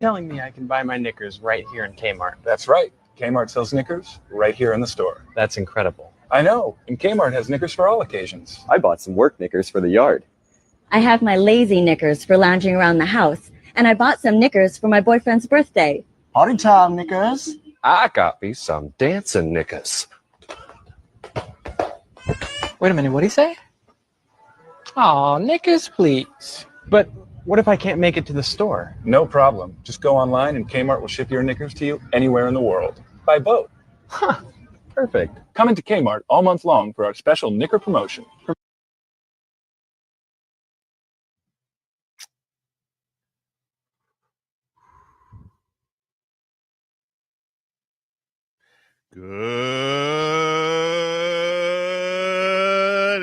Telling me I can buy my knickers right here in Kmart. That's right. Kmart sells knickers right here in the store. That's incredible. I know. And Kmart has knickers for all occasions. I bought some work knickers for the yard. I have my lazy knickers for lounging around the house, and I bought some knickers for my boyfriend's birthday. Party time, knickers. I got me some dancing knickers. Wait a minute, what'd he say? Aw, knickers, please. But what if I can't make it to the store? No problem. Just go online and Kmart will ship your knickers to you anywhere in the world. By boat. Huh, perfect. Come into Kmart all month long for our special knicker promotion. Good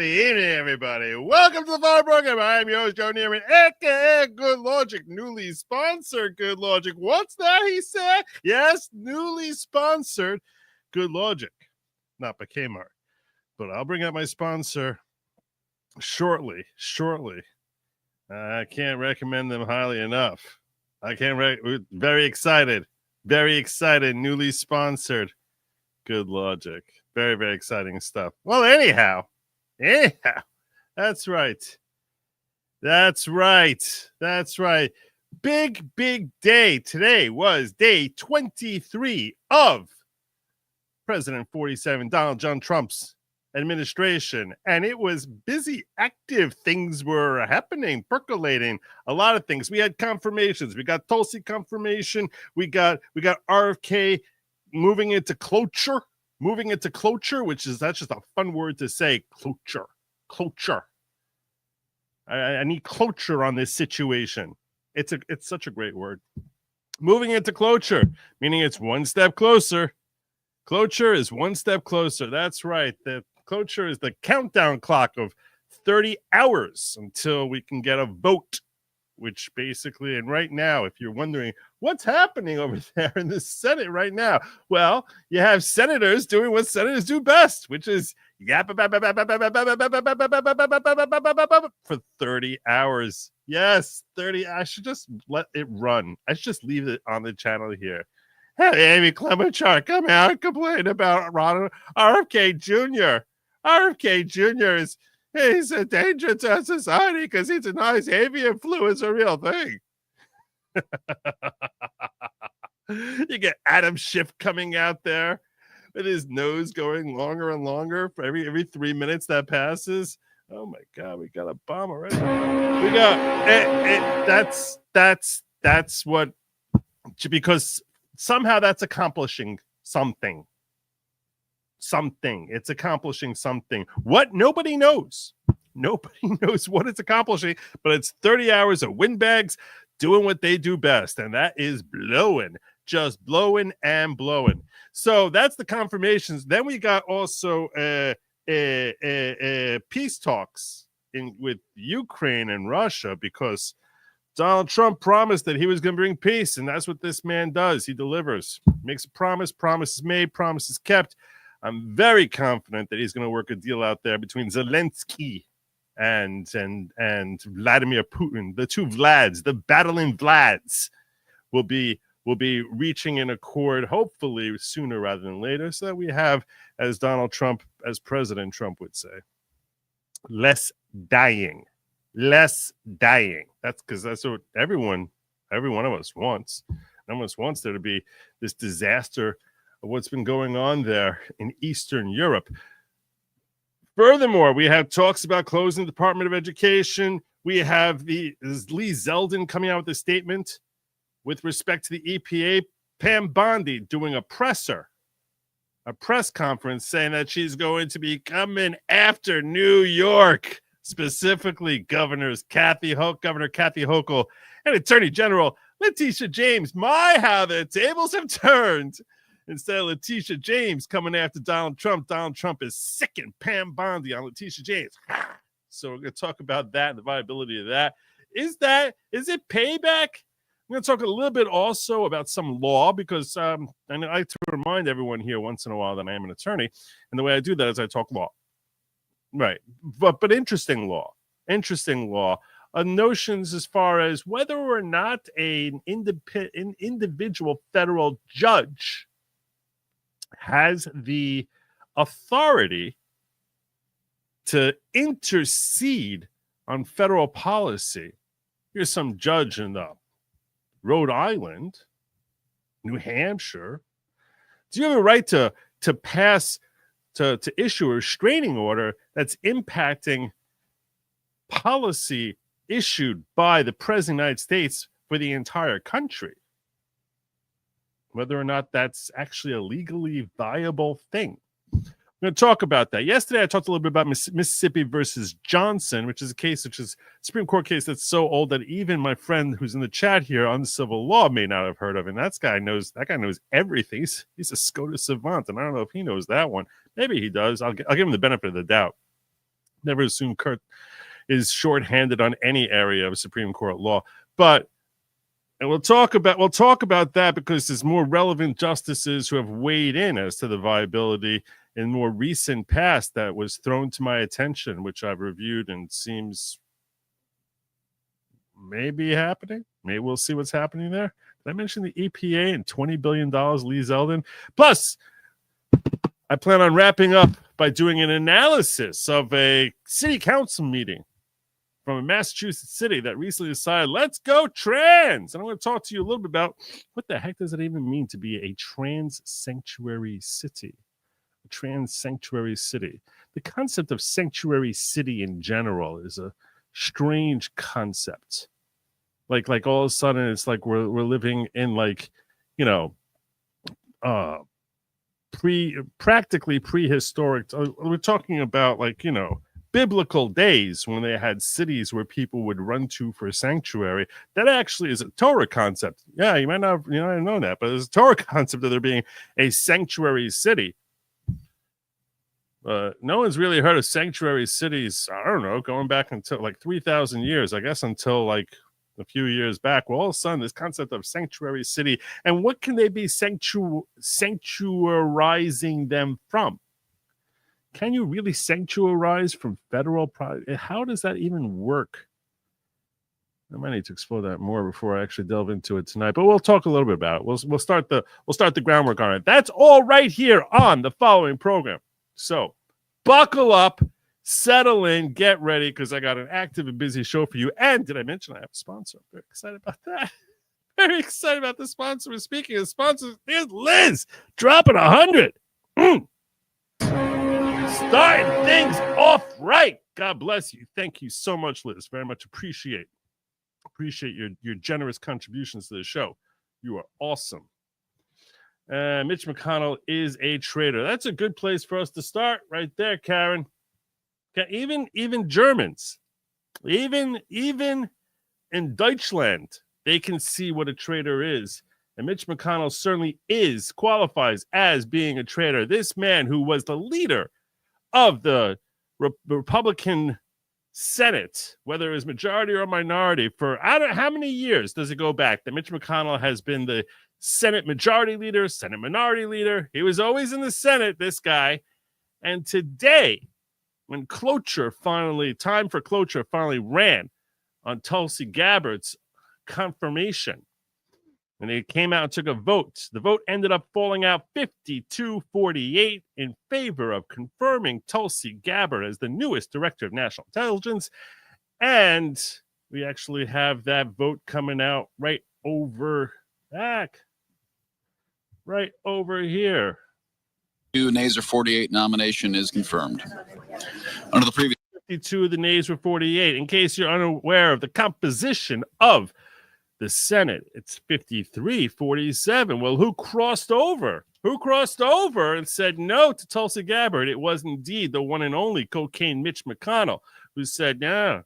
evening, everybody. Welcome to the Fire Program. I am your host, Joe Neerman, aka Good Lawgic, newly sponsored Good Lawgic. What's that he said? Yes, newly sponsored Good Lawgic. Not by Kmart, but I'll bring out my sponsor shortly. I can't recommend them highly enough. We're very excited, newly sponsored Good Lawgic. Very, very exciting stuff. Well, anyhow, that's right. Big day. Today was day 23 of President 47, Donald John Trump's administration. And it was busy, active. Things were happening, percolating, a lot of things. We had confirmations. We got Tulsi confirmation. We got RFK moving into cloture, which is, that's just a fun word to say. Cloture. I need cloture on this situation. It's such a great word. Moving into cloture, meaning it's one step closer. Cloture is one step closer. That's right. The cloture is the countdown clock of 30 hours until we can get a vote, which basically, and right now, if you're wondering what's happening over there in the Senate right now, well, you have senators doing what senators do best, which is yap for 30 hours. Yes, 30. I should just let it run. I should just leave it on the channel here. Hey, Amy Klobuchar, come out and complain about RFK Jr. RFK Jr. He's a danger to our society because he denies avian flu is a real thing. You get Adam Schiff coming out there with his nose going longer and longer for every 3 minutes that passes. Oh my God, we got a bomb already. We got that's what, because somehow that's accomplishing something. It's accomplishing something. What? Nobody knows. Nobody knows what it's accomplishing, but it's 30 hours of windbags doing what they do best, and that is blowing. Just blowing and blowing. So that's the confirmations. Then we got also peace talks with Ukraine and Russia, because Donald Trump promised that he was going to bring peace, and that's what this man does. He delivers. Makes a promise, promises made, promises kept. I'm very confident that he's going to work a deal out there between Zelensky and Vladimir Putin. The two Vlads, the battling Vlads, will be reaching an accord, hopefully sooner rather than later, so that we have, as President Trump would say, less dying. That's because that's what every one of us wants. None of us wants there to be this disaster of what's been going on there in Eastern Europe. Furthermore, we have talks about closing the Department of Education. We have Lee Zeldin coming out with a statement with respect to the EPA. Pam Bondi doing a press conference saying that she's going to be coming after New York, specifically Governor Kathy Hochul and Attorney General Leticia James. How the tables have turned. Instead of Leticia James coming after Donald Trump is sicking Pam Bondi on Leticia James. So we're going to talk about that and the viability of that. Is it payback? I'm going to talk a little bit also about some law, because I like to remind everyone here once in a while that I am an attorney. And the way I do that is I talk law. Right. But interesting law. notions as far as whether or not an individual federal judge has the authority to intercede on federal policy. Here's some judge in Rhode Island, New Hampshire. Do you have a right to pass, to issue a restraining order that's impacting policy issued by the President of the United States for the entire country? Whether or not that's actually a legally viable thing. I'm going to talk about that. Yesterday, I talked a little bit about Mississippi versus Johnson, which is a case, which is a Supreme Court case that's so old that even my friend who's in the chat here on civil law may not have heard of it. And that guy knows everything. He's a SCOTUS savant, and I don't know if he knows that one. Maybe he does. I'll give him the benefit of the doubt. Never assume Kurt is shorthanded on any area of Supreme Court law, and we'll talk about that because there's more relevant justices who have weighed in as to the viability in more recent past that was thrown to my attention, which I've reviewed and seems maybe happening. Maybe we'll see what's happening there. Did I mention the EPA and $20 billion, Lee Zeldin? Plus, I plan on wrapping up by doing an analysis of a city council meeting from a Massachusetts city that recently decided, let's go trans. And I'm going to talk to you a little bit about what the heck does it even mean to be a trans sanctuary city? A trans sanctuary city. The concept of sanctuary city in general is a strange concept. Like all of a sudden, it's like we're living in practically prehistoric. We're talking about biblical days when they had cities where people would run to for sanctuary. That actually is a Torah concept. Yeah, you might not know that, but it's a Torah concept of there being a sanctuary city. No one's really heard of sanctuary cities, I don't know, going back until 3,000 years, I guess, until a few years back. Well, all of a sudden, this concept of sanctuary city, and what can they be sanctuarizing them from? Can you really sanctuarize from federal? How does that even work? I might need to explore that more before I actually delve into it tonight, but we'll talk a little bit about it. We'll start the groundwork on it. That's all right here on the following program. So buckle up, settle in, get ready, because I got an active and busy show for you. And did I mention I have a sponsor? I'm very excited about that. Very excited about the sponsor. Speaking of sponsors, here's Liz dropping 100. Starting things off right. God bless you. Thank you so much, Liz. Very much appreciate your generous contributions to the show. You are awesome. Mitch McConnell is a traitor. That's a good place for us to start right there, Karen. Even Germans, even in Deutschland, they can see what a traitor is. And Mitch McConnell certainly qualifies as being a traitor. This man who was the leader of the Republican Senate, whether it was majority or minority, for how many years does it go back that Mitch McConnell has been the Senate majority leader, Senate minority leader? He was always in the Senate, this guy. And today, when time for cloture finally ran on Tulsi Gabbard's confirmation, and they came out and took a vote, the vote ended up falling out 52-48 in favor of confirming Tulsi Gabbard as the newest director of national intelligence. And we actually have that vote coming out right over here. Nays are 48. Nomination is confirmed. Under the previous 52, the nays were 48. In case you're unaware of the composition of the Senate, it's 53-47. Well, who crossed over? Who crossed over and said no to Tulsi Gabbard? It was indeed the one and only cocaine Mitch McConnell, who said, I'm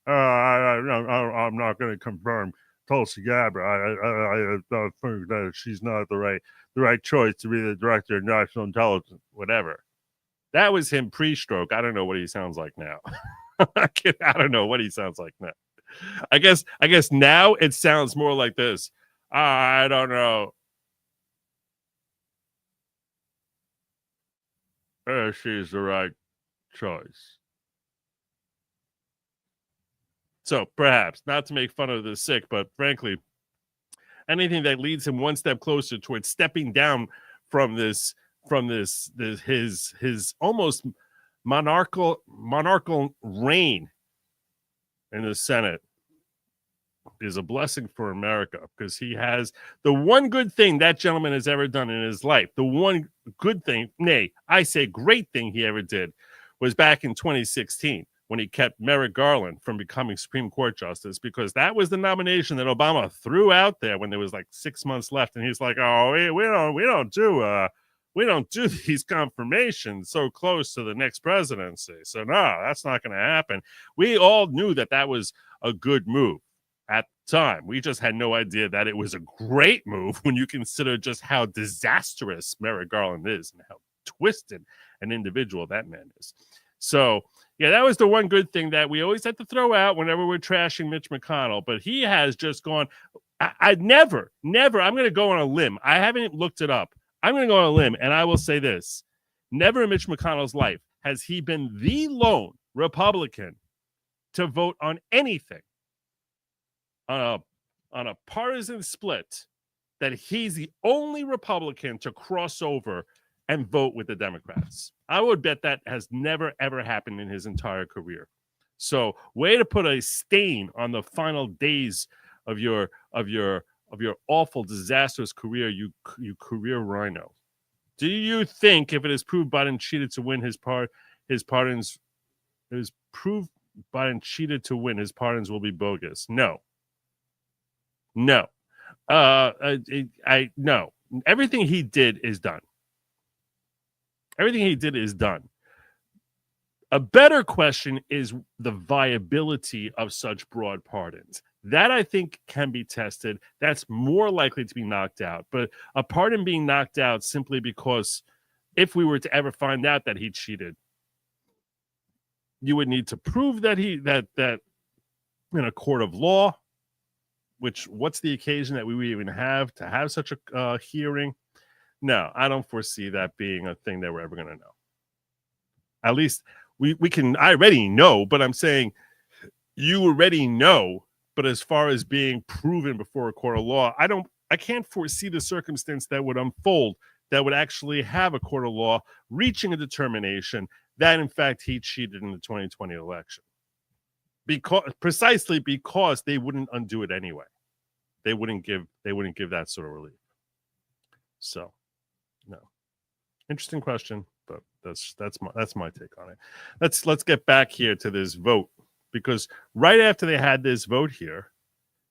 not going to confirm Tulsi Gabbard. I think that she's not the right choice to be the director of national intelligence, whatever. That was him pre-stroke. I don't know what he sounds like now. I don't know what he sounds like now. I guess now it sounds more like this. I don't know. She's the right choice So perhaps not to make fun of the sick, but frankly, anything that leads him one step closer towards stepping down from his almost monarchical reign in the Senate is a blessing for America, because he has the one good thing that gentleman has ever done in his life. The one good thing, nay, I say great thing he ever did, was back in 2016 when he kept Merrick Garland from becoming Supreme Court Justice, because that was the nomination that Obama threw out there when there was like 6 months left, and he's like, "Oh, we don't do these confirmations so close to the next presidency. So no, that's not going to happen." We all knew that that was a good move at the time. We just had no idea that it was a great move when you consider just how disastrous Merrick Garland is and how twisted an individual that man is. So yeah, that was the one good thing that we always had to throw out whenever we're trashing Mitch McConnell. But he has just gone, I'd never, I'm going to go on a limb. I haven't looked it up. I'm going to go on a limb, and I will say this. Never in Mitch McConnell's life has he been the lone Republican to vote on anything on a partisan split, that he's the only Republican to cross over and vote with the Democrats. I would bet that has never, ever happened in his entire career. So way to put a stain on the final days of your awful, disastrous career, you career rhino. Do you think if it is proved Biden cheated to win his pardons will be bogus? No. No. No. Everything he did is done. Everything he did is done. A better question is the viability of such broad pardons. That, I think, can be tested. That's more likely to be knocked out. But a pardon being knocked out simply because if we were to ever find out that he cheated, you would need to prove that that in a court of law, which what's the occasion that we would even have to have such a hearing? No, I don't foresee that being a thing that we're ever going to know. At least we can, I already know, but I'm saying you already know. But as far as being proven before a court of law, I can't foresee the circumstance that would unfold that would actually have a court of law reaching a determination that, in fact, he cheated in the 2020 election. Precisely because they wouldn't undo it anyway. They wouldn't give that sort of relief. So, no. Interesting question, but that's my take on it. Let's get back here to this vote, because right after they had this vote here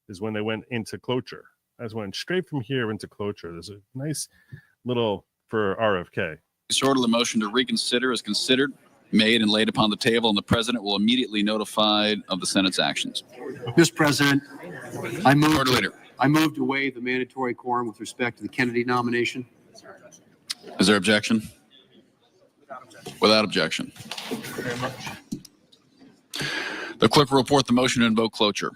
is when they went into cloture. As went straight from here into cloture. There's a nice little for RFK. Disorderly motion to reconsider is considered, made, and laid upon the table, and the president will immediately notify of the Senate's actions. Mr. President, I Order leader. move to waive the mandatory quorum with respect to the Kennedy nomination. Is there objection? Without objection. The clerk will report the motion to invoke cloture.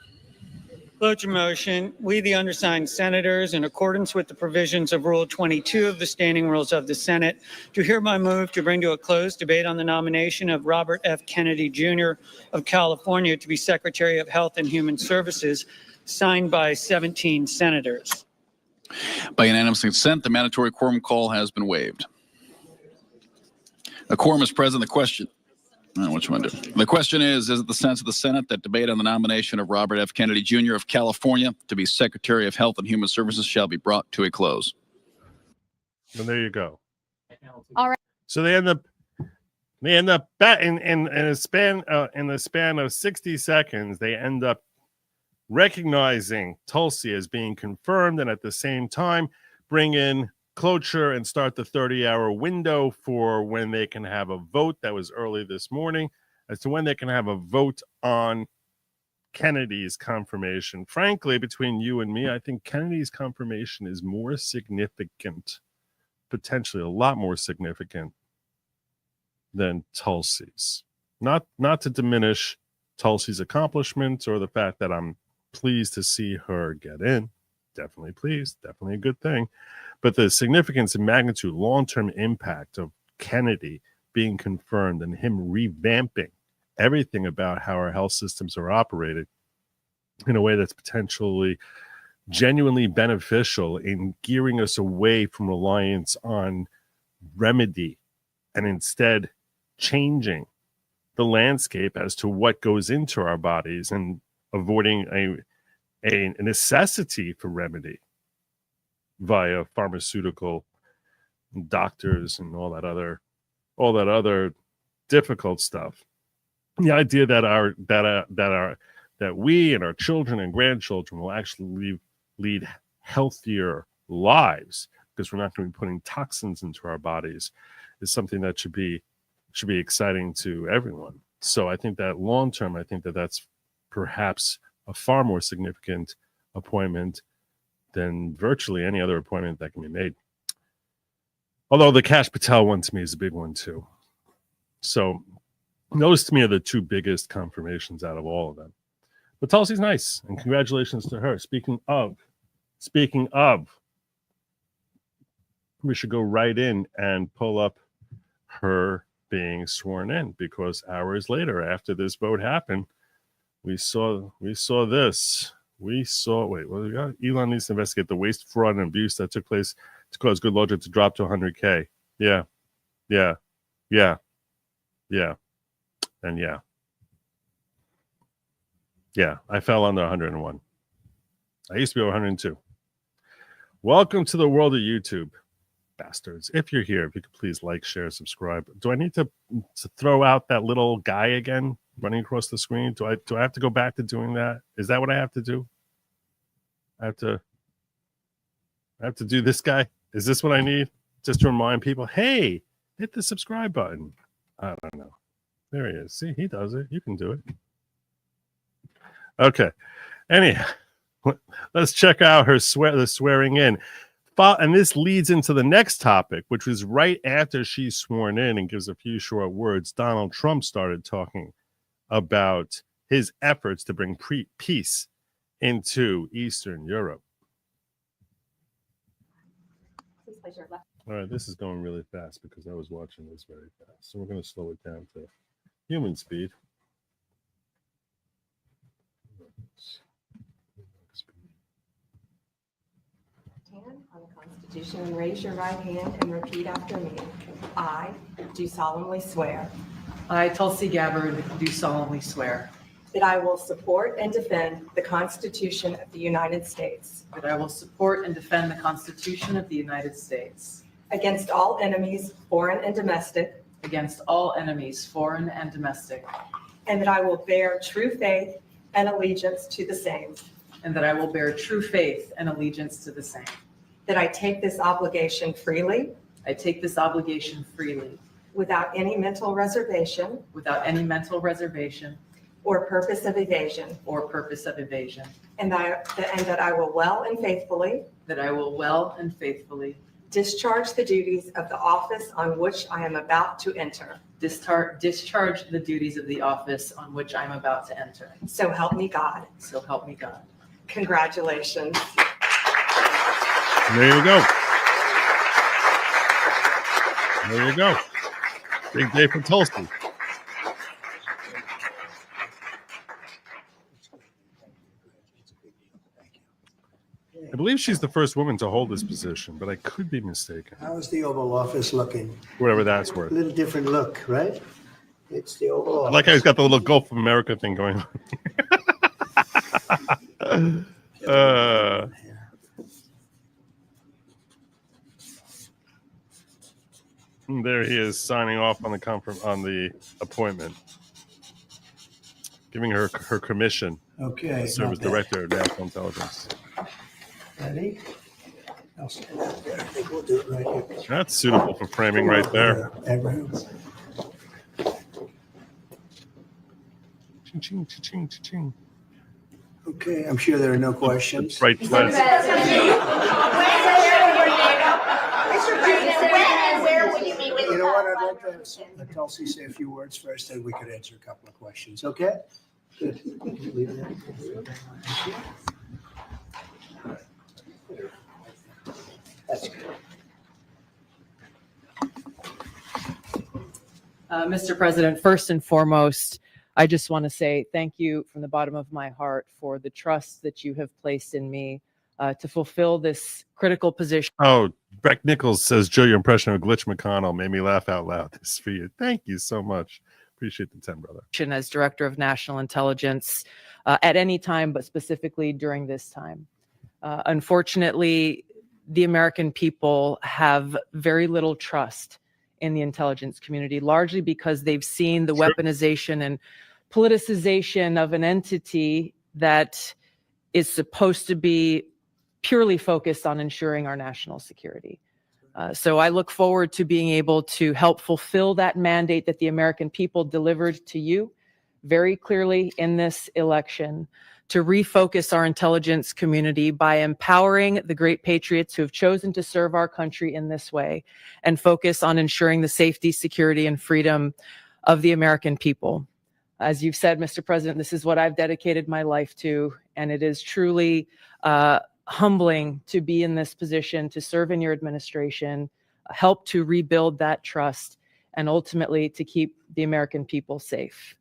Cloture motion. We, the undersigned senators, in accordance with the provisions of Rule 22 of the Standing Rules of the Senate, do hereby move to bring to a close debate on the nomination of Robert F. Kennedy, Jr. of California to be Secretary of Health and Human Services, signed by 17 senators. By unanimous consent, the mandatory quorum call has been waived. A quorum is present. The question is it the sense of the Senate that debate on the nomination of Robert F. Kennedy, Jr. of California to be Secretary of Health and Human Services shall be brought to a close? And there you go. All right. So they end up in the span of 60 seconds, they end up recognizing Tulsi as being confirmed, and at the same time bring in cloture and start the 30-hour window for when they can have a vote. That was early this morning as to when they can have a vote on Kennedy's confirmation. Frankly, between you and me, I think Kennedy's confirmation is more significant, potentially a lot more significant than Tulsi's. Not to diminish Tulsi's accomplishments or the fact that I'm pleased to see her get in. Definitely pleased, definitely a good thing. But the significance and magnitude, long-term impact of Kennedy being confirmed and him revamping everything about how our health systems are operated in a way that's potentially genuinely beneficial in gearing us away from reliance on remedy and instead changing the landscape as to what goes into our bodies and avoiding a necessity for remedy via pharmaceutical doctors and all that other difficult stuff. The idea that we and our children and grandchildren will actually lead healthier lives because we're not going to be putting toxins into our bodies is something that should be exciting to everyone. So I think that long term, I think that that's perhaps a far more significant appointment than virtually any other appointment that can be made. Although the Kash Patel one to me is a big one too. So those to me are the two biggest confirmations out of all of them. But Tulsi's nice, and congratulations to her. Speaking of, we should go right in and pull up her being sworn in, because hours later, after this vote happened, we saw this. Wait, what do we got? Elon needs to investigate the waste, fraud, and abuse that took place to cause Good Lawgic to drop to 100K. Yeah. And yeah, I fell under 101. I used to be over 102. Welcome to the world of YouTube, bastards. If you're here, if you could please like, share, subscribe. Do I need to throw out that little guy again running across the screen? Do I have to go back to doing that? Is that what I have to do? I have to do this guy? Is this what I need? Just to remind people, hey, hit the subscribe button. I don't know. There he is. See, he does it. You can do it. Okay. Anyhow, let's check out the swearing in. And this leads into the next topic, which was right after she's sworn in and gives a few short words. Donald Trump started talking about his efforts to bring peace into Eastern Europe. All right, this is going really fast because I was watching this very fast. So we're going to slow it down to human speed. On the Constitution and raise your right hand and repeat after me. I do solemnly swear. I, Tulsi Gabbard, do solemnly swear. That I will support and defend the Constitution of the United States. That I will support and defend the Constitution of the United States. Against all enemies, foreign and domestic. Against all enemies, foreign and domestic. And that I will bear true faith and allegiance to the same. And that I will bear true faith and allegiance to the same. That I take this obligation freely. I take this obligation freely. Without any mental reservation. Without any mental reservation. Or purpose of evasion. Or purpose of evasion. And that I will well and faithfully. That I will well and faithfully. Discharge the duties of the office on which I am about to enter. Discharge the duties of the office on which I'm about to enter. So help me God. So help me God. Congratulations. There you go. There you go. Big day for Tulsi. I believe she's the first woman to hold this position, but I could be mistaken. How's the Oval Office looking? Whatever that's worth. A little different look, right? It's the Oval Office. I like how he's got the little Gulf of America thing going on. There he is signing off on the appointment, giving her commission. Okay. As Service Director of National Intelligence. Ready? I'll stand out there. I think we'll do it right here. That's suitable for framing right there. Ching, ching, ching, ching. Okay, I'm sure there are no questions. Right. Mr. President, where will you meet with You know what? I'd like to let Tulsi say a few words first, then we could answer a couple of questions. Okay? Good. That's good. Mr. President, first and foremost, I just want to say thank you from the bottom of my heart for the trust that you have placed in me to fulfill this critical position. Oh, Breck Nichols says, Joe, your impression of Glitch McConnell made me laugh out loud. This for you. Thank you so much. Appreciate the 10, brother. As Director of National Intelligence at any time, but specifically during this time. Unfortunately, the American people have very little trust in the intelligence community, largely because they've seen the weaponization and politicization of an entity that is supposed to be purely focused on ensuring our national security. So I look forward to being able to help fulfill that mandate that the American people delivered to you very clearly in this election, to refocus our intelligence community by empowering the great patriots who have chosen to serve our country in this way and focus on ensuring the safety, security, and freedom of the American people. As you've said, Mr. President, this is what I've dedicated my life to, and it is truly humbling to be in this position, to serve in your administration, help to rebuild that trust, and ultimately to keep the American people safe.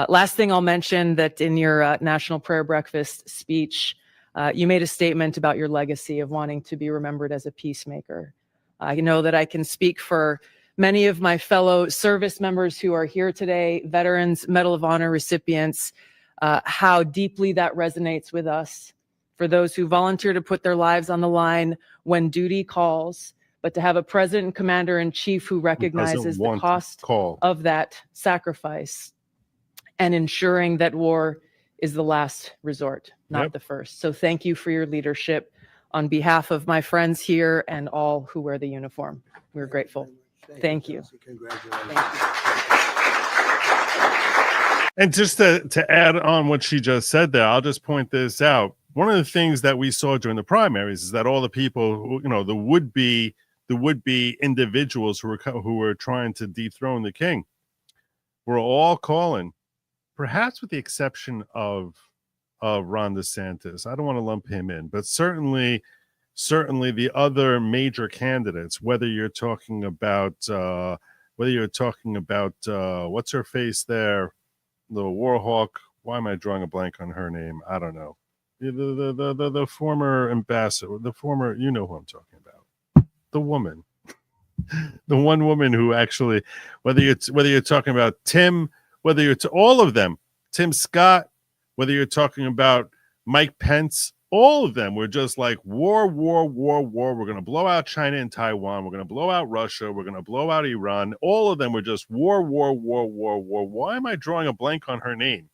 Last thing I'll mention, that in your National Prayer Breakfast speech, you made a statement about your legacy of wanting to be remembered as a peacemaker. I know that I can speak for many of my fellow service members who are here today, veterans, Medal of Honor recipients, how deeply that resonates with us. For those who volunteer to put their lives on the line when duty calls, but to have a president and commander-in-chief who recognizes the cost of that sacrifice and ensuring that war is the last resort, not the first. So thank you for your leadership on behalf of my friends here and all who wear the uniform. We're grateful. Thank you. And just to add on what she just said there, I'll just point this out. One of the things that we saw during the primaries is that all the people who, you know, the would-be individuals who were trying to dethrone the king were all calling, perhaps with the exception of Ron DeSantis. I don't want to lump him in, but certainly the other major candidates, whether you're talking about what's her face there, the Warhawk. Why am I drawing a blank on her name? I don't know. The former ambassador, the former, you know who I'm talking about, the woman, the one woman who actually, whether you're talking about Tim, whether you're to all of them, Tim Scott, whether you're talking about Mike Pence, all of them were just like war. We're going to blow out China and Taiwan. We're going to blow out Russia. We're going to blow out Iran. All of them were just war. Why am I drawing a blank on her name?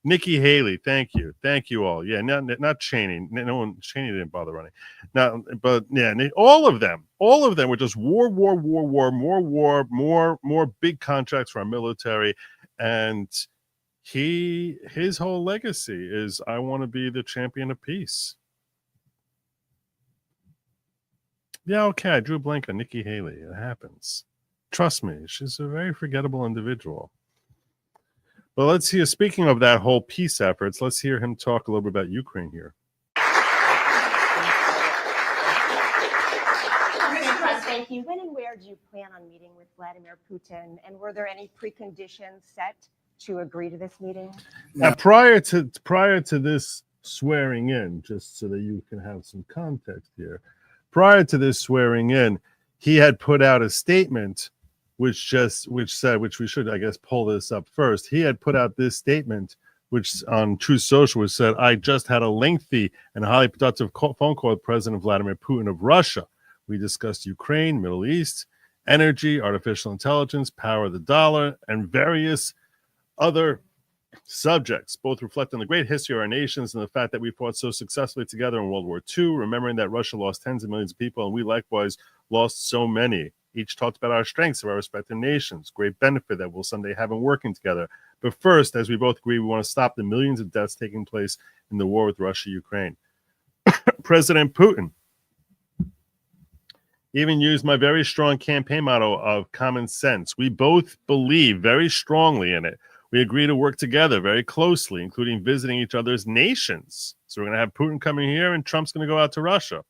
Nikki Haley, thank you all. Yeah, not Cheney. No one, Cheney didn't bother running. But yeah, all of them were just war, more big contracts for our military, and his whole legacy is, I want to be the champion of peace. Yeah, okay, I drew a blank on Nikki Haley. It happens. Trust me, she's a very forgettable individual. But let's hear, speaking of that whole peace efforts, let's hear him talk a little bit about Ukraine here. Thank you. When and where do you plan on meeting with Vladimir Putin? And were there any preconditions set to agree to this meeting? Now, prior to this swearing in, just so that you can have some context here, prior to this swearing in, he had put out a statement which we should, I guess, pull this up first. He had put out this statement, which on Truth Social, which said, I just had a lengthy and highly productive phone call with President Vladimir Putin of Russia. We discussed Ukraine, Middle East, energy, artificial intelligence, power of the dollar, and various other subjects, both reflecting the great history of our nations and the fact that we fought so successfully together in World War II, remembering that Russia lost tens of millions of people and we likewise lost so many. Each talked about our strengths of our respective nations, great benefit that we'll someday have in working together. But first, as we both agree, we want to stop the millions of deaths taking place in the war with Russia, Ukraine. President Putin even used my very strong campaign motto of common sense. We both believe very strongly in it. We agree to work together very closely, including visiting each other's nations. So we're going to have Putin coming here and Trump's going to go out to Russia.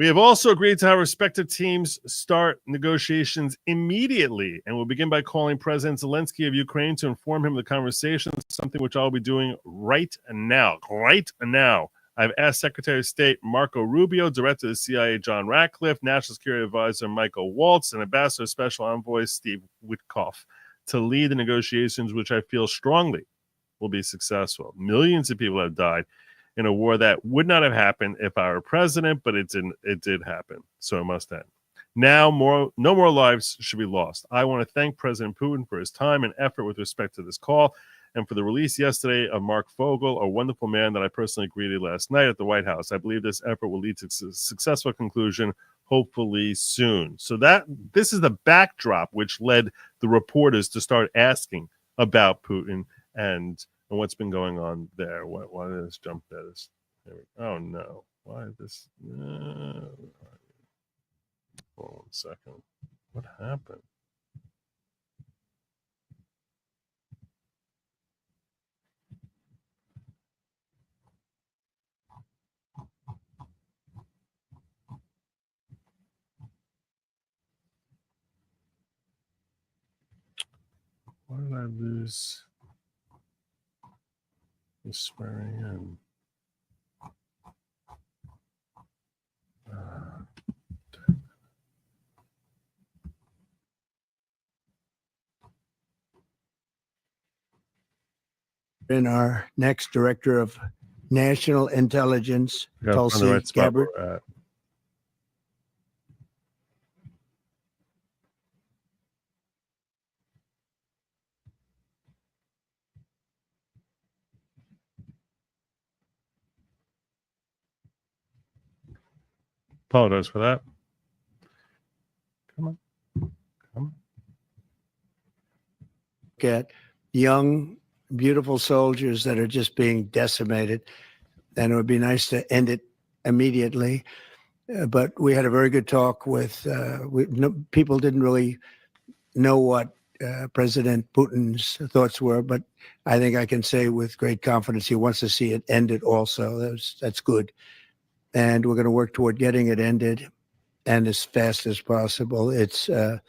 We have also agreed to have respective teams start negotiations immediately, and we'll begin by calling President Zelensky of Ukraine to inform him of the conversations, something which I'll be doing right now. Right now. I've asked Secretary of State Marco Rubio, Director of the CIA John Ratcliffe, National Security Advisor Michael Waltz, and Ambassador Special Envoy Steve Witkoff to lead the negotiations, which I feel strongly will be successful. Millions of people have died in a war that would not have happened if I were president, but it didn't. It did happen, so it must end. Now, no more lives should be lost. I want to thank President Putin for his time and effort with respect to this call, and for the release yesterday of Mark Fogel, a wonderful man that I personally greeted last night at the White House. I believe this effort will lead to a successful conclusion, hopefully soon. So this is the backdrop which led the reporters to start asking about Putin and what's been going on there. Why did this jump this? Oh no! Why is this? Hold on 1 second. What happened? Why did I lose the swearing in? In our next Director of National Intelligence, Tulsi Gabbard. Apologize for that. Come on. At young, beautiful soldiers that are just being decimated, and it would be nice to end it immediately. But we had a very good talk with people didn't really know what President Putin's thoughts were, but I think I can say with great confidence he wants to see it ended also. That's good. And we're going to work toward getting it ended and as fast as possible. It's a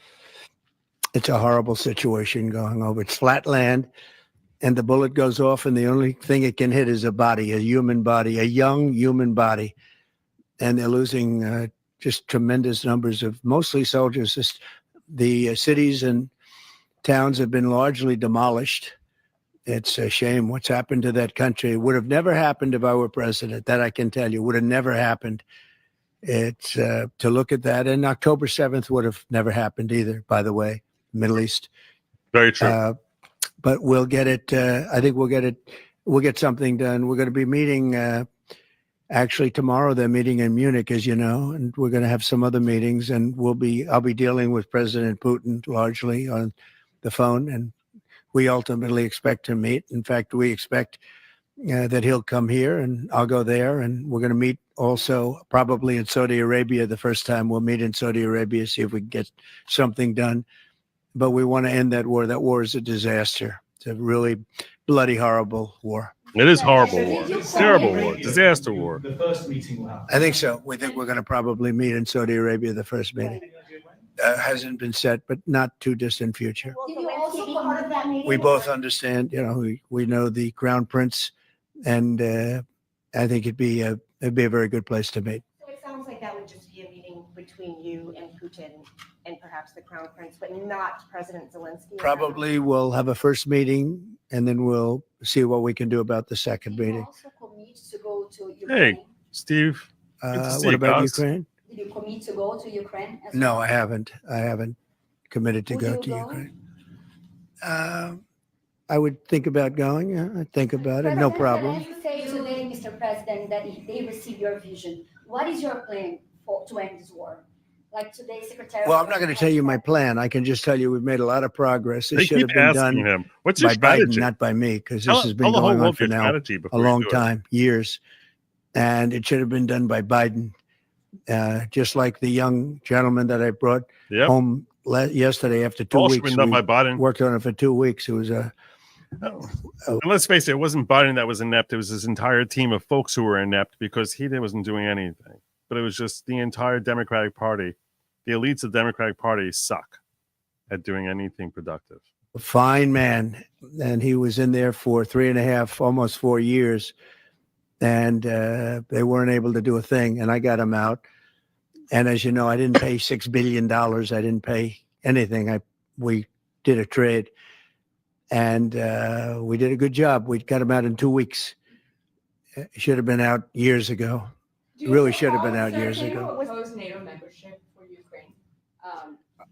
horrible situation going over. It's flat land, and the bullet goes off, and the only thing it can hit is a body, a human body, a young human body. And they're losing just tremendous numbers of mostly soldiers. The cities and towns have been largely demolished. It's a shame what's happened to that country. It would have never happened if I were president. That I can tell you would have never happened. It's to look at that. And October 7th would have never happened either, by the way, Middle East. Very true. But we'll get it. I think we'll get it. We'll get something done. We're going to be meeting actually tomorrow. They're meeting in Munich, as you know, and we're going to have some other meetings. And I'll be dealing with President Putin largely on the phone, and we ultimately expect to meet. In fact, we expect that he'll come here and I'll go there. And we're going to meet also probably in Saudi Arabia. The first time we'll meet in Saudi Arabia, see if we can get something done. But we want to end that war. That war is a disaster. It's a really bloody, horrible war. It is horrible war. Terrible war. Disaster war. The first meeting will happen. I think so. We think we're going to probably meet in Saudi Arabia, the first meeting. Hasn't been set, but not too distant future. Did you also be part of that meeting? We both understand, we know the Crown Prince, and I think it'd be a very good place to meet. So it sounds like that would just be a meeting between you and Putin and perhaps the Crown Prince, but not President Zelensky? Probably we'll have a first meeting, and then we'll see what we can do about the second meeting. Also commit to go to Ukraine? Hey, Steve. What about Ukraine? Did you commit to go to Ukraine? No, I haven't. I haven't committed to go to Ukraine. I would think about going. I'd think about it. No problem. As you say today, Mr. President, that if they receive your vision, what is your plan to end this war? Like today, Secretary. Well, I'm not going to tell you my plan. I can just tell you we've made a lot of progress. This should have been done him, what's your by strategy? Biden, not by me, because this has been going on for now a long time, years. And it should have been done by Biden. Just like the young gentleman that I brought home yesterday after 2 weeks. Been done by Biden. Worked on it for 2 weeks. It was and let's face it wasn't Biden that was inept. It was his entire team of folks who were inept because he wasn't doing anything. but it was just the entire Democratic Party. The elites of the Democratic Party suck at doing anything productive. A fine man, and he was in there for 3.5, almost 4 years, and they weren't able to do a thing, and I got him out. And as you know, I didn't pay $6 billion. I didn't pay anything. We did a trade, and we did a good job. We got him out in 2 weeks. Should have been out years ago. Really should have been out years ago. Oppose NATO membership for Ukraine?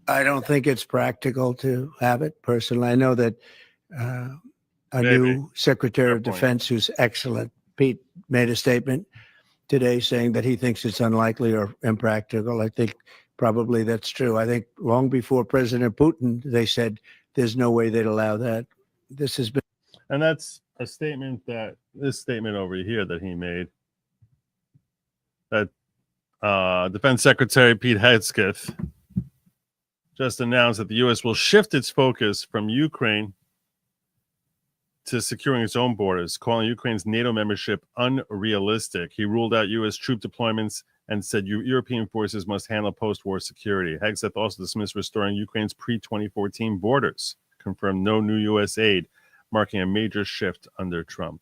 I don't think it's practical to have it personally. I know that our new Secretary of Defense, who's excellent, Pete, made a statement today saying that he thinks it's unlikely or impractical. I think probably that's true. I think long before President Putin, they said there's no way they'd allow that. This has been. And that's a statement that this statement over here that he made, that Defense Secretary Pete Hegseth just announced that the U.S. will shift its focus from Ukraine to securing its own borders, calling Ukraine's NATO membership unrealistic. He ruled out U.S. troop deployments and said European forces must handle post-war security. Hegseth also dismissed restoring Ukraine's pre-2014 borders, confirmed no new U.S. aid, marking a major shift under Trump.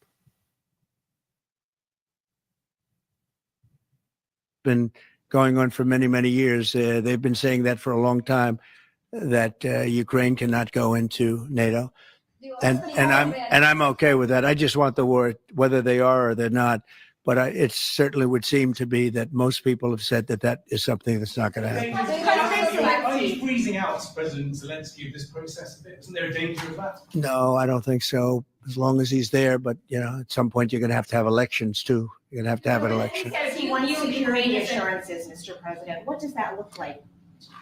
Been going on for many, many years. They've been saying that for a long time, that Ukraine cannot go into NATO. And I'm okay with that. I just want the war, whether they are or they're not. But it certainly would seem to be that most people have said that that is something that's not going to happen. Are you freezing out President Zelensky of this process a bit? Isn't there a danger of that? No, I don't think so. As long as he's there, but at some point you're going to have elections too. You're going to have an election. He says he wants security assurances, Mr. President. What does that look like?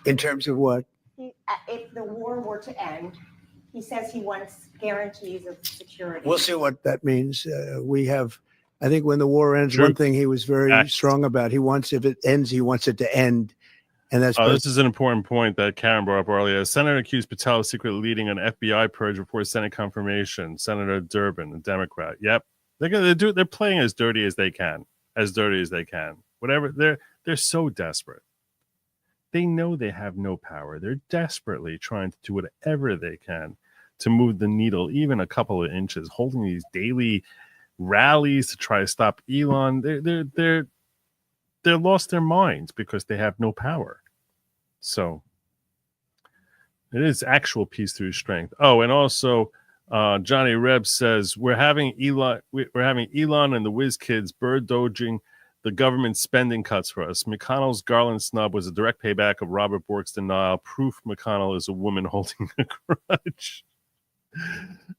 In terms of what? If the war were to end, he says he wants guarantees of security. We'll see what that means. I think when the war ends, one thing he was very strong about, if it ends, he wants it to end. And that's this is an important point that Karen brought up earlier. A senator accused Patel of secretly leading an FBI purge before Senate confirmation. Senator Durbin, a Democrat. Yep. They're playing as dirty as they can. Whatever. They're so desperate. They know they have no power. They're desperately trying to do whatever they can to move the needle even a couple of inches, holding these daily rallies to try to stop Elon. They're lost their minds because they have no power. So it is actual peace through strength. Oh, and also Johnny Reb says we're having Elon and the whiz kids bird dodging the government spending cuts for us. McConnell's Garland snub was a direct payback of Robert Bork's denial. Proof McConnell is a woman holding a grudge.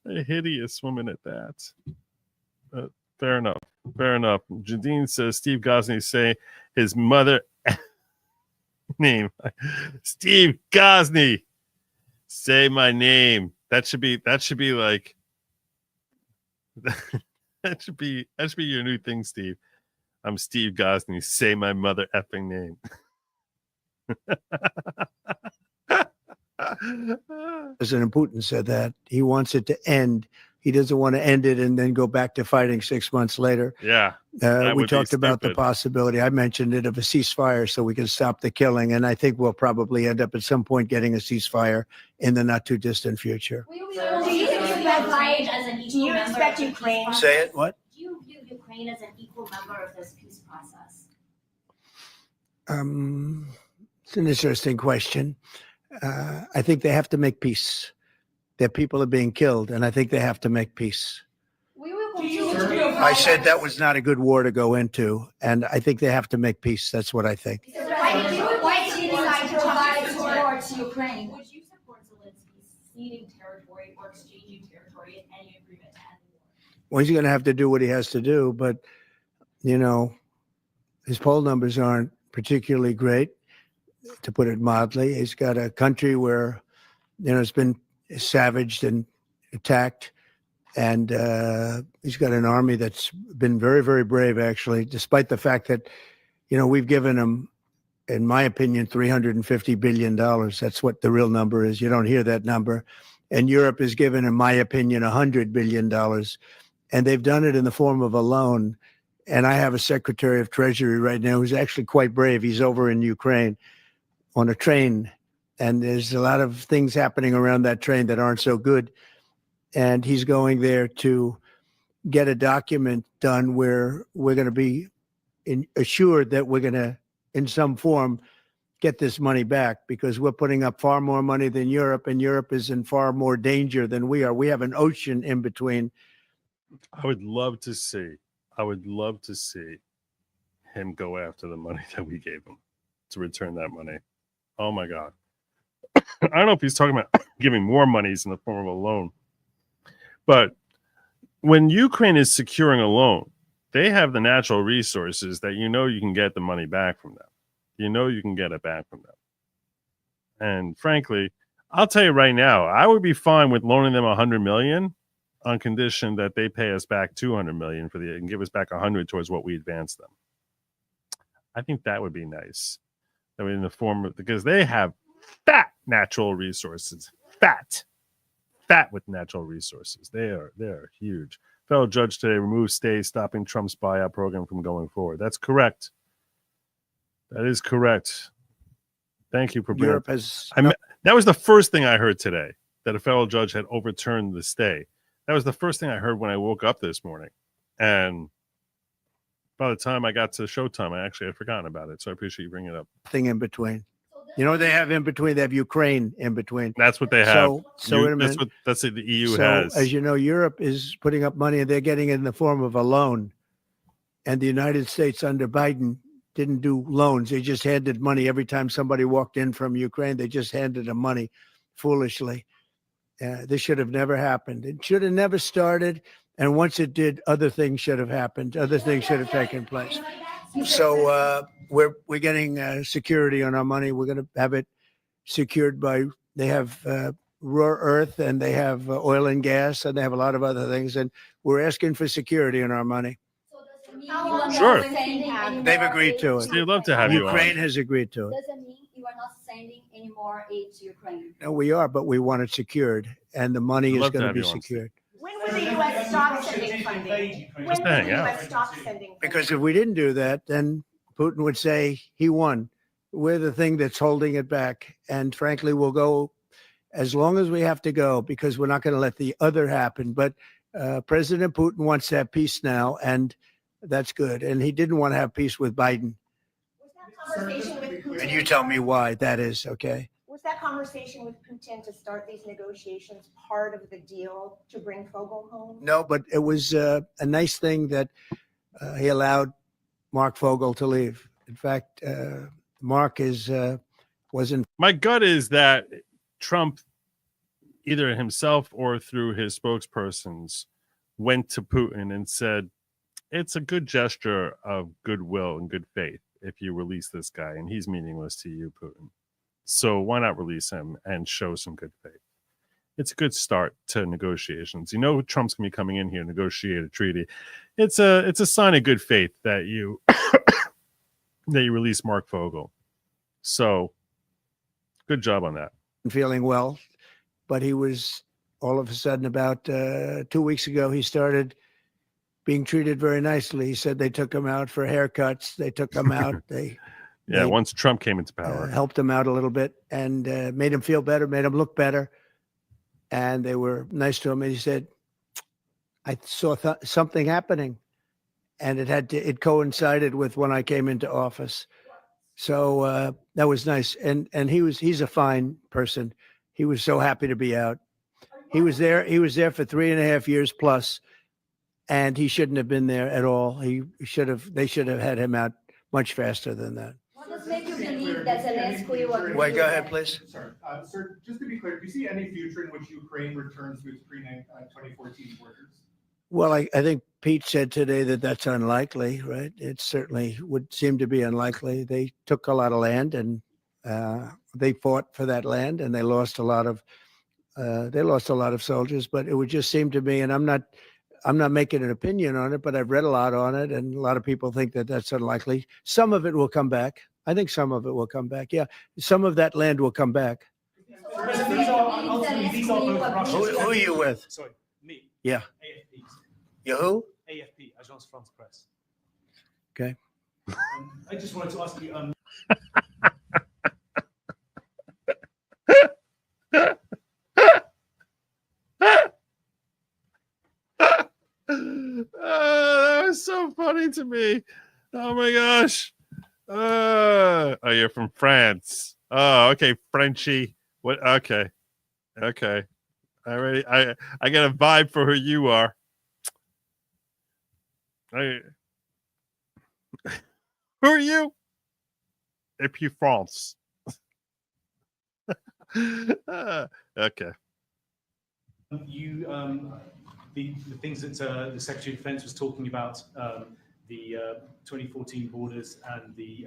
A hideous woman at that. Fair enough. Jadine says Steve Gosney say his mother name. Steve Gosney, say my name. That should be like that should be your new thing, Steve. I'm Steve Gosney. Say my mother effing name. President Putin said that he wants it to end. He doesn't want to end it and then go back to fighting 6 months later. Yeah. We talked about the possibility. I mentioned it of a ceasefire so we can stop the killing. And I think we'll probably end up at some point getting a ceasefire in the not too distant future. Do you expect Ukraine? Say it, what? Do you view Ukraine as an equal member of this peace process? It's an interesting question. I think they have to make peace. Their people are being killed, and I think they have to make peace. I said that was not a good war to go into, and I think they have to make peace. That's what I think. Why did you decide to provide support to Ukraine? Would you support Zelensky ceding territory or exchanging territory in any agreement to end the war? Well, he's going to have to do what he has to do, but, his poll numbers aren't particularly great, to put it mildly. He's got a country where, it's been savaged and attacked, and he's got an army that's been very, very brave, actually, despite the fact that, we've given him, in my opinion, $350 billion. That's what the real number is. You don't hear that number. And Europe has given, in my opinion, $100 billion. And they've done it in the form of a loan. And I have a Secretary of Treasury right now who's actually quite brave. He's over in Ukraine on a train, and there's a lot of things happening around that train that aren't so good. And he's going there to get a document done where we're going to be assured that we're going to, in some form, get this money back, because we're putting up far more money than Europe, and Europe is in far more danger than we are. We have an ocean in between. I would love to see him go after the money that we gave him to return that money. Oh my God. I don't know if he's talking about giving more monies in the form of a loan, but when Ukraine is securing a loan, they have the natural resources that you can get the money back from them. You can get it back from them. And frankly, I'll tell you right now, I would be fine with loaning them $100 million on condition that they pay us back $200 million and give us back $100 towards what we advance them. I think that would be nice. I mean, in the form of, because they have fat natural resources, fat with natural resources. They are huge. Federal judge today removed stay stopping Trump's buyout program from going forward. That's correct. That is correct. Thank you for bringing that was the first thing I heard today, that a federal judge had overturned the stay. That was the first thing I heard when I woke up this morning. And by the time I got to Showtime, I actually had forgotten about it. So I appreciate you bringing it up. Thing in between. You know what they have in between? They have Ukraine in between. That's what they have. So wait a minute. That's what the EU has. As you know, Europe is putting up money, and they're getting it in the form of a loan. And the United States under Biden didn't do loans. They just handed money every time somebody walked in from Ukraine. They just handed them money foolishly. This should have never happened. It should have never started. And once it did, other things should have happened. Other things should have taken place. So we're getting security on our money. We're going to have it secured by, they have rare earth, and they have oil and gas, and they have a lot of other things. And we're asking for security on our money. Sure. They've agreed to it. They'd love to have you on. Ukraine has agreed to it. Doesn't mean you are not sending any more aid to Ukraine. No, we are, but we want it secured, and the money is going to be secured. When will the U.S. stop sending funding? When will the U.S. stop sending funding? Because if we didn't do that, then Putin would say he won. We're the thing that's holding it back. And frankly, we'll go as long as we have to go, because we're not going to let the other happen. But President Putin wants to have peace now, and that's good. And he didn't want to have peace with Biden. Was that conversation with Putin? And you tell me why that is, okay? Was that conversation with Putin to start these negotiations part of the deal to bring Fogel home? No, but it was a nice thing that he allowed Mark Fogel to leave. In fact, Mark wasn't. My gut is that Trump, either himself or through his spokespersons, went to Putin and said, it's a good gesture of goodwill and good faith if you release this guy, and he's meaningless to you, Putin. So why not release him and show some good faith? It's a good start to negotiations. You know, Trump's gonna be coming in here to negotiate a treaty. It's a sign of good faith that you that you release Mark Fogel. So good job on that. Feeling well, but he was all of a sudden about 2 weeks ago, he started being treated very nicely. He said they took him out for haircuts. They took him out. They once Trump came into power, helped him out a little bit and made him feel better, made him look better. And they were nice to him. And he said, I saw something happening, and it coincided with when I came into office. So that was nice. And he's a fine person. He was so happy to be out. He was there for 3.5 years plus, and he shouldn't have been there at all. They should have had him out much faster than that. What does make you believe that Zelensky will? Wait, go ahead, please. Sorry, sir, just to be clear, do you see any future in which Ukraine returns to its pre-2014 borders? Well, I think Pete said today that that's unlikely, right? It certainly would seem to be unlikely. They took a lot of land, and they fought for that land, and they lost a lot of soldiers. But it would just seem to me, and I'm not making an opinion on it, but I've read a lot on it, and a lot of people think that that's unlikely. Some of it will come back. I think some of it will come back. Yeah, some of that land will come back. Who are you with? Sorry, me. Yeah. AFP. You who? AFP, Agence France Presse. Okay. I just wanted to ask you. That was so funny to me. Oh my gosh. Oh, you're from France. Oh, okay, Frenchie. What? Okay. I got a vibe for who you are. Who are you? Et puis France. Okay. You, the things that the Secretary of Defense was talking about, the 2014 borders and the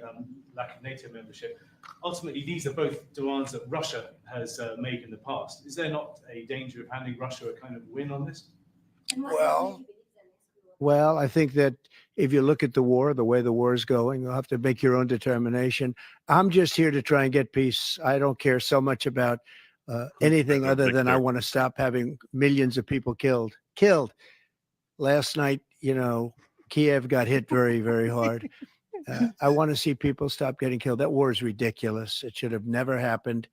lack of NATO membership. Ultimately, these are both demands that Russia has made in the past. Is there not a danger of handing Russia a kind of win on this? Well, I think that if you look at the war, the way the war is going, you'll have to make your own determination. I'm just here to try and get peace. I don't care so much about anything other than I want to stop having millions of people killed. Last night, Kiev got hit very, very hard. I want to see people stop getting killed. That war is ridiculous. It should have never happened,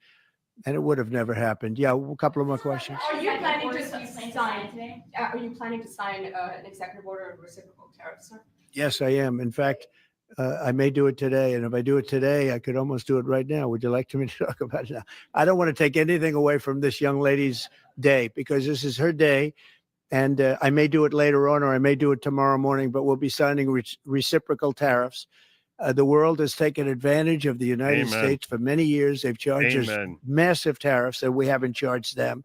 and it would have never happened. Yeah, a couple of more questions. Are you planning to sign? Are you planning to sign an executive order of reciprocal tariffs, sir? Yes, I am. In fact, I may do it today, and if I do it today, I could almost do it right now. Would you like me to talk about it now? I don't want to take anything away from this young lady's day because this is her day. And I may do it later on, or I may do it tomorrow morning, but we'll be signing reciprocal tariffs. The world has taken advantage of the United States for many years. They've charged us massive tariffs that we haven't charged them.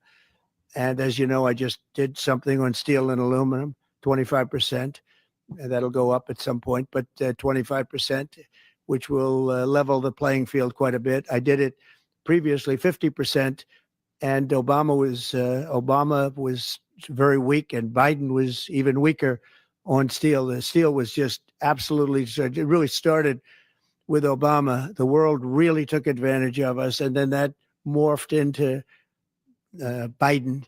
And as you know, I just did something on steel and aluminum, 25%. That'll go up at some point, but 25%, which will level the playing field quite a bit. I did it previously, 50%. And Obama was very weak, and Biden was even weaker on steel. The steel was just absolutely, it really started with Obama. The world really took advantage of us, and then that morphed into Biden.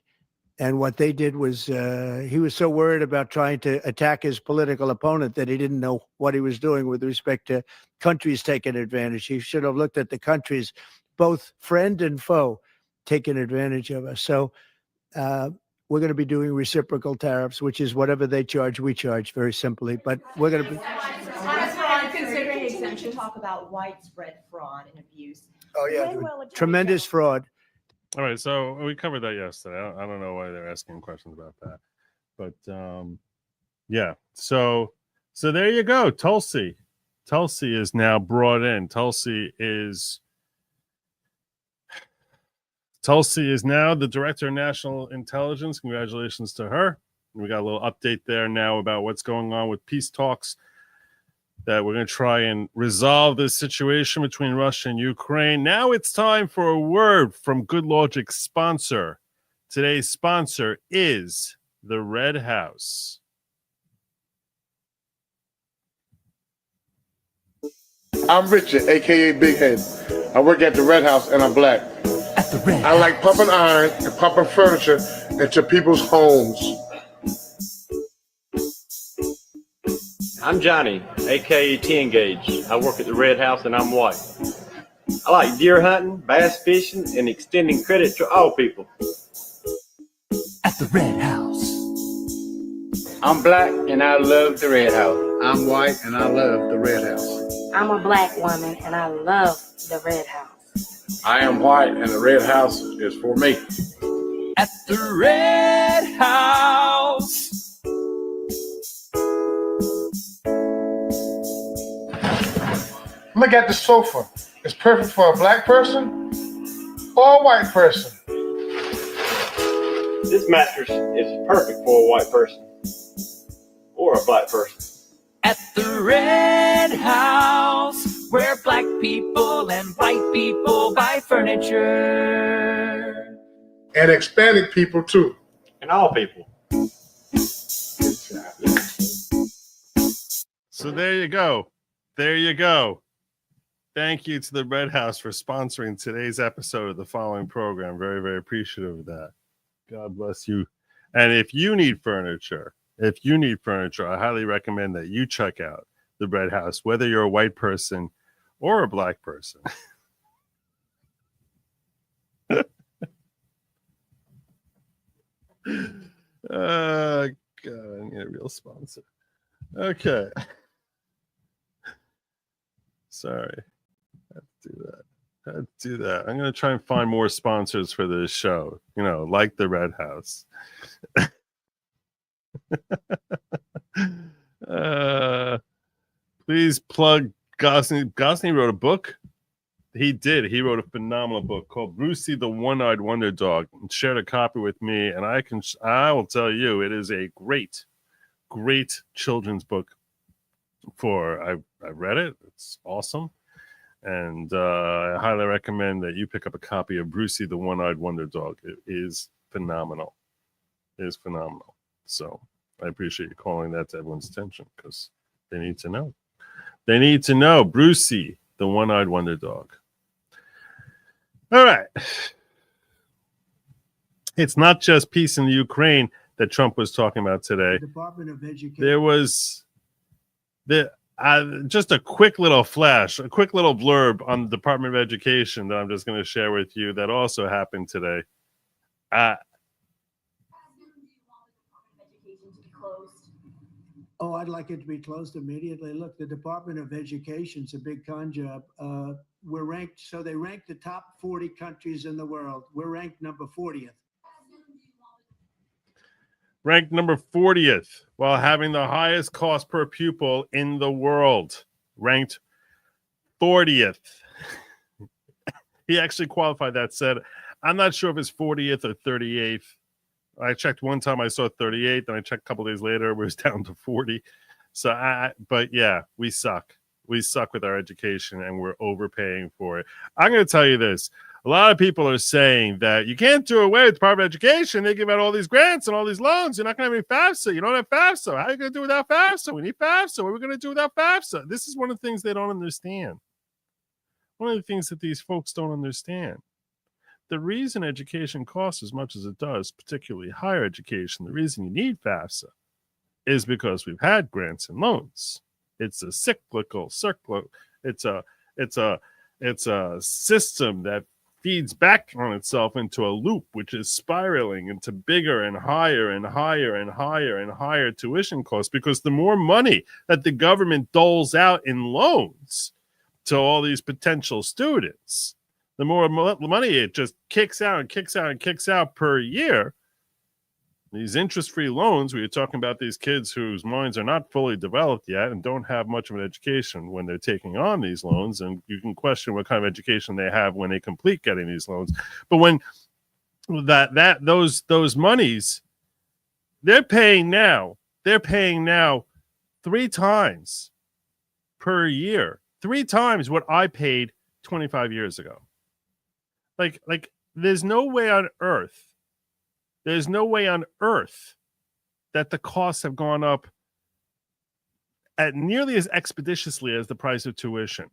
And what they did was he was so worried about trying to attack his political opponent that he didn't know what he was doing with respect to countries taking advantage. He should have looked at the countries, both friend and foe, taking advantage of us. So we're going to be doing reciprocal tariffs, which is whatever they charge, we charge, very simply. But we're going to be considering exemption. Talk about widespread fraud and abuse. Oh yeah, tremendous fraud. All right, so we covered that yesterday. I don't know why they're asking questions about that, but yeah. So there you go. Tulsi is now brought in. Tulsi is now the Director of National Intelligence. Congratulations to her. We got a little update there now about what's going on with peace talks, that we're going to try and resolve this situation between Russia and Ukraine. Now it's time for a word from Good Lawgic sponsor. Today's sponsor is the Red House. I'm Richard, a.k.a. Big Head. I work at the Red House, and I'm black. I like pumping iron and pumping furniture into people's homes. I'm Johnny, a.k.a. 10 Gauge. I work at the Red House, and I'm white. I like deer hunting, bass fishing, and extending credit to all people. At the Red House. I'm black, and I love the Red House. I'm white, and I love the Red House. I'm a black woman, and I love the Red House. I am white, and the Red House is for me. At the Red House. Look at the sofa. It's perfect for a black person or a white person. This mattress is perfect for a white person or a black person. At the Red House, where black people and white people buy furniture. And Hispanic people too. And all people. So there you go. There you go. Thank you to the Red House for sponsoring today's episode of the following program. Very, very appreciative of that. God bless you. And if you need furniture, I highly recommend that you check out the Red House, whether you're a white person or a black person. God, I need a real sponsor. Okay. Sorry. I have to do that. I'm going to try and find more sponsors for this show, like the Red House. Please plug Gosney. Gosney wrote a book. He did. He wrote a phenomenal book called Brucey the One-Eyed Wonder Dog, and shared a copy with me. And I will tell you, it is a great children's book. I read it. It's awesome. And I highly recommend that you pick up a copy of Brucey the One-Eyed Wonder Dog. It is phenomenal. So I appreciate you calling that to everyone's attention, because they need to know. They need to know. Brucey the One-Eyed Wonder Dog. All right. It's not just peace in the Ukraine that Trump was talking about today. Department of Education. There was just a quick little flash, a quick little blurb on the Department of Education that I'm just going to share with you that also happened today. Oh, I'd like it to be closed immediately. Look, the Department of Education's a big con job. We're ranked, so they rank the top 40 countries in the world. We're ranked number 40th. Ranked number 40th, while having the highest cost per pupil in the world. Ranked 40th. He actually qualified that, said, I'm not sure if it's 40th or 38th. I checked one time, I saw 38, then I checked a couple days later, it was down to 40. So, but yeah, we suck. We suck with our education, and we're overpaying for it. I'm going to tell you this. A lot of people are saying that you can't do away with the Department of Education. They give out all these grants and all these loans. You're not going to have any FAFSA. You don't have FAFSA. How are you going to do without FAFSA? We need FAFSA. What are we going to do without FAFSA? This is one of the things they don't understand. One of the things that these folks don't understand. The reason education costs as much as it does, particularly higher education, the reason you need FAFSA is because we've had grants and loans. It's a cyclical circle. It's a system that feeds back on itself into a loop, which is spiraling into bigger and higher and higher and higher and higher tuition costs, because the more money that the government doles out in loans to all these potential students, the more money it just kicks out and kicks out and kicks out per year. These interest-free loans, where you're talking about these kids whose minds are not fully developed yet and don't have much of an education when they're taking on these loans, and you can question what kind of education they have when they complete getting these loans. But when those monies, they're paying now 3 times per year, 3 times what I paid 25 years ago. Like there's no way on earth that the costs have gone up at nearly as expeditiously as the price of tuition.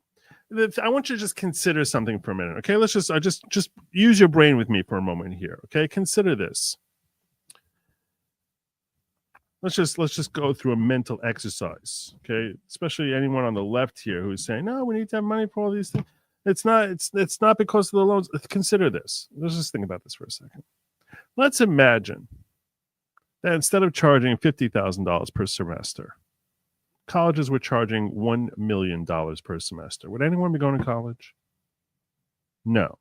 I want you to just consider something for a minute, okay? Let's just use your brain with me for a moment here, okay? Consider this. Let's just go through a mental exercise, okay? Especially anyone on the left here who's saying, no, we need to have money for all these things. It's not because of the loans. Consider this. Let's just think about this for a second. Let's imagine that instead of charging $50,000 per semester, colleges were charging $1 million per semester. Would anyone be going to college? No.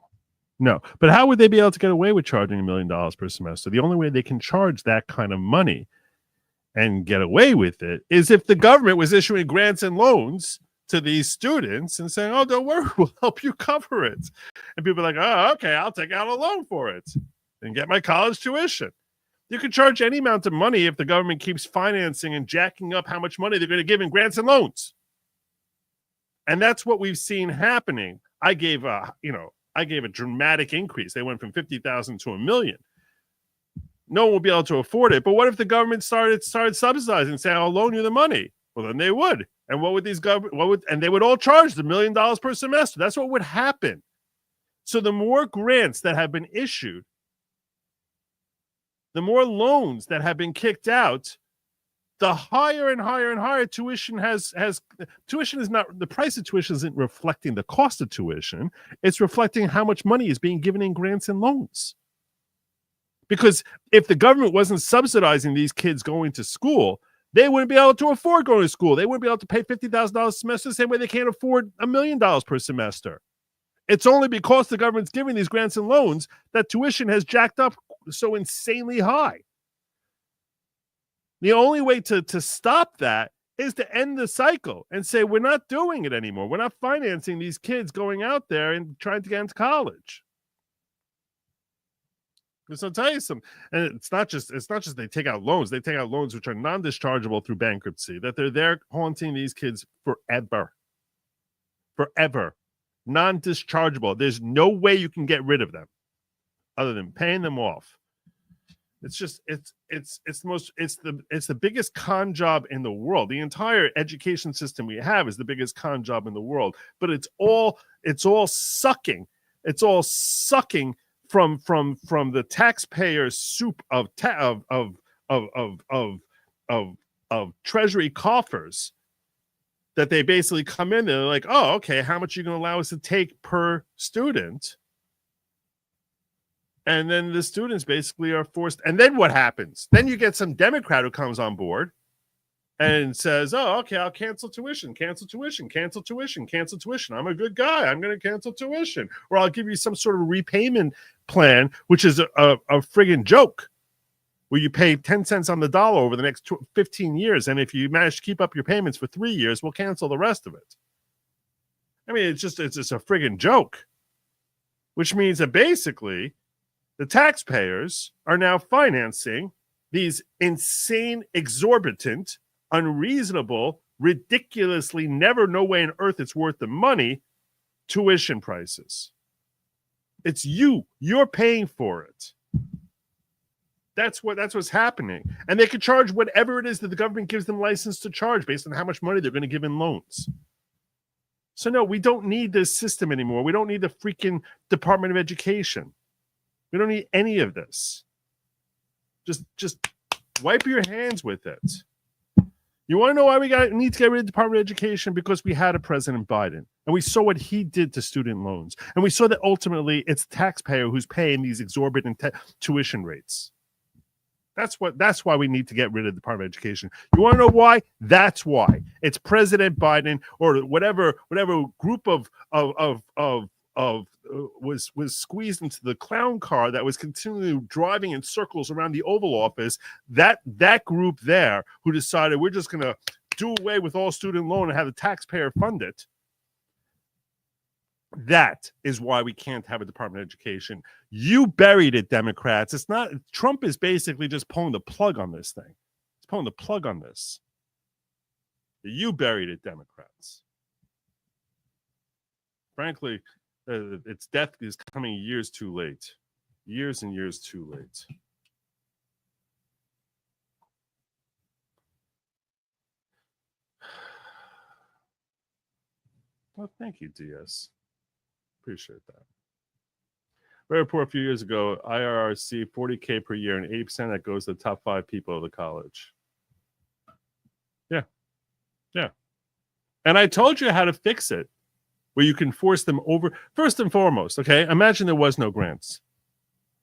But how would they be able to get away with charging $1 million per semester? The only way they can charge that kind of money and get away with it is if the government was issuing grants and loans to these students and saying, oh, don't worry, we'll help you cover it. And people are like, oh, okay, I'll take out a loan for it and get my college tuition. You can charge any amount of money if the government keeps financing and jacking up how much money they're going to give in grants and loans. And that's what we've seen happening. I gave a dramatic increase. They went from 50,000 to $1 million. No one will be able to afford it. But what if the government started subsidizing and saying, I'll loan you the money? Well, then they would. And what would these government? And they would all charge the $1 million per semester. That's what would happen. So the more grants that have been issued, the more loans that have been kicked out, the higher and higher and higher tuition tuition is not, the price of tuition isn't reflecting the cost of tuition. It's reflecting how much money is being given in grants and loans. Because if the government wasn't subsidizing these kids going to school, they wouldn't be able to afford going to school. They wouldn't be able to pay $50,000 a semester the same way they can't afford $1 million per semester. It's only because the government's giving these grants and loans that tuition has jacked up so insanely high. The only way to stop that is to end the cycle and say, we're not doing it anymore. We're not financing these kids going out there and trying to get into college. Because I'll tell you something, and it's not just they take out loans. They take out loans which are non-dischargeable through bankruptcy, that they're there haunting these kids forever. Forever. Non-dischargeable. There's no way you can get rid of them other than paying them off. It's just it's the biggest con job in the world. The entire education system we have is the biggest con job in the world. But it's all sucking. It's all sucking from the taxpayers' soup of treasury coffers, that they basically come in. They're like, oh, okay, how much are you going to allow us to take per student? And then the students basically are forced. And then what happens? Then you get some Democrat who comes on board and says, oh, okay, I'll cancel tuition. I'm a good guy. I'm going to cancel tuition. Or I'll give you some sort of repayment plan, which is a friggin' joke, where you pay 10 cents on the dollar over the next 15 years. And if you manage to keep up your payments for 3 years, we'll cancel the rest of it. I mean, it's just a friggin' joke, which means that basically the taxpayers are now financing these insane, exorbitant, unreasonable, ridiculously, never, no way on earth it's worth the money tuition prices. It's you're paying for it. That's what's happening. And they could charge whatever it is that the government gives them license to charge based on how much money they're going to give in loans. So no, we don't need this system anymore. We don't need the freaking Department of Education. We don't need any of this. Just wipe your hands with it. You want to know why we need to get rid of the Department of Education? Because we had a President Biden, and we saw what he did to student loans. And we saw that ultimately it's the taxpayer who's paying these exorbitant tuition rates. That's why we need to get rid of the Department of Education. You want to know why? That's why. It's President Biden or whatever group was squeezed into the clown car that was continually driving in circles around the Oval Office. That group there who decided we're just going to do away with all student loan and have the taxpayer fund it. That is why we can't have a Department of Education. You buried it, Democrats. It's not. Trump is basically just pulling the plug on this thing. He's pulling the plug on this. You buried it, Democrats. Frankly, its death is coming years too late. Years and years too late. Well, thank you, DS. Appreciate that. Read a report a few years ago, IRRC, $40K per year, and 80% that goes to the top 5 people of the college. Yeah. And I told you how to fix it, where you can force them over. First and foremost, okay, imagine there was no grants.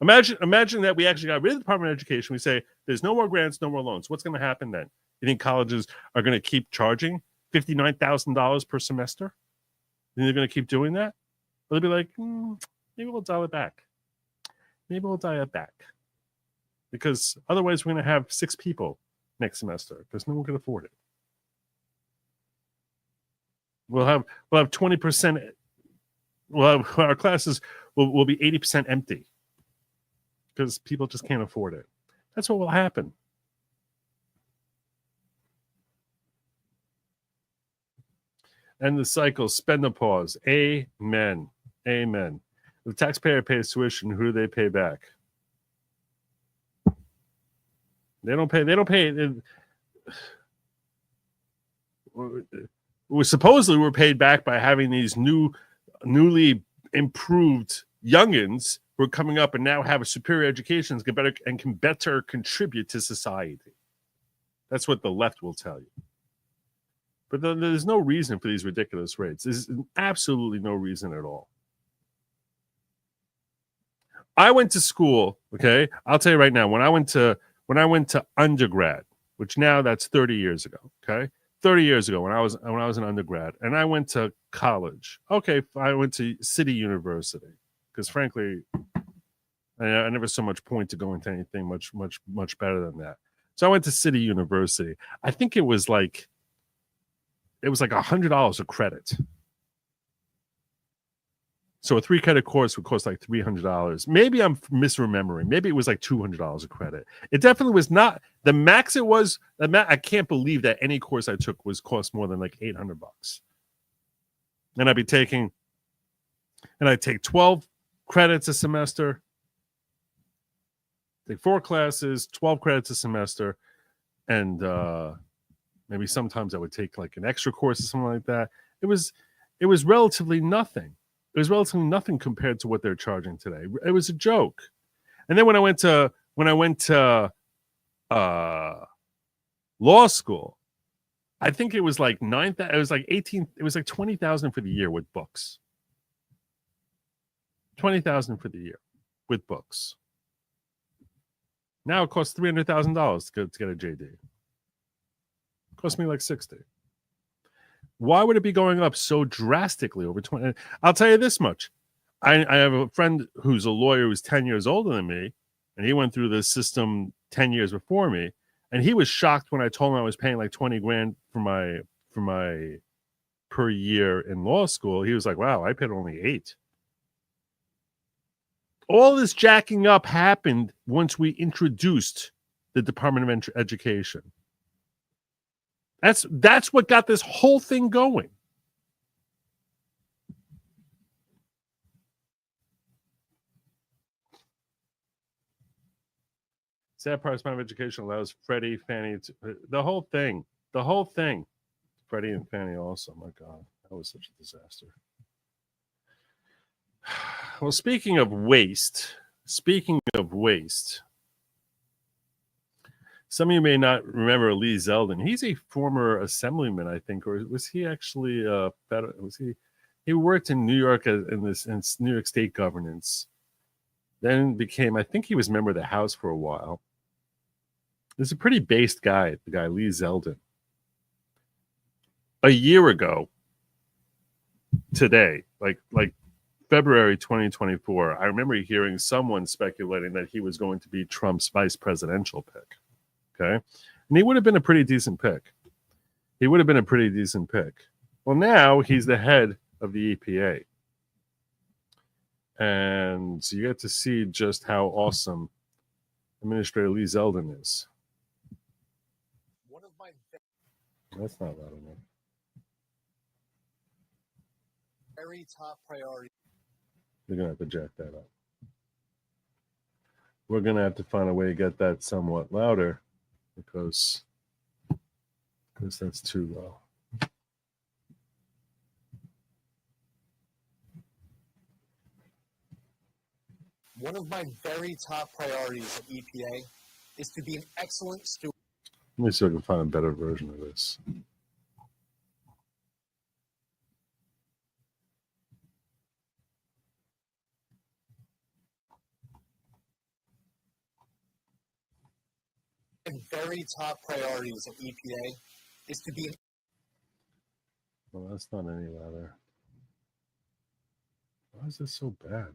Imagine that we actually got rid of the Department of Education. We say there's no more grants, no more loans. What's going to happen then? You think colleges are going to keep charging $59,000 per semester? You think they're going to keep doing that? They'll be like, maybe we'll dial it back. Because otherwise we're going to have 6 people next semester because no one can afford it. We'll have 20%. Our classes will be 80% empty because people just can't afford it. That's what will happen. End the cycle. Spend the pause. Amen. The taxpayer pays tuition. Who do they pay back? They don't pay. We're paid back by having these newly improved youngins who are coming up and now have a superior education and can better contribute to society. That's what the left will tell you. But there's no reason for these ridiculous rates. There's absolutely no reason at all. I went to school, okay? I'll tell you right now, when I went to undergrad, which now that's 30 years ago, okay? 30 years ago when I was an undergrad, and I went to college. Okay, I went to City University because frankly, I never saw much point to going to anything much better than that. So I went to City University. I think it was like $100 a credit. So a 3-credit course would cost like $300. Maybe I'm misremembering. Maybe it was like $200 a credit. It definitely was not the max. It was I can't believe that any course I took cost more than like $800. And I'd take 12 credits a semester. Take 4 classes, 12 credits a semester, and maybe sometimes I would take like an extra course or something like that. It was relatively nothing. It was relatively nothing compared to what they're charging today. It was a joke. And then when I went to law school, I think it was like 9,000. It was like 18. It was like 20,000 for the year with books. 20,000 for the year with books. Now it costs $300,000 to get a JD. It cost me like 60. Why would it be going up so drastically over 20? I'll tell you this much. I have a friend who's a lawyer who's 10 years older than me, and he went through the system 10 years before me, and he was shocked when I told him I was paying like 20 grand for my per year in law school. He was like, wow, I paid only 8. All this jacking up happened once we introduced the Department of Education. That's what got this whole thing going. Sad part, Department of Education allows Freddie, Fannie, the whole thing. Freddie and Fannie also. My God, that was such a disaster. Well, speaking of waste, some of you may not remember Lee Zeldin. He's a former assemblyman, I think, or was he actually he worked in New York in New York State governance. Then became, I think he was a member of the House for a while. He's a pretty based guy, the guy Lee Zeldin. A year ago today, like February 2024, I remember hearing someone speculating that he was going to be Trump's vice presidential pick. Okay. And he would have been a pretty decent pick. Well, now he's the head of the EPA. And you get to see just how awesome Administrator Lee Zeldin is. That's not loud enough. Very top priority. You're going to have to jack that up. We're going to have to find a way to get that somewhat louder because that's too low. One of my very top priorities at EPA is to be an excellent steward. Let me see if I can find a better version of this. Very top priorities at EPA is to be. Well, that's not any louder. Why is this so bad?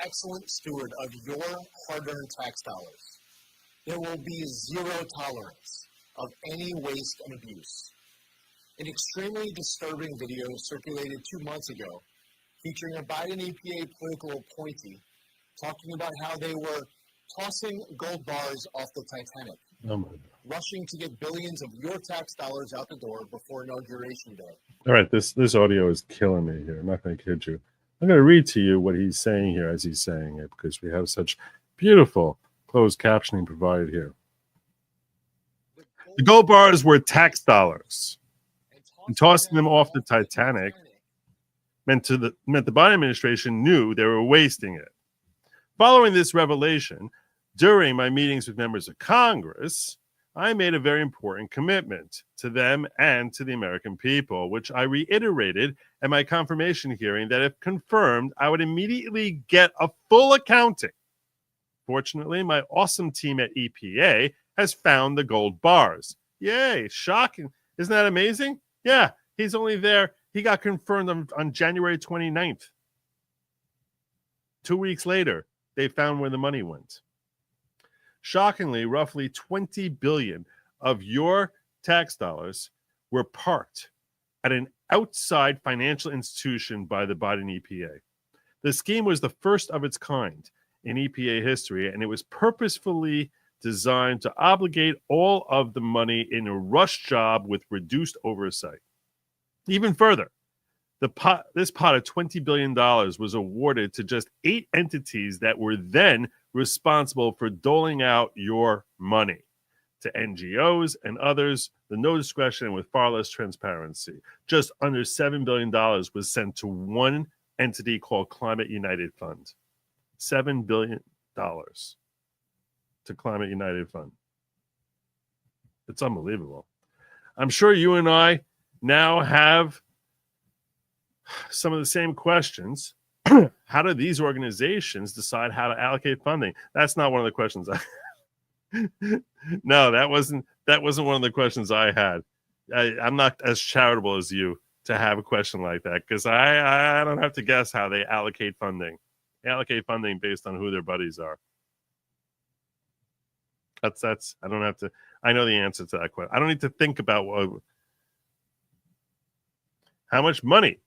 Excellent steward of your hard-earned tax dollars. There will be zero tolerance of any waste and abuse. An extremely disturbing video circulated 2 months ago featuring a Biden EPA political appointee talking about how they were tossing gold bars off the Titanic, rushing to get billions of your tax dollars out the door before Inauguration Day. All right, this audio is killing me here. I'm not going to kid you. I'm going to read to you what he's saying here as he's saying it because we have such beautiful closed captioning provided here. The gold bars were tax dollars. And tossing them off the Titanic meant the Biden administration knew they were wasting it. Following this revelation, during my meetings with members of Congress, I made a very important commitment to them and to the American people, which I reiterated at my confirmation hearing that if confirmed, I would immediately get a full accounting. Fortunately, my awesome team at EPA has found the gold bars. Yay, shocking. Isn't that amazing? Yeah, he's only there. He got confirmed on January 29th. 2 weeks later, they found where the money went. Shockingly, roughly 20 billion of your tax dollars were parked at an outside financial institution by the Biden EPA. The scheme was the first of its kind in EPA history, and it was purposefully designed to obligate all of the money in a rush job with reduced oversight. Even further, this pot of $20 billion was awarded to just 8 entities that were then responsible for doling out your money to NGOs and others, with no discretion and with far less transparency. Just under $7 billion was sent to one entity called Climate United Fund. $7 billion to Climate United Fund. It's unbelievable. I'm sure you and I now have some of the same questions. How do these organizations decide how to allocate funding? That's not one of the questions No, that wasn't one of the questions I had. I'm not as charitable as you to have a question like that, because I don't have to guess how they allocate funding. They allocate funding based on who their buddies are. That's I don't have to. I know the answer to that question. I don't need to think about how much money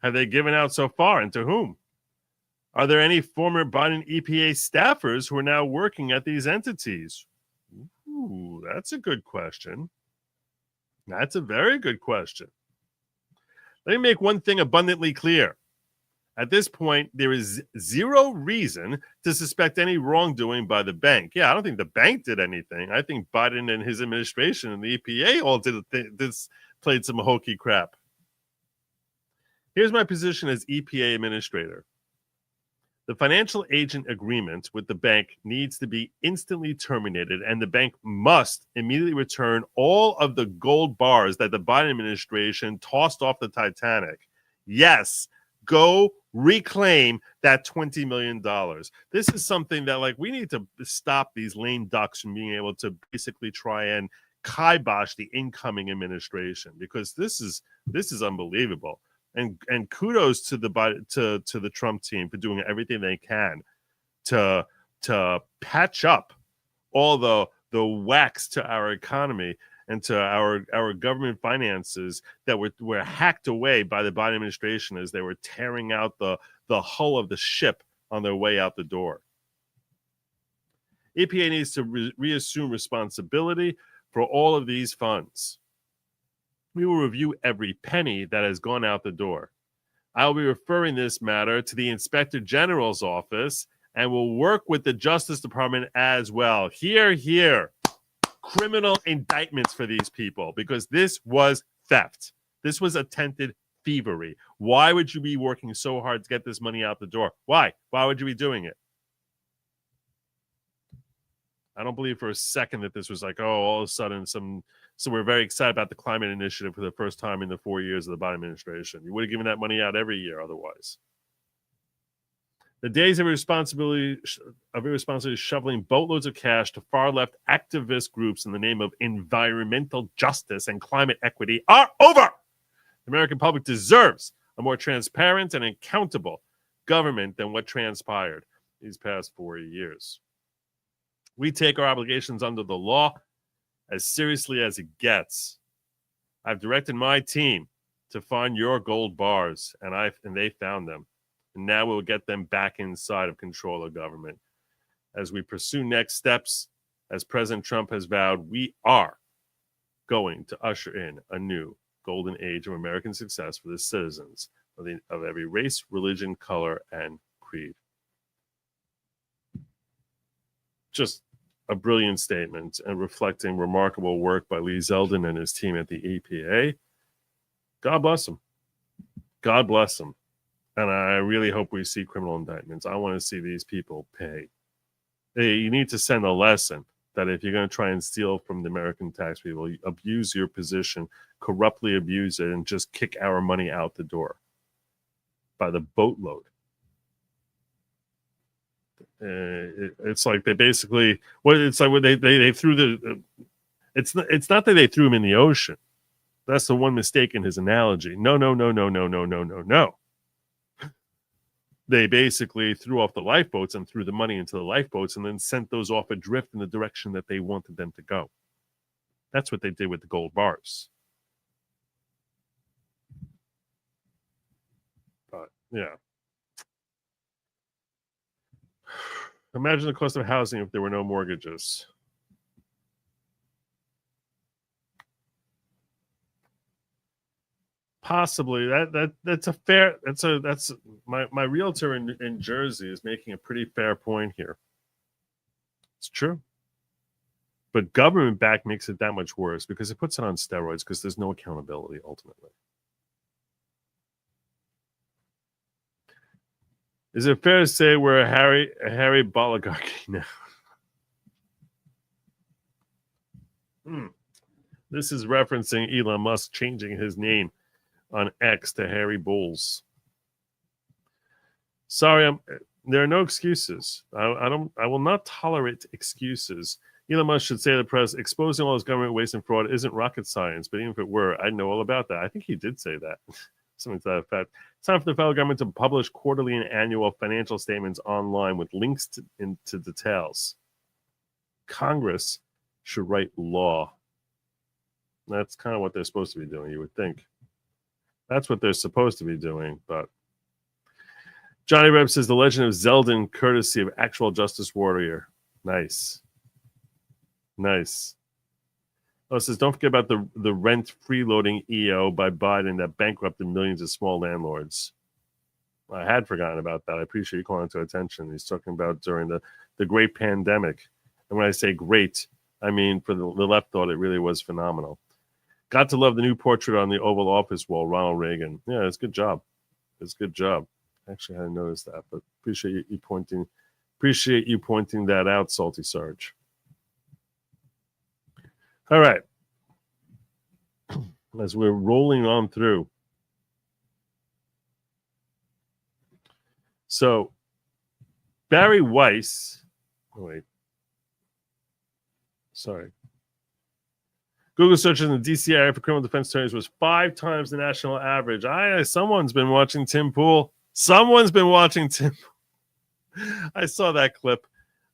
have they given out so far and to whom. Are there any former Biden EPA staffers who are now working at these entities? Ooh, that's a good question. That's a very good question. Let me make one thing abundantly clear. At this point, there is zero reason to suspect any wrongdoing by the bank. Yeah, I don't think the bank did anything. I think Biden and his administration and the EPA all played some hokey crap. Here's my position as EPA administrator. The financial agent agreement with the bank needs to be instantly terminated, and the bank must immediately return all of the gold bars that the Biden administration tossed off the Titanic. Yes, go reclaim that $20 million. This is something that, we need to stop these lame ducks from being able to basically try and kibosh the incoming administration, because this is unbelievable. And kudos to the Trump team for doing everything they can to patch up all the whacks to our economy and to our government finances that were hacked away by the Biden administration as they were tearing out the hull of the ship on their way out the door. EPA needs to reassume responsibility for all of these funds. We will review every penny that has gone out the door. I will be referring this matter to the Inspector General's office and will work with the Justice Department as well. Here. Criminal indictments for these people, because this was theft. This was attempted thievery. Why would you be working so hard to get this money out the door? Why? Why would you be doing it? I don't believe for a second that this was all of a sudden so we're very excited about the climate initiative for the first time in the 4 years of the Biden administration. You would have given that money out every year otherwise. The days of irresponsibility shoveling boatloads of cash to far-left activist groups in the name of environmental justice and climate equity are over. The American public deserves a more transparent and accountable government than what transpired these past 4 years. We take our obligations under the law as seriously as it gets. I've directed my team to find your gold bars, and they found them. And now we'll get them back inside of control of government. As we pursue next steps, as President Trump has vowed, we are going to usher in a new golden age of American success for the citizens of every race, religion, color, and creed. Just a brilliant statement and reflecting remarkable work by Lee Zeldin and his team at the EPA. God bless him. God bless him. And I really hope we see criminal indictments. I want to see these people pay. You need to send a lesson that if you're going to try and steal from the American tax people, you abuse your position, corruptly abuse it, and just kick our money out the door by the boatload. It's like they basically, it's like when they threw the, it's not that they threw him in the ocean. That's the one mistake in his analogy. No. They basically threw off the lifeboats and threw the money into the lifeboats and then sent those off adrift in the direction that they wanted them to go. That's what they did with the gold bars. But, yeah. Imagine the cost of housing if there were no mortgages. Possibly that's a fair that's my realtor in Jersey is making a pretty fair point here. It's true. But government back makes it that much worse because it puts it on steroids because there's no accountability ultimately. Is it fair to say we're a Harry oligarchy now? This is referencing Elon Musk changing his name on X to Harry Bulls. Sorry, there are no excuses. I will not tolerate excuses. Elon Musk should say to the press, exposing all this government waste and fraud isn't rocket science, but even if it were, I'd know all about that. I think he did say that. Something to that effect. It's time for the federal government to publish quarterly and annual financial statements online with links into details. Congress should write law. That's kind of what they're supposed to be doing, you would think. That's what they're supposed to be doing, but Johnny Reb says the legend of Zeldin, courtesy of actual justice warrior. Nice. Oh, it says don't forget about the rent freeloading EO by Biden that bankrupted millions of small landlords. I had forgotten about that. I appreciate you calling it to attention. He's talking about during the great pandemic. And when I say great, I mean for the left thought it really was phenomenal. Got to love the new portrait on the Oval Office wall, Ronald Reagan. Yeah, it's a good job. Actually, I hadn't noticed that, but appreciate you pointing that out, Salty Sarge. All right. As we're rolling on through. So, Barry Weiss. Oh, wait. Sorry. Google searches in the DC area for criminal defense attorneys was 5 times the national average. Someone's been watching Tim Pool. I saw that clip.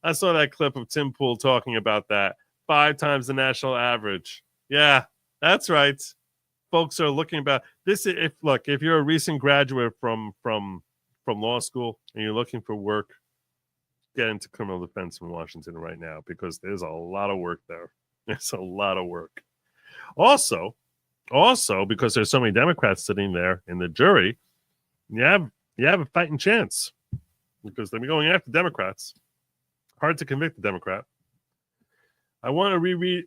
Of Tim Pool talking about that. 5 times the national average. Yeah, that's right. Folks are looking about this. If you're a recent graduate from law school and you're looking for work, get into criminal defense in Washington right now because there's a lot of work there. It's a lot of work. Also, because there's so many Democrats sitting there in the jury, you have a fighting chance because they'll be going after Democrats. Hard to convict the Democrat. I want to reread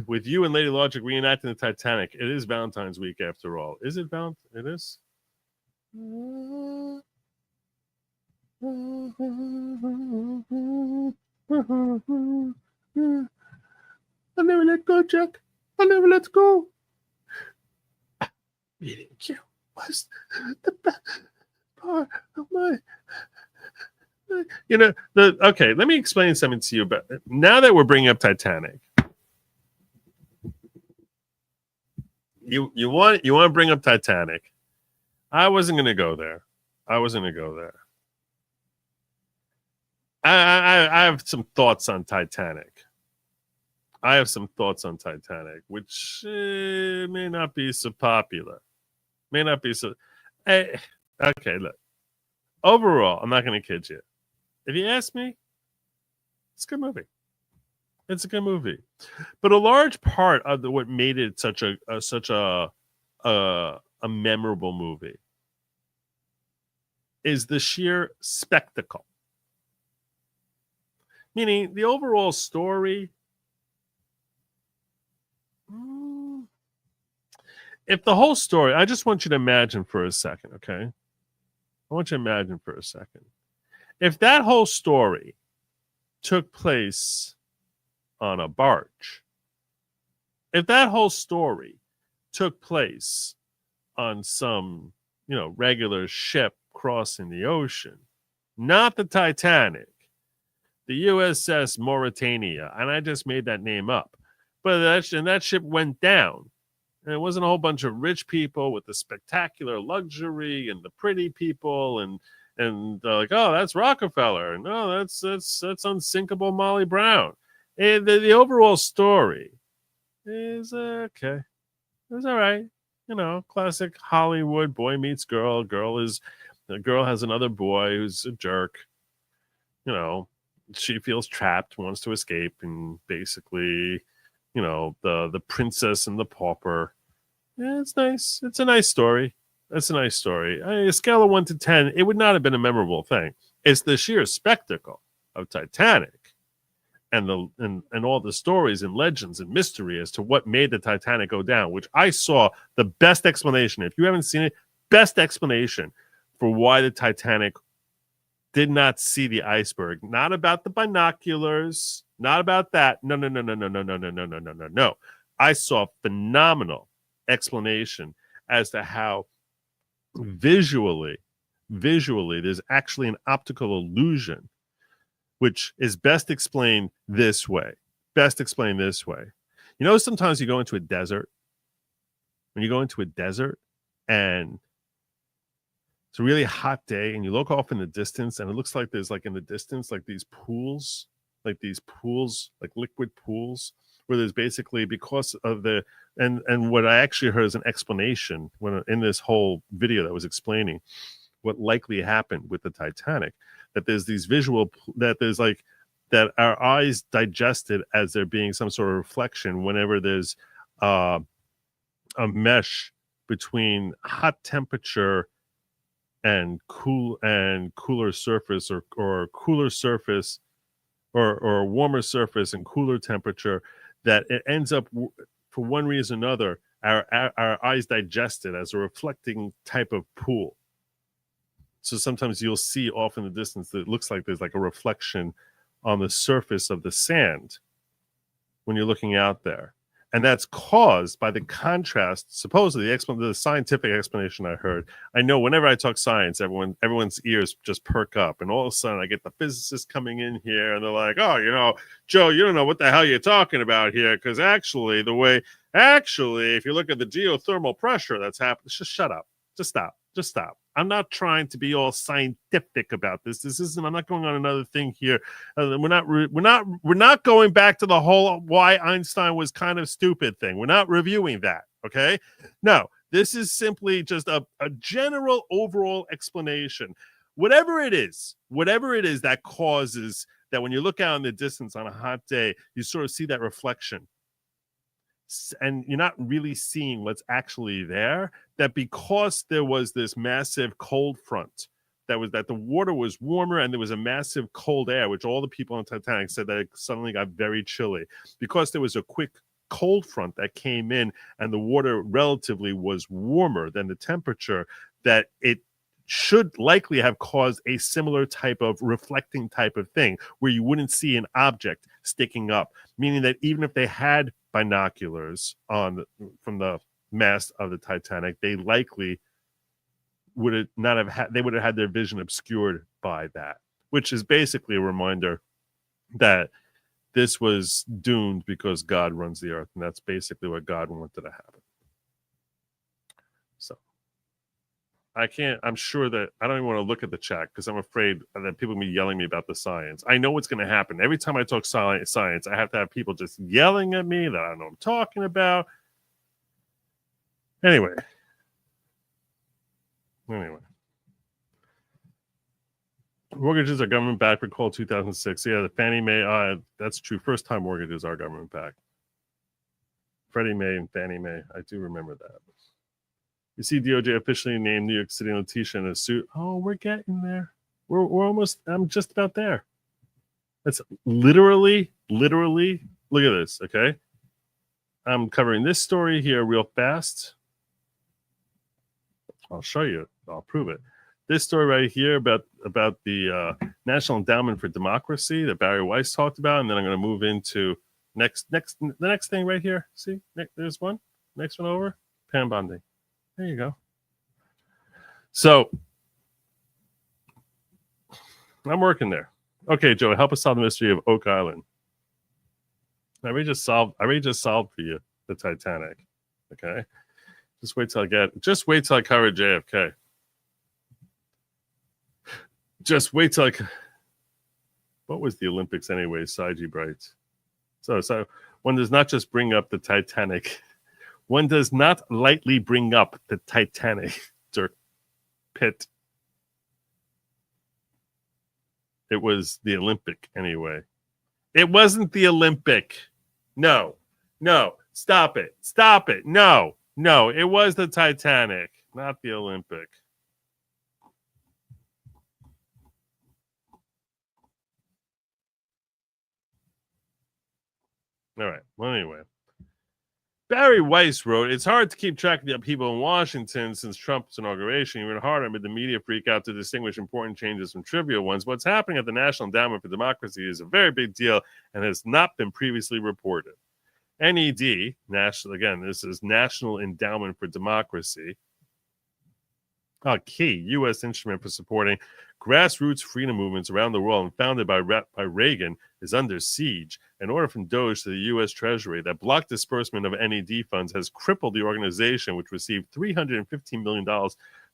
with you and Lady Lawgic reenacting the Titanic. It is Valentine's week after all. Is it Valentine? It is? I never let go, Jack. I never let go. Meeting you was the best part of my. Okay, let me explain something to you. But now that we're bringing up Titanic, you want to bring up Titanic. I wasn't going to go there. I have some thoughts on Titanic. Which may not be so popular. Okay, look. Overall, I'm not going to kid you. If you ask me, it's a good movie. But a large part of what made it such a memorable movie is the sheer spectacle. Meaning the overall story. If the whole story, I just want you to imagine for a second, okay? I I want you to imagine for a second. If that whole story took place on a barge, if that whole story took place on some, regular ship crossing the ocean, not the Titanic, the USS Mauritania, and I just made that name up, but that ship went down, and it wasn't a whole bunch of rich people with the spectacular luxury and the pretty people, and like, oh, that's Rockefeller, no, that's unsinkable Molly Brown. And the overall story is okay. It's all right. Classic Hollywood boy meets girl. The girl has another boy who's a jerk. She feels trapped, wants to escape, and basically, the princess and the pauper. Yeah, it's nice. It's a nice story. That's a nice story. A scale of 1 to 10, it would not have been a memorable thing. It's the sheer spectacle of Titanic and all the stories and legends and mystery as to what made the Titanic go down, which I saw the best explanation. If you haven't seen it, best explanation for why the Titanic did not see the iceberg. Not about the binoculars, not about that. No. I saw phenomenal explanation as to how visually there's actually an optical illusion, which is best explained this way. Sometimes you go into a desert. When you go into a desert and it's a really hot day and you look off in the distance and it looks like there's in the distance these pools, like liquid pools, where there's basically, because of the and what I actually heard as an explanation when in this whole video that was explaining what likely happened with the Titanic, that there's these that our eyes digested as there being some sort of reflection whenever there's a mesh between hot temperature and cooler surface, or cooler surface, or warmer surface and cooler temperature, that it ends up, for one reason or another, our eyes digest it as a reflecting type of pool. So sometimes you'll see off in the distance that it looks like there's like a reflection on the surface of the sand when you're looking out there. And that's caused by the contrast, supposedly, the scientific explanation I heard. I know whenever I talk science, everyone's ears just perk up. And all of a sudden, I get the physicists coming in here, and they're like, oh, Joe, you don't know what the hell you're talking about here. Because actually, if you look at the geothermal pressure that's happening, just shut up. Just stop. I'm not trying to be all scientific about this. I'm not going on another thing here. We're not going back to the whole why Einstein was kind of stupid thing. We're not reviewing that. Okay. No, this is simply just a general overall explanation. Whatever it is that causes that when you look out in the distance on a hot day, you sort of see that reflection. And you're not really seeing what's actually there, that because there was this massive cold front, that the water was warmer and there was a massive cold air, which all the people on Titanic said that it suddenly got very chilly. Because there was a quick cold front that came in and the water relatively was warmer than the temperature, that it should likely have caused a similar type of reflecting type of thing where you wouldn't see an object sticking up, meaning that even if they had binoculars from the mast of the Titanic, they likely would have had their vision obscured by that, which is basically a reminder that this was doomed because God runs the earth, and that's basically what God wanted to happen. So I'm sure that I don't even want to look at the chat because I'm afraid that people will be yelling at me about the science. I know what's going to happen. Every time I talk science, I have to have people just yelling at me that I don't know what I'm talking about. Anyway. Mortgages are government backed. Recall 2006. Yeah, the Fannie Mae. That's true. First time mortgages are government backed. Freddie Mae and Fannie Mae. I do remember that. You see, DOJ officially named New York City and Leticia in a suit. Oh, we're getting there. We're almost. I'm just about there. That's literally. Look at this. Okay, I'm covering this story here real fast. I'll show you. I'll prove it. this story right here about the National Endowment for Democracy that Barry Weiss talked about, and then I'm going to move into the next thing right here. See, there's one. Next one over. Pam Bondi. There you go. So I'm working there. Okay, Joe, help us solve the mystery of Oak Island. I already just solved for you the Titanic. Okay. Just wait till I cover JFK. Just wait till what was the Olympics anyway, Saiji Bright? So one does not just bring up the Titanic. One does not lightly bring up the Titanic, Dirk Pitt. It was the Olympic anyway. It wasn't the Olympic. No. Stop it. No. It was the Titanic, not the Olympic. All right. Well, anyway. Barry Weiss wrote, it's hard to keep track of the upheaval in Washington since Trump's inauguration, even harder amid the media freak out to distinguish important changes from trivial ones. What's happening at the National Endowment for Democracy is a very big deal and has not been previously reported. NED, national, again, this is National Endowment for Democracy, a key U.S. instrument for supporting grassroots freedom movements around the world and founded by Reagan, is under siege. An order from DOJ to the U.S. Treasury that blocked disbursement of NED funds has crippled the organization, which received $315 million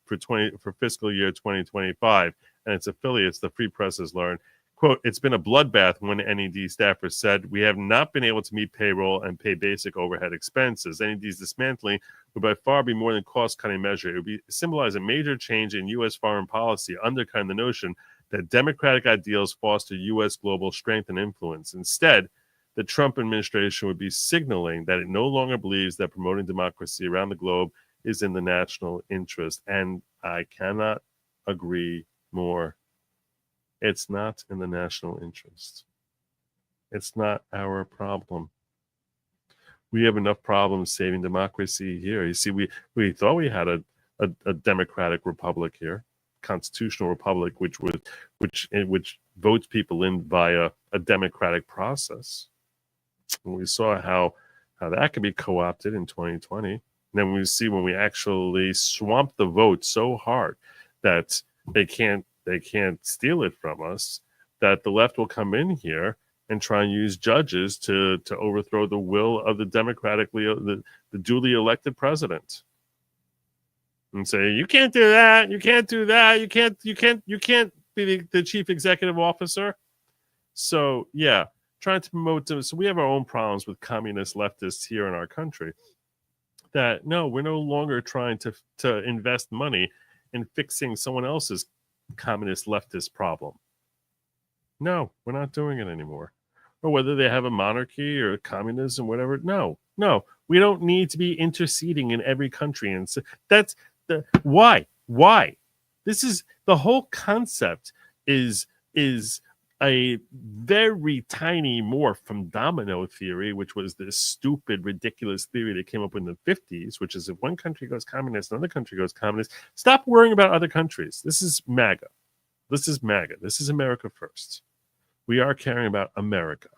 for fiscal year 2025, and its affiliates, the Free Press, has learned. Quote, it's been a bloodbath, one NED staffer said. We have not been able to meet payroll and pay basic overhead expenses. NED's dismantling would by far be more than cost-cutting measure. It would symbolize a major change in U.S. foreign policy, undercutting the notion that democratic ideals foster U.S. global strength and influence. Instead, the Trump administration would be signaling that it no longer believes that promoting democracy around the globe is in the national interest. And I cannot agree more. It's not in the national interest. It's not our problem. We have enough problems saving democracy here. You see, we thought we had a democratic republic here, constitutional republic, which votes people in via a democratic process. And we saw how that could be co-opted in 2020. And then we see when we actually swamp the vote so hard that they can't steal it from us, that the left will come in here and try and use judges to overthrow the will of the democratically the duly elected president, and say you can't do that, you can't do that, you can't be the chief executive officer. So yeah, trying to promote. So we have our own problems with communist leftists here in our country. That no, we're no longer trying to invest money in fixing someone else's communist leftist problem. No, we're not doing it anymore. Or whether they have a monarchy or communism, whatever. No, we don't need to be interceding in every country. And so that's the why. This is the whole concept is a very tiny morph from domino theory, which was this stupid, ridiculous theory that came up in the 50s, which is if one country goes communist, another country goes communist. Stop worrying about other countries. This is MAGA. This is America first. We are caring about America.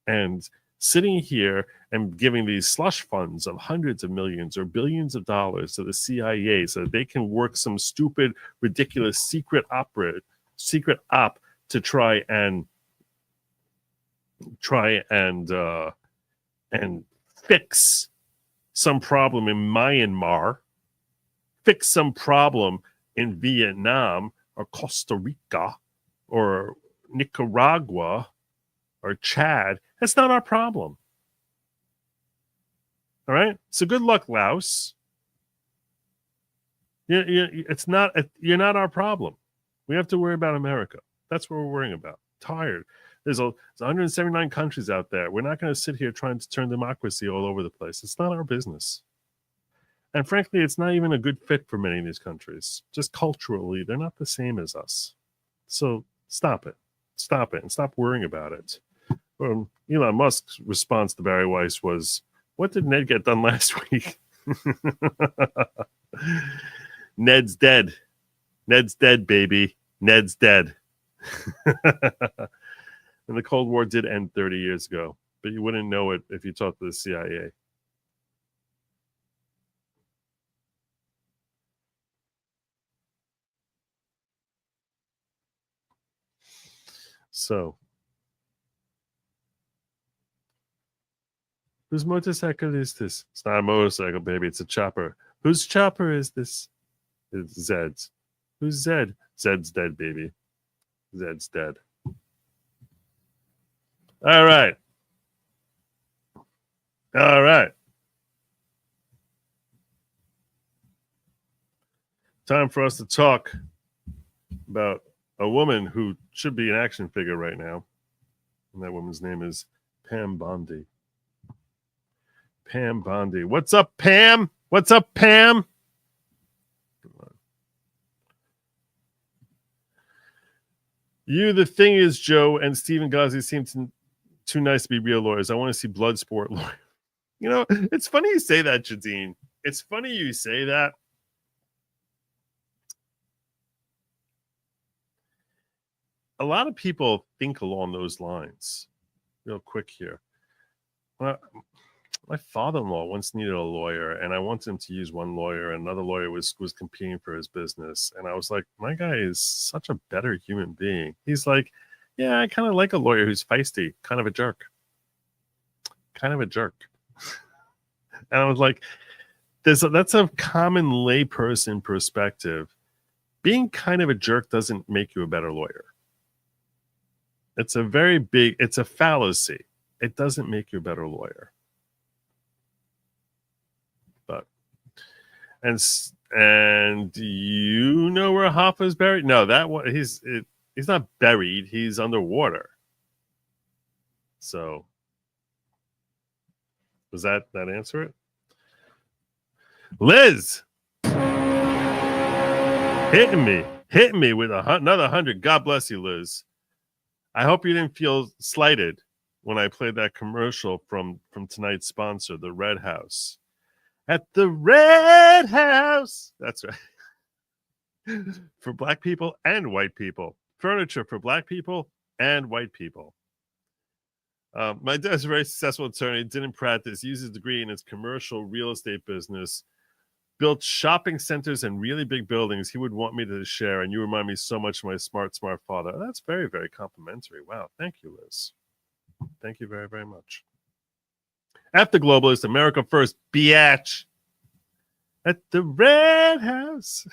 And sitting here and giving these slush funds of hundreds of millions or billions of dollars to the CIA so that they can work some stupid, ridiculous secret op to try and fix some problem in Myanmar, fix some problem in Vietnam or Costa Rica or Nicaragua or Chad. That's not our problem. All right. So good luck, Laos. It's not. You're not our problem. We have to worry about America. That's what we're worrying about. Tired. There's 179 countries out there. We're not going to sit here trying to turn democracy all over the place. It's not our business. And frankly, it's not even a good fit for many of these countries. Just culturally, they're not the same as us. So stop it. Stop it and stop worrying about it. Elon Musk's response to Barry Weiss was, what did Ned get done last week? Ned's dead. Ned's dead, baby. Ned's dead. And the Cold War did end 30 years ago, but you wouldn't know it if you talked to the CIA. So, whose motorcycle is this? It's not a motorcycle, baby. It's a chopper. Whose chopper is this? It's Zed's. Who's Zed? Zed's dead, baby. Zed's dead. All right. All right. Time for us to talk about a woman who should be an action figure right now. And that woman's name is Pam Bondi. Pam Bondi. What's up, Pam? What's up, Pam? The thing is, Joe and Stephen Ghazi seem too nice to be real lawyers. I want to see Bloodsport lawyer. You know, it's funny you say that, Jadine. It's funny you say that. A lot of people think along those lines. Real quick here. My father-in-law once needed a lawyer, and I wanted him to use one lawyer, and another lawyer was competing for his business. And I was like, my guy is such a better human being. He's like, yeah, I kind of like a lawyer who's feisty, kind of a jerk. Kind of a jerk. And I was like, that's a common layperson perspective. Being kind of a jerk doesn't make you a better lawyer. It's a fallacy. It doesn't make you a better lawyer. But, and you know where Hoffa's buried? No, he's not buried. He's underwater. So, does that answer it? Liz, hitting me with another 100. God bless you, Liz. I hope you didn't feel slighted when I played that commercial from tonight's sponsor, the Red House. At the Red House. That's right. For black people and white people. Furniture for black people and white people. My dad's a very successful attorney, didn't practice, used his degree in his commercial real estate business, built shopping centers and really big buildings he would want me to share, and you remind me so much of my smart father. That's very, very complimentary. Wow. Thank you, Liz. Thank you very, very much. At the Globalist, America First, biatch. At the Red House.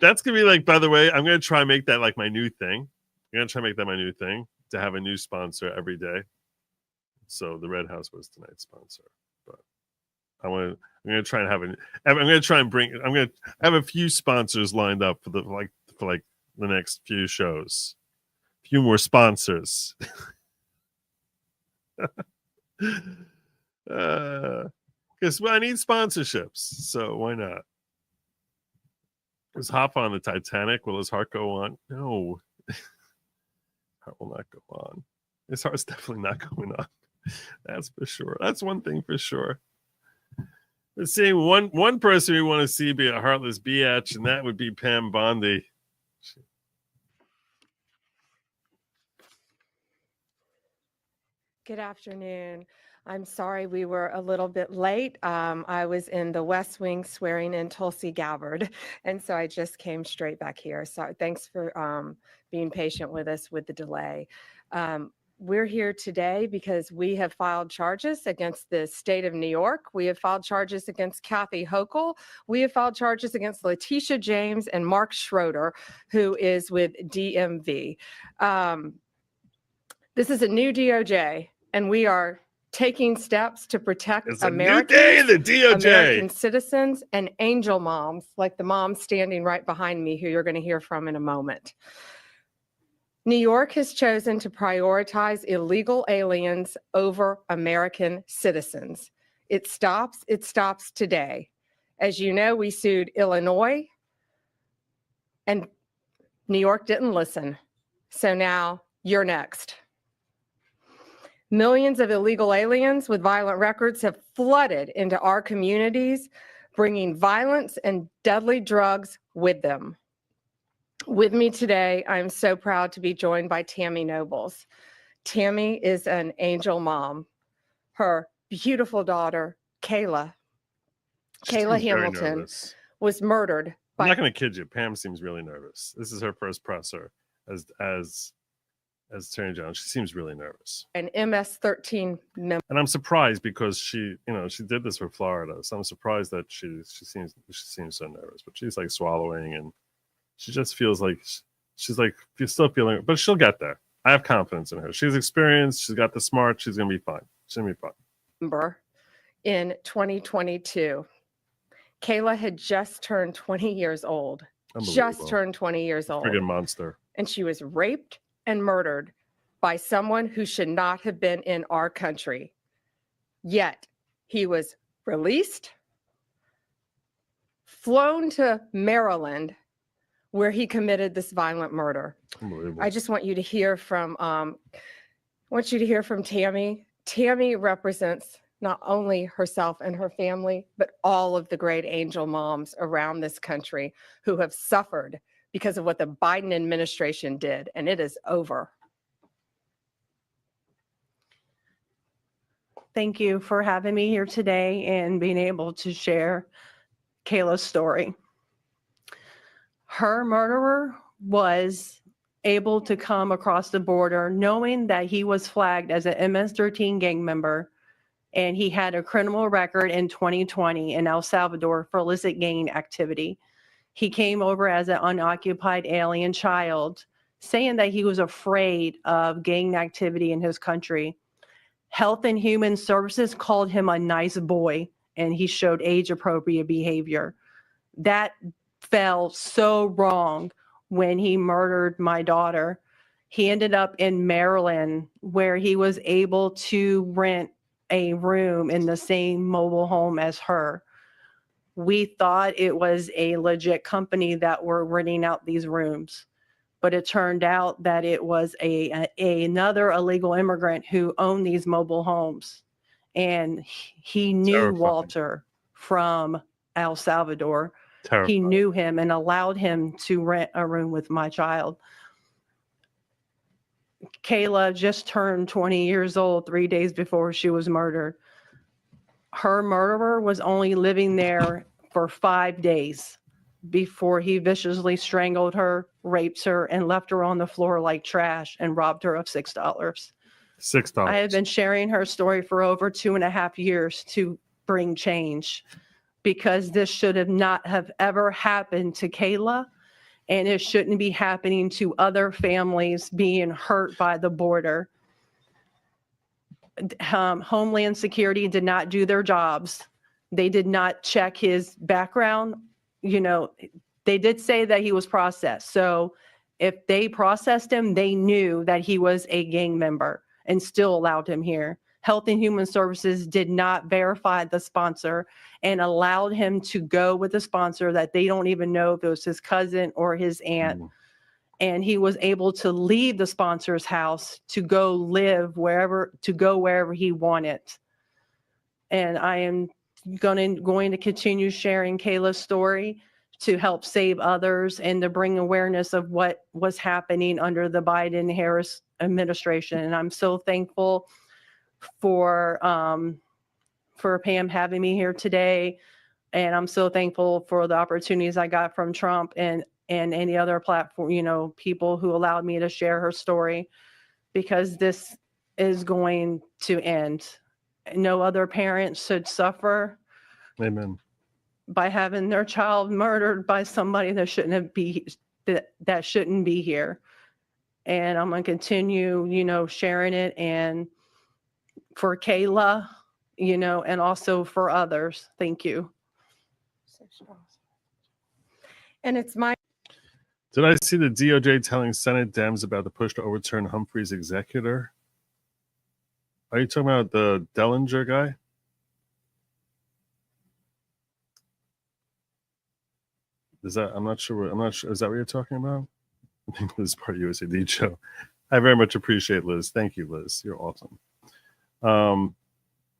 That's going to be like, by the way, I'm going to try and make that like my new thing. I'm going to try and make that my new thing, to have a new sponsor every day. So the Red House was tonight's sponsor. But I'm going to try and I'm going to have a few sponsors lined up for the next few shows. A few more sponsors. Because I need sponsorships, so why not? Was Hoffa on the Titanic? Will his heart go on? No. Heart will not go on. His heart's definitely not going on. That's for sure. That's one thing for sure. We're seeing one person we want to see be a heartless biatch, and that would be Pam Bondi. Good afternoon. I'm sorry we were a little bit late. I was in the West Wing swearing in Tulsi Gabbard, and so I just came straight back here. So thanks for being patient with us with the delay. We're here today because we have filed charges against the state of New York. We have filed charges against Kathy Hochul. We have filed charges against Leticia James and Mark Schroeder, who is with DMV. This is a new DOJ, and we are taking steps to protect American citizens and angel moms, like the mom standing right behind me, who you're going to hear from in a moment. New York has chosen to prioritize illegal aliens over American citizens. It stops today. As you know, we sued Illinois, and New York didn't listen. So now you're next. Millions of illegal aliens with violent records have flooded into our communities, bringing violence and deadly drugs with them. With me today, I'm so proud to be joined by Tammy Nobles. Tammy is an angel mom. Her beautiful daughter, Kayla Very Hamilton, nervous. was murdered I'm by not going to kid you. Pam seems really nervous. This is her first presser as Attorney General. She seems really nervous. an MS-13 member. And I'm surprised because she did this for Florida. So I'm surprised that she seems so nervous. But she's like swallowing, and she just feels like she's still feeling it, but she'll get there. I have confidence in her. She's experienced. She's got the smart. She's gonna be fine. She's gonna be fine. In 2022. Kayla had just turned 20 years old. Just turned 20 years old. Friggin' monster. And she was raped and murdered by someone who should not have been in our country. Yet he was released, flown to Maryland, where he committed this violent murder. I just want you to hear from Tammy. Tammy represents not only herself and her family, but all of the great angel moms around this country who have suffered because of what the Biden administration did, and it is over. Thank you for having me here today and being able to share Kayla's story. Her murderer was able to come across the border knowing that he was flagged as an MS-13 gang member, and he had a criminal record in 2020 in El Salvador for illicit gang activity. He came over as an unoccupied alien child, saying that he was afraid of gang activity in his country. Health and Human Services called him a nice boy, and he showed age-appropriate behavior. That fell so wrong when he murdered my daughter. He ended up in Maryland, where he was able to rent a room in the same mobile home as her. We thought it was a legit company that were renting out these rooms, but it turned out that it was another illegal immigrant who owned these mobile homes. And he knew Walter from El Salvador. He knew him and allowed him to rent a room with my child. Kayla just turned 20 years old 3 days before she was murdered. Her murderer was only living there for 5 days before he viciously strangled her, raped her, and left her on the floor like trash and robbed her of $6. $6. I have been sharing her story for over 2.5 years to bring change, because this should have not have ever happened to Kayla, and it shouldn't be happening to other families being hurt by the border. Homeland Security did not do their jobs. They did not check his background. You know, they did say that he was processed. So if they processed him, they knew that he was a gang member and still allowed him here. Health and Human Services did not verify the sponsor and allowed him to go with a sponsor that they don't even know if it was his cousin or his aunt. And he was able to leave the sponsor's house to go live wherever he wanted. And I am going to continue sharing Kayla's story to help save others and to bring awareness of what was happening under the Biden-Harris administration. And I'm so thankful for Pam having me here today. And I'm so thankful for the opportunities I got from Trump and any other platform, you know, people who allowed me to share her story, because this is going to end. No other parent should suffer. Amen. By having their child murdered by somebody that shouldn't be here. And I'm going to continue, you know, sharing it, and for Kayla, you know, and also for others. Thank you. And it's my Did I see the DOJ telling Senate Dems about the push to overturn Humphrey's executor? Are you talking about the Dellinger guy? I'm not sure. Is that what you're talking about? I think this is part of USAID show. I very much appreciate Liz. Thank you, Liz. You're awesome.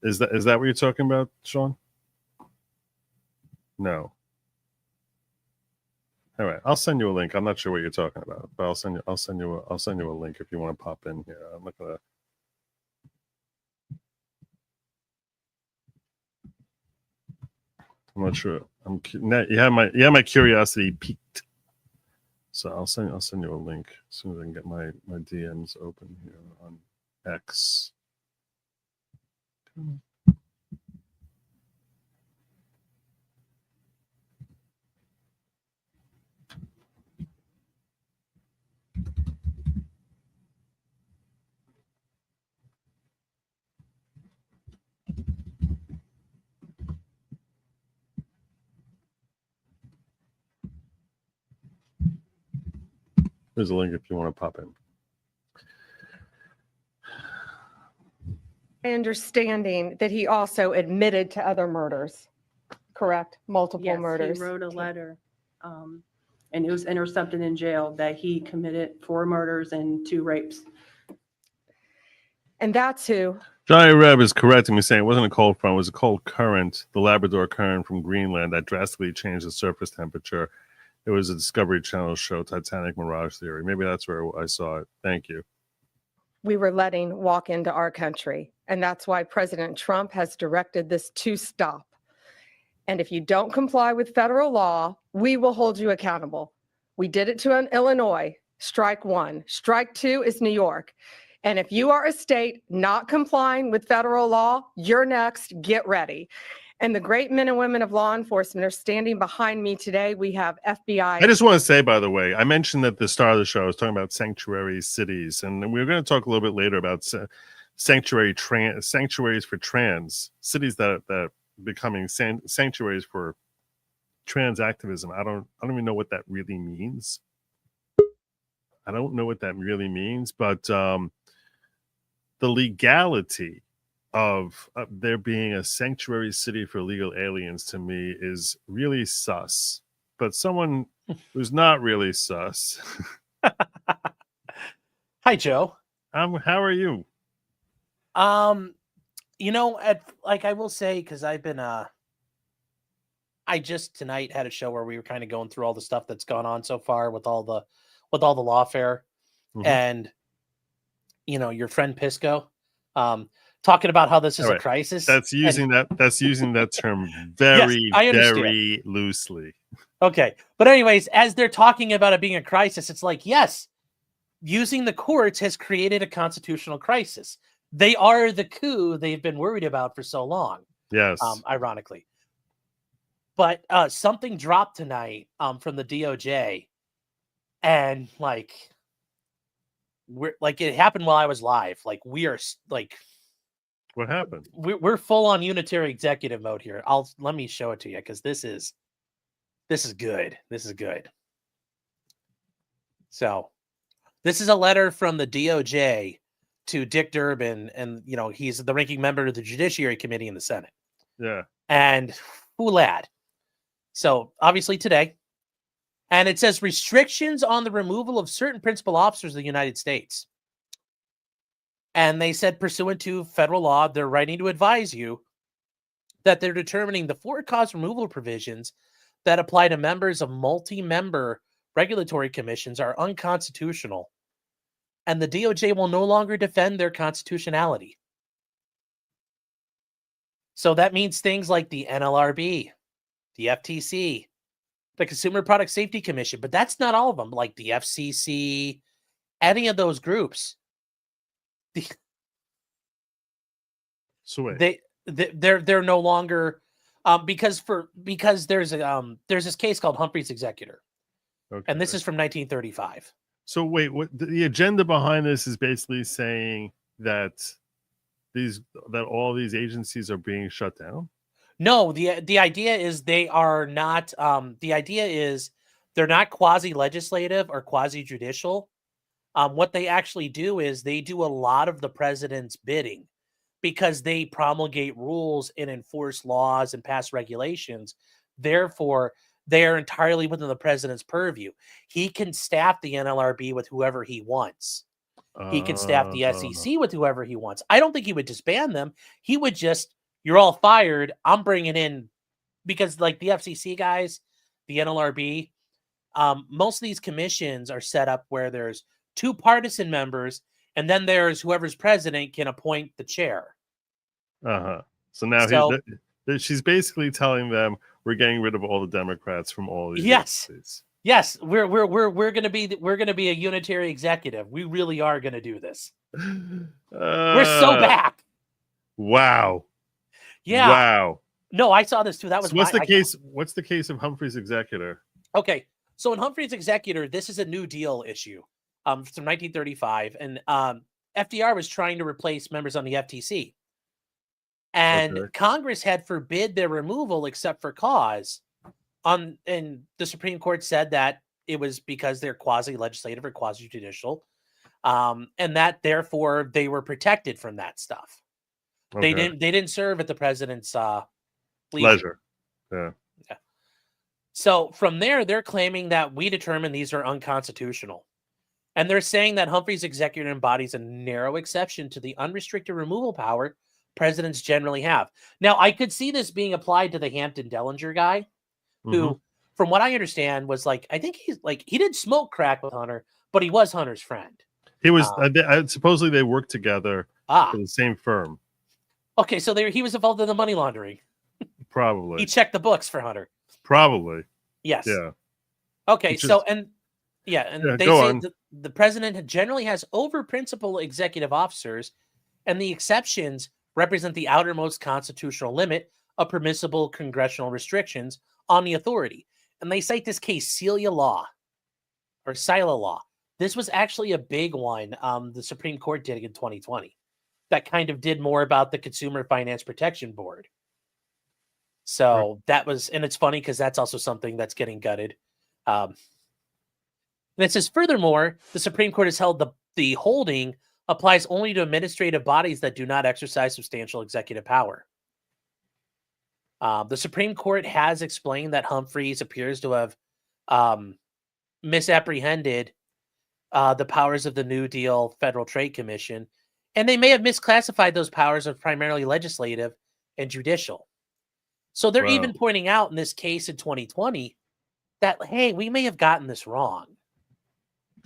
Is that what you're talking about, Sean? No. All right, I'll send you a link. I'm not sure what you're talking about, but I'll send you a link if you want to pop in here. I'm not gonna. I'm not sure. You have my curiosity piqued. So I'll send you a link as soon as I can get my DMs open here on X. There's a link if you want to pop in. My understanding that he also admitted to other murders, correct? Multiple Yes, murders. he wrote a letter, and it was intercepted in jail that he committed 4 murders and 2 rapes. And that's who. Johnny Reb is correcting me, saying it wasn't a cold front, it was a cold current, the Labrador current from Greenland that drastically changed the surface temperature. It was a Discovery Channel show, Titanic Mirage Theory. Maybe that's where I saw it. Thank you. We were letting walk into our country. And that's why President Trump has directed this to stop. And if you don't comply with federal law, we will hold you accountable. We did it to Illinois, strike 1. Strike 2 is New York. And if you are a state not complying with federal law, you're next. Get ready. And the great men and women of law enforcement are standing behind me today. We have FBI. I just want to say, by the way, I mentioned at the start of the show, I was talking about sanctuary cities, and we're going to talk a little bit later about sanctuaries for trans cities that are becoming sanctuaries for trans activism. I don't even know what that really means. I don't know what that really means, but the legality of there being a sanctuary city for illegal aliens to me is really sus. But someone who's not really sus. Hi, Joe. How are you? You know, I will say, because I've been I just tonight had a show where we were kind of going through all the stuff that's gone on so far with all the lawfare, and you know, your friend Pisco, talking about how this is a crisis. That's using that term very, yes, very loosely. Okay. But anyways, as they're talking about it being a crisis, it's like, yes, using the courts has created a constitutional crisis. They are the coup they've been worried about for so long. Yes. Ironically. But something dropped tonight from the DOJ, and it happened while I was live. We are what happened? We're full on unitary executive mode here. Let me show it to you, because this is good. This is good. So this is a letter from the DOJ to Dick Durbin, and you know, he's the ranking member of the Judiciary Committee in the Senate. Yeah. And who lad? So obviously today, and it says restrictions on the removal of certain principal officers of the United States. And they said, pursuant to federal law, they're writing to advise you that they're determining the for-cause removal provisions that apply to members of multi-member regulatory commissions are unconstitutional, and the DOJ will no longer defend their constitutionality. So that means things like the NLRB, the FTC, the Consumer Product Safety Commission, but that's not all of them, like the FCC, any of those groups. So wait. They're no longer because there's this case called Humphrey's Executor, and this is from 1935. So wait, what the agenda behind this is basically saying that all these agencies are being shut down? No, the idea is they are not. The idea is they're not quasi-legislative or quasi-judicial. What they actually do is they do a lot of the president's bidding, because they promulgate rules and enforce laws and pass regulations. Therefore, they are entirely within the president's purview. He can staff the NLRB with whoever he wants. He could staff the SEC with whoever he wants. I don't think he would disband them. He would just, you're all fired. I'm bringing in, because like the FCC guys, the NLRB, most of these commissions are set up where there's 2 partisan members, and then there's whoever's president can appoint the chair. So now she's basically telling them we're getting rid of all the Democrats from all these agencies. Yes, we're gonna be a unitary executive. We really are gonna do this. We're so back. Wow. Yeah. Wow. No, I saw this too. That was so what's the case? What's the case of Humphrey's Executor? Okay, so in Humphrey's Executor, this is a New Deal issue from 1935, and FDR was trying to replace members on the FTC, and Congress had forbid their removal except for cause. And the Supreme Court said that it was because they're quasi-legislative or quasi-judicial, and that therefore they were protected from that stuff. They didn't serve at the president's leisure. Yeah. So from there, they're claiming that we determine these are unconstitutional, and they're saying that Humphrey's Executor embodies a narrow exception to the unrestricted removal power presidents generally have. Now, I could see this being applied to the Hampton Dellinger guy, who, from what I understand, was like, I think he's like, he didn't smoke crack with Hunter, but he was Hunter's friend. He was supposedly they worked together for the same firm. Okay, so he was involved in the money laundering. Probably. He checked the books for Hunter. Probably. Yes. Yeah. Okay, they say the president generally has over principal executive officers, and the exceptions represent the outermost constitutional limit of permissible congressional restrictions on the authority. And they cite this case, Celia Law. This was actually a big one the Supreme Court did in 2020 that kind of did more about the Consumer Finance Protection Board. So that was, and it's funny because that's also something that's getting gutted. And it says, furthermore, the Supreme Court has held the holding applies only to administrative bodies that do not exercise substantial executive power. The Supreme Court has explained that Humphreys appears to have misapprehended the powers of the New Deal Federal Trade Commission, and they may have misclassified those powers as primarily legislative and judicial. So they're even pointing out in this case in 2020 that, hey, we may have gotten this wrong.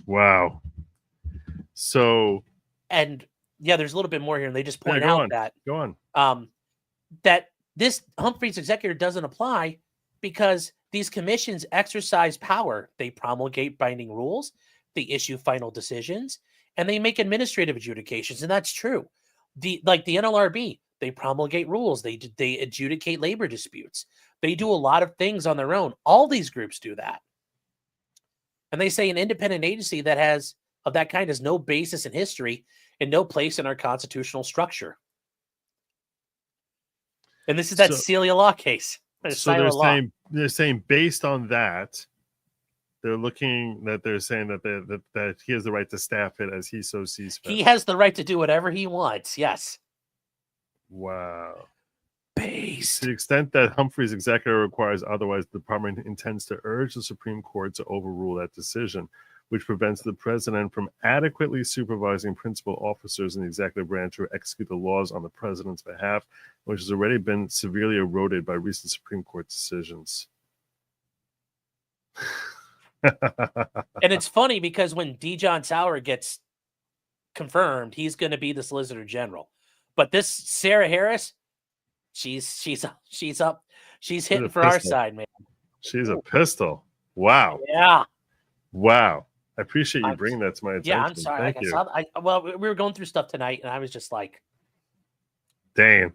Wow. So, and yeah, there's a little bit more here, and they just point out that that this Humphrey's Executor doesn't apply because these commissions exercise power. They promulgate binding rules, they issue final decisions, and they make administrative adjudications. And that's true. The NLRB, they promulgate rules, they adjudicate labor disputes. They do a lot of things on their own. All these groups do that. And they say an independent agency that has of that kind has no basis in history and no place in our constitutional structure. And this is that Celia Law case. So they're saying based on that, they're saying that he has the right to staff it as he so sees fit. He has the right to do whatever he wants. Yes. Wow. Based. To the extent that Humphrey's Executor requires otherwise, the department intends to urge the Supreme Court to overrule that decision, which prevents the president from adequately supervising principal officers in the executive branch who execute the laws on the president's behalf, which has already been severely eroded by recent Supreme Court decisions. And it's funny because when D. John Sauer gets confirmed, he's going to be the Solicitor General. But this Sarah Harris, she's up. She's hitting for our side, man. She's a pistol. Wow. Yeah. Wow. I appreciate you bringing that to my attention. Yeah, I'm sorry. Thank you. Well, we were going through stuff tonight, and I was just like, damn.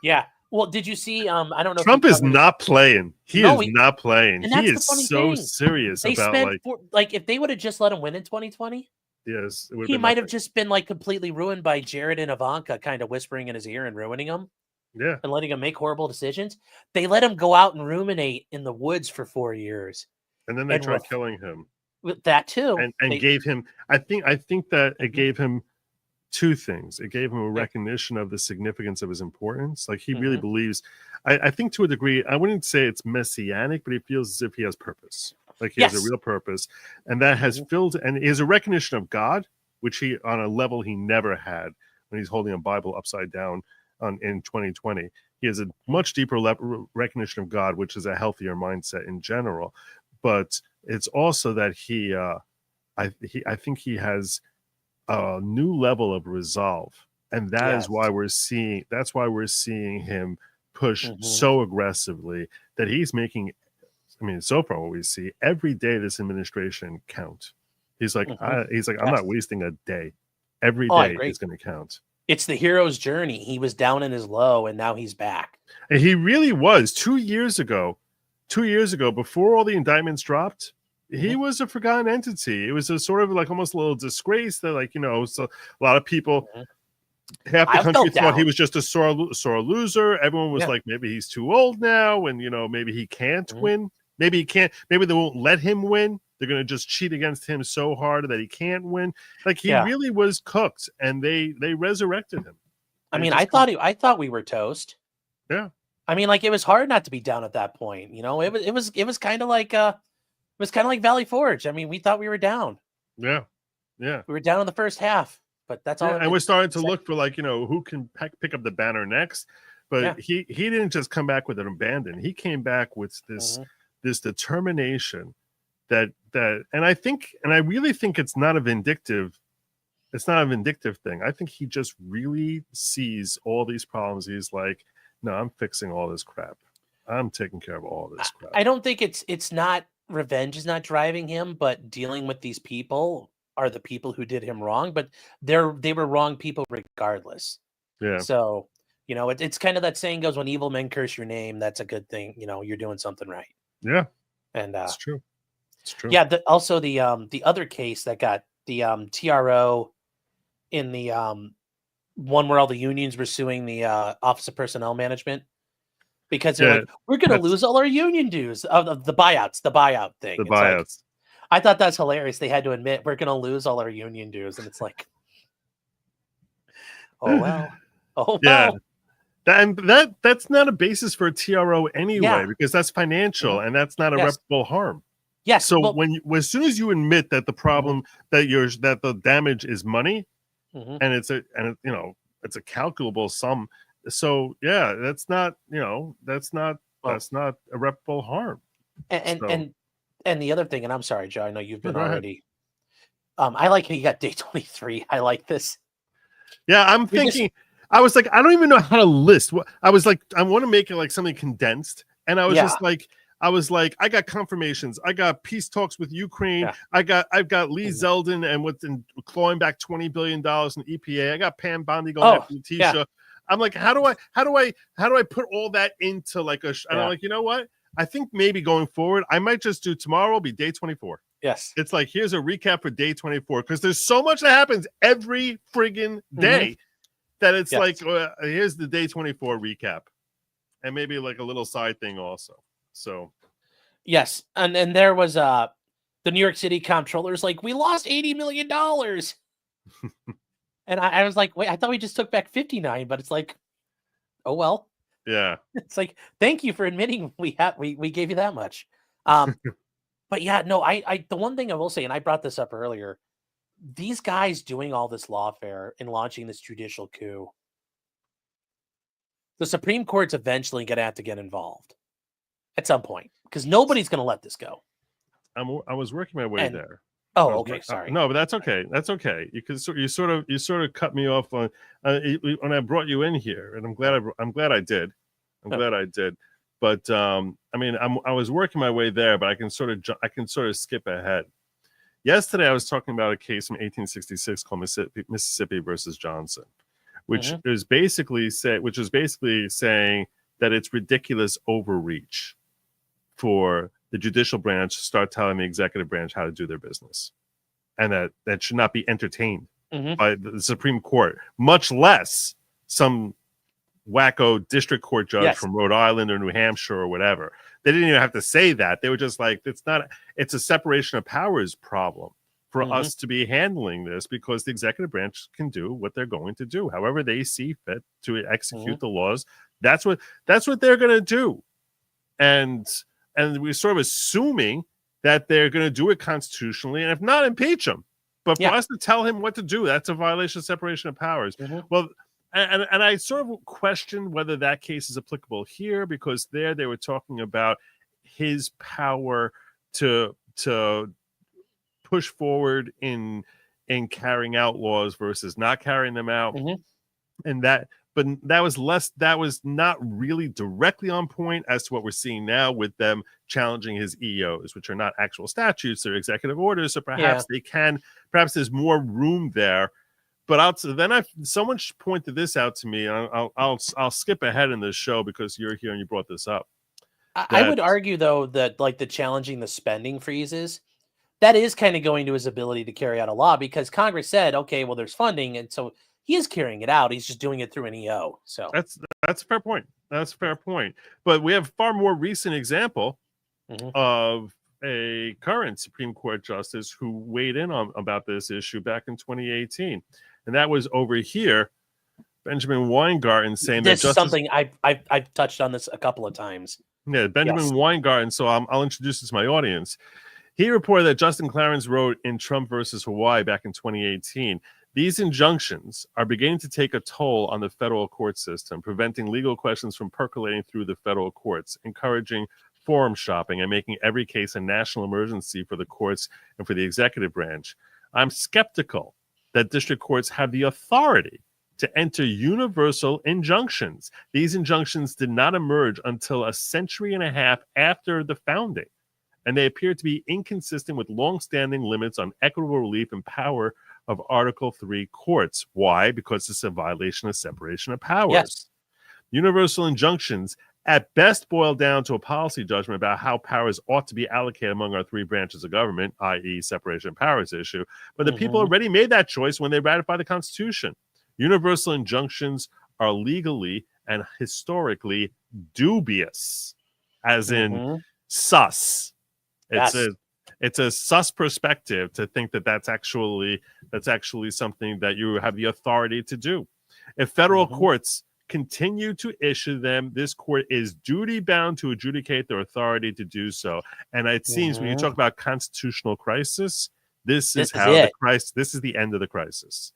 Yeah. Well, did you see? I don't know. Trump is not playing. He is not playing. And he is so serious about if they would have just let him win in 2020. Yes, he might have just been like completely ruined by Jared and Ivanka kind of whispering in his ear and ruining him. Yeah. And letting him make horrible decisions. They let him go out and ruminate in the woods for 4 years. And then they tried killing him. With that too. And gave him, I think that it gave him two things. It gave him a recognition of the significance of his importance. Like he really believes, I think to a degree, I wouldn't say it's messianic, but he feels as if he has purpose. Like he has a real purpose. And that has filled, and he has a recognition of God, which he on a level he never had when he's holding a Bible upside down in 2020. He has a much deeper recognition of God, which is a healthier mindset in general. But it's also that I think he has a new level of resolve, and that's why we're seeing him push so aggressively that he's making. I mean, so far what we see every day this administration count. He's like, I'm not wasting a day. Every day is going to count. It's the hero's journey. He was down in his low, and now he's back. And he really was 2 years ago. 2 years ago, before all the indictments dropped, he was a forgotten entity. It was a sort of like almost a little disgrace that, like, so a lot of people, half the country thought he was just a sore loser. Everyone was like, maybe he's too old now, and maybe he can't win. Maybe he can't. Maybe they won't let him win. They're going to just cheat against him so hard that he can't win. Like, he really was cooked, and they resurrected him. I mean, I thought we were toast. Yeah. I mean, like, it was hard not to be down at that point. It was kind of like Valley Forge. I mean, we thought we were down. Yeah. Yeah. We were down in the first half, but that's all. And we're starting to look for, like, who can pick up the banner next. But he didn't just come back with an abandon. He came back with this determination that and I really think it's not a vindictive thing. I think he just really sees all these problems. He's like, no, I'm fixing all this crap. I'm taking care of all this crap. I don't think it's not revenge is not driving him, but dealing with these people are the people who did him wrong, but they were wrong people regardless. Yeah. So, it's kind of that saying goes, when evil men curse your name, that's a good thing. You're doing something right. Yeah. And it's true. It's true. Yeah. Also the other case that got the TRO in the one where all the unions were suing the Office of Personnel Management because they're like, we're going to lose all our union dues of the buyout thing. The buyouts. Like, I thought that's hilarious. They had to admit we're going to lose all our union dues, and it's like, oh well, oh well. Yeah. That's not a basis for a TRO anyway, because that's financial and that's not irreparable harm. Yes. So as soon as you admit that the problem that the damage is money, and it's a calculable sum. So that's not irreparable harm. And the other thing, and I'm sorry, Joe, I know you've been already. I like how you got day 23. I like this. Yeah, I'm thinking. I was like, I don't even know how to list. I was like, I want to make it like something condensed, and I was just like, I got confirmations. I got peace talks with Ukraine. Yeah. I've got Lee Zeldin and clawing back $20 billion in EPA. I got Pam Bondi going after Leticia. Yeah. I'm like, how do I put all that into like a? And I'm like, you know what? I think maybe going forward, I might just do tomorrow will be day 24. Yes. It's like, here's a recap for day 24 because there's so much that happens every friggin' day that it's like, here's the day 24 recap, and maybe like a little side thing also. So, yes, and there was the New York City comptroller's like, we lost $80 million, and I was like, wait, I thought we just took back 59, but it's like, oh well, yeah, it's like, thank you for admitting we gave you that much, but yeah, no, I the one thing I will say, and I brought this up earlier, these guys doing all this lawfare and launching this judicial coup, the Supreme Court's eventually going to have to get involved at some point because nobody's going to let this go. I was working my way there. Oh, okay. Sorry. No, but that's okay. That's okay. You sort of cut me off on when I brought you in here, and I'm glad I did. Glad I did. But I mean, I was working my way there, but I can sort of skip ahead. Yesterday, I was talking about a case from 1866 called Mississippi versus Johnson, which is basically saying that it's ridiculous overreach for the judicial branch to start telling the executive branch how to do their business, and that should not be entertained by the Supreme Court, much less some wacko district court judge from Rhode Island or New Hampshire or whatever. They didn't even have to say that. They were just like, it's a separation of powers problem for us to be handling this because the executive branch can do what they're going to do, however they see fit to execute the laws. That's what they're going to do. And we're sort of assuming that they're going to do it constitutionally, and if not, impeach them. But for us to tell him what to do, that's a violation of separation of powers. Well, and I sort of question whether that case is applicable here, because there they were talking about his power to push forward in carrying out laws versus not carrying them out. And that was not really directly on point as to what we're seeing now with them challenging his EOs, which are not actual statutes, they're executive orders. So perhaps perhaps there's more room there. But someone pointed this out to me, and I'll skip ahead in this show because you're here and you brought this up. I would argue, though, that like the challenging the spending freezes, that is kind of going to his ability to carry out a law, because Congress said, okay, well, there's funding, and so he is carrying it out. He's just doing it through an EO. So that's a fair point. That's a fair point. But we have a far more recent example of a current Supreme Court justice who weighed in about this issue back in 2018, and that was over here, Benjamin Weingarten, saying this that is something I've touched on this a couple of times. Yeah, Benjamin Weingarten. So I'll introduce this to my audience. He reported that Justin Clarence wrote in Trump versus Hawaii back in 2018, these injunctions are beginning to take a toll on the federal court system, preventing legal questions from percolating through the federal courts, encouraging forum shopping, and making every case a national emergency for the courts and for the executive branch. I'm skeptical that district courts have the authority to enter universal injunctions. These injunctions did not emerge until a century and a half after the founding, and they appear to be inconsistent with longstanding limits on equitable relief and power of Article 3 courts. Why? Because it's a violation of separation of powers. Yes. Universal injunctions at best boil down to a policy judgment about how powers ought to be allocated among our three branches of government, i.e. separation of powers issue. But the people already made that choice when they ratified the Constitution. Universal injunctions are legally and historically dubious, as in sus. It's a sus perspective to think that that's actually something that you have the authority to do. If federal courts continue to issue them, this court is duty bound to adjudicate their authority to do so. And it seems when you talk about constitutional crisis, this is the end of the crisis.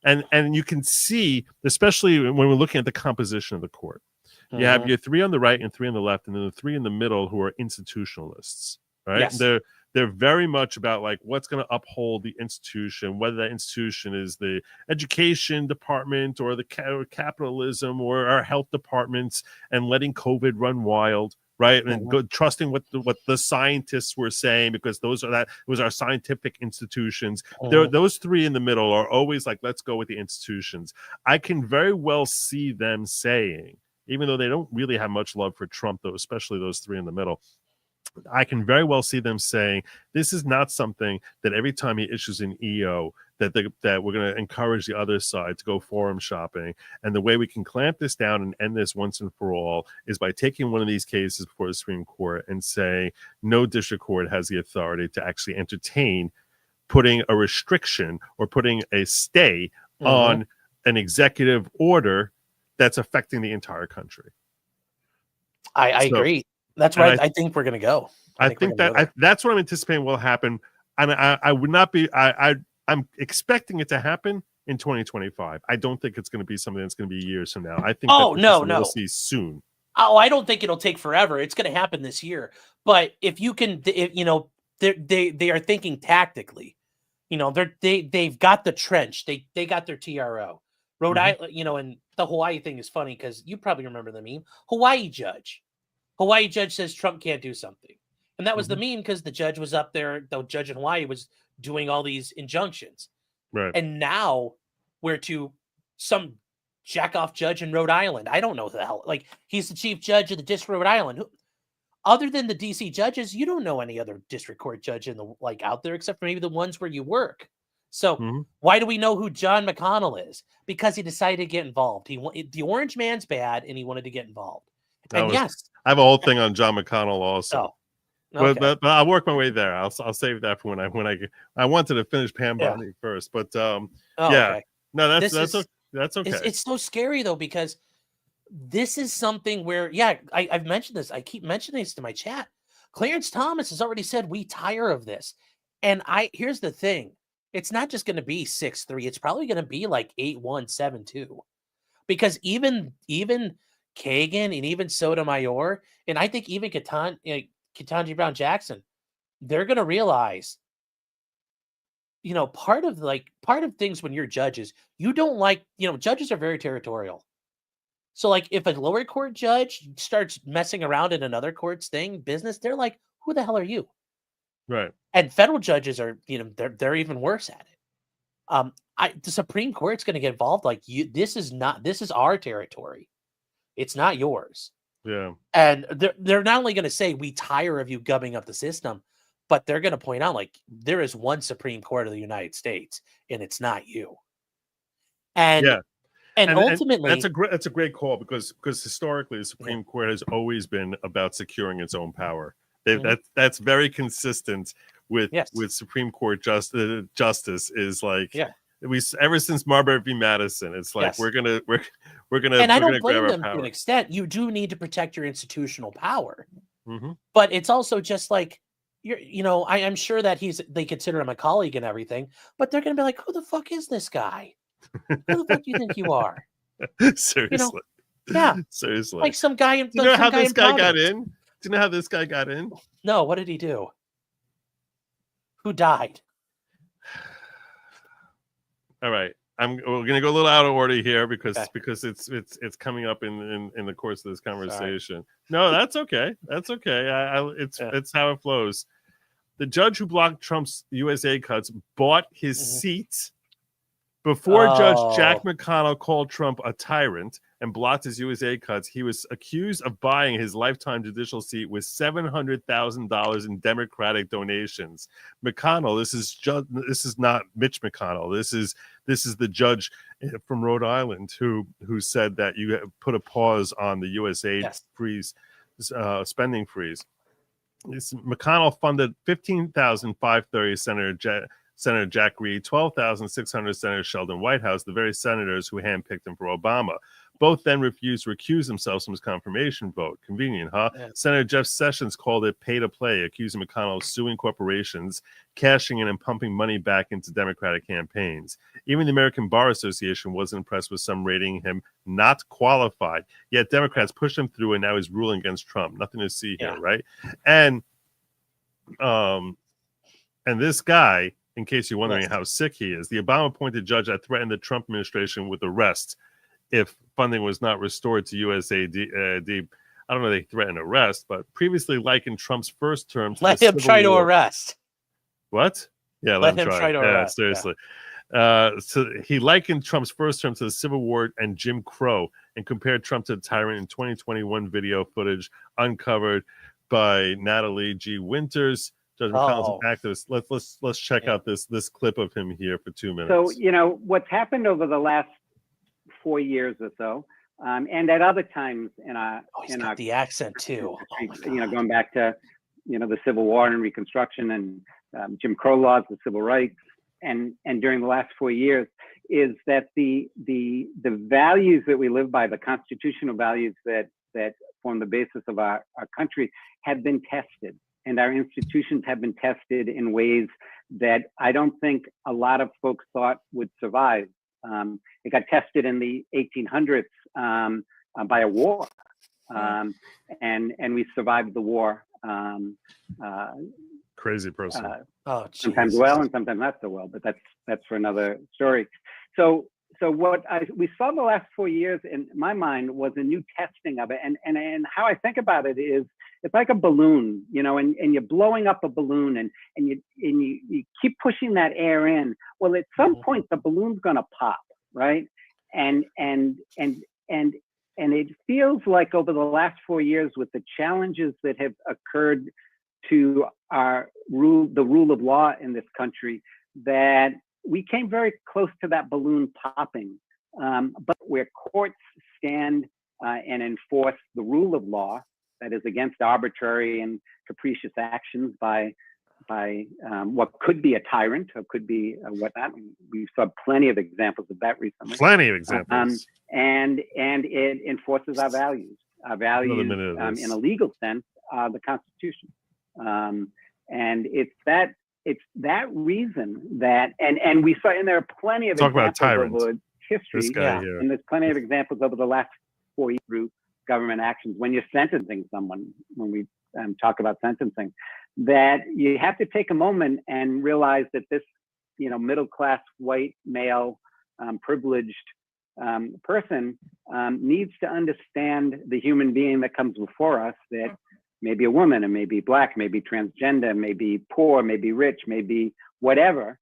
And you can see, especially when we're looking at the composition of the court, you have your three on the right and three on the left, and then the three in the middle who are institutionalists, right? Yes. They're very much about like what's going to uphold the institution, whether that institution is the education department or the capitalism or our health departments, and letting COVID run wild, right? And trusting what the scientists were saying, because those are our scientific institutions. Those three in the middle are always like, let's go with the institutions. I can very well see them saying, even though they don't really have much love for Trump, though, especially those three in the middle, I can very well see them saying this is not something that every time he issues an EO that we're going to encourage the other side to go forum shopping. And the way we can clamp this down and end this once and for all is by taking one of these cases before the Supreme Court and say no district court has the authority to actually entertain putting a restriction or putting a stay on an executive order that's affecting the entire country. I agree. That's where I think we're going to go. I think that's what I'm anticipating will happen. And I would not be, I'm expecting it to happen in 2025. I don't think it's going to be something that's going to be years from now. I think we'll see soon. Oh, I don't think it'll take forever. It's going to happen this year. But if you can, they are thinking tactically. They've got the trench. They got their TRO. Rhode Island, and the Hawaii thing is funny because you probably remember the meme. Hawaii judge says Trump can't do something. And that was the meme because the judge was up there. The judge in Hawaii was doing all these injunctions. Right. And now we're to some jack-off judge in Rhode Island. I don't know who the hell. Like, he's the chief judge of the District of Rhode Island. Other than the D.C. judges, you don't know any other district court judge out there except for maybe the ones where you work. So why do we know who John McConnell is? Because he decided to get involved. The orange man's bad, and he wanted to get involved. I have a whole thing on John McConnell also. Okay. But I'll work my way there. I'll save that for when I wanted to finish Pam Bondi first. But okay. No, that's okay. It's so scary though, because this is something where I've mentioned this. I keep mentioning this to my chat. Clarence Thomas has already said we tire of this. And here's the thing. It's not just going to be 6-3. It's probably going to be like 8-1, 7-2. Because even Kagan and even Sotomayor, and I think even Ketanji Brown Jackson, they're going to realize, part of things when you're judges, you don't like, judges are very territorial. So like if a lower court judge starts messing around in another court's business, they're like, who the hell are you? Right. And federal judges are, they're even worse at it. The Supreme Court's going to get involved. Like this is our territory. It's not yours. Yeah. And they're not only going to say we tire of you gumming up the system, but they're going to point out like there is one Supreme Court of the United States, and it's not you. And yeah. And ultimately, that's a great call because historically the Supreme Court has always been about securing its own power. That's very consistent with Supreme Court justice is like we ever since Marbury v. Madison. It's like we're gonna and I don't blame them to an extent. You do need to protect your institutional power, but it's also just like I'm sure that they consider him a colleague and everything, but they're gonna be like, who the fuck is this guy? Who the fuck do you think you are? Seriously. Seriously. Like some guy. Do you know how this guy got in? Do you know how this guy got in? No, what did he do? Who died? All right. We're gonna go a little out of order here because it's coming up in the course of this conversation. Sorry. No, that's okay. That's okay. It's how it flows. The judge who blocked Trump's USA cuts bought his seat before Judge Jack McConnell called Trump a tyrant and blocked his USA cuts. He was accused of buying his lifetime judicial seat with $700,000 in Democratic donations. McConnell, this is not Mitch McConnell. This is the judge from Rhode Island who said that you put a pause on the USA freeze, spending freeze. McConnell funded $15,530 Senator Jack Reed, $12,600 Senator Sheldon Whitehouse, the very senators who handpicked him for Obama. Both then refused to recuse themselves from his confirmation vote. Convenient, huh? Yeah. Senator Jeff Sessions called it pay to play, accusing McConnell of suing corporations, cashing in and pumping money back into Democratic campaigns. Even the American Bar Association wasn't impressed with some rating him not qualified. Yet Democrats pushed him through, and now he's ruling against Trump. Nothing to see here, right? And this guy, in case you're wondering how sick he is, the Obama-appointed judge that threatened the Trump administration with arrest if funding was not restored to USAID. I don't know if they threatened arrest, but previously likened Trump's first term to let him try to arrest. What? Yeah, let him try to arrest. Seriously. So he likened Trump's first term to the Civil War and Jim Crow and compared Trump to the tyrant in 2021 video footage uncovered by Natalie G. Winters. Judge McConnell's an activist. Let's check out this clip of him here for 2 minutes. So, what's happened over the last 4 years or so, and at other times in our the accent too. Going back to the Civil War and Reconstruction and Jim Crow laws, the civil rights, and during the last 4 years, is that the values that we live by, the constitutional values that form the basis of our country, have been tested. And our institutions have been tested in ways that I don't think a lot of folks thought would survive. It got tested in the 1800s by a war, and we survived the war. Crazy person. Sometimes well and sometimes not so well, but that's for another story. So what we saw the last 4 years in my mind was a new testing of it, and how I think about it is it's like a balloon, and you're blowing up a balloon, and you keep pushing that air in. Well, at some point the balloon's gonna pop, right? And it feels like over the last 4 years, with the challenges that have occurred to the rule of law in this country, that we came very close to that balloon popping. But where courts stand and enforce the rule of law, that is against arbitrary and capricious actions by what could be a tyrant or could be whatnot. We saw plenty of examples of that recently. Plenty of examples. And it enforces our values. Our values, in a legal sense, are the Constitution. And it's that it's that reason that, and we saw, and there are plenty of Talk about a examples tyrant. over history, This guy here. and there's plenty of examples over the last 4 years through government actions. When you're sentencing someone, when we talk about sentencing, that you have to take a moment and realize that this, middle-class white male, privileged person needs to understand the human being that comes before us, that may be a woman, and may be Black, may be transgender, may be poor, may be rich, may be whatever,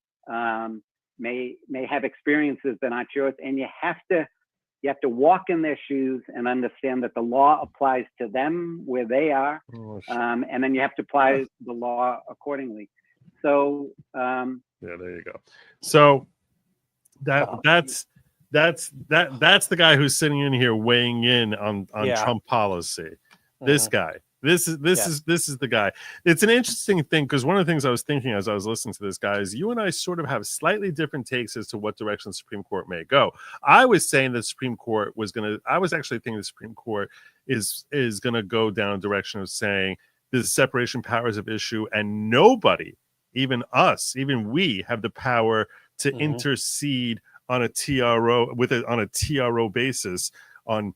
may have experiences that aren't yours, and you have to walk in their shoes and understand that the law applies to them where they are, and then you have to apply the law accordingly. So yeah, there you go. So that's the guy who's sitting in here weighing in on Trump policy. This guy. This is the guy. It's an interesting thing, because one of the things I was thinking as I was listening to this guy is you and I sort of have slightly different takes as to what direction the Supreme Court may go. I was saying the Supreme Court I was actually thinking the Supreme Court is going to go down a direction of saying there's separation powers of issue, and nobody, even us, even we, have the power to intercede on a TRO on a TRO basis on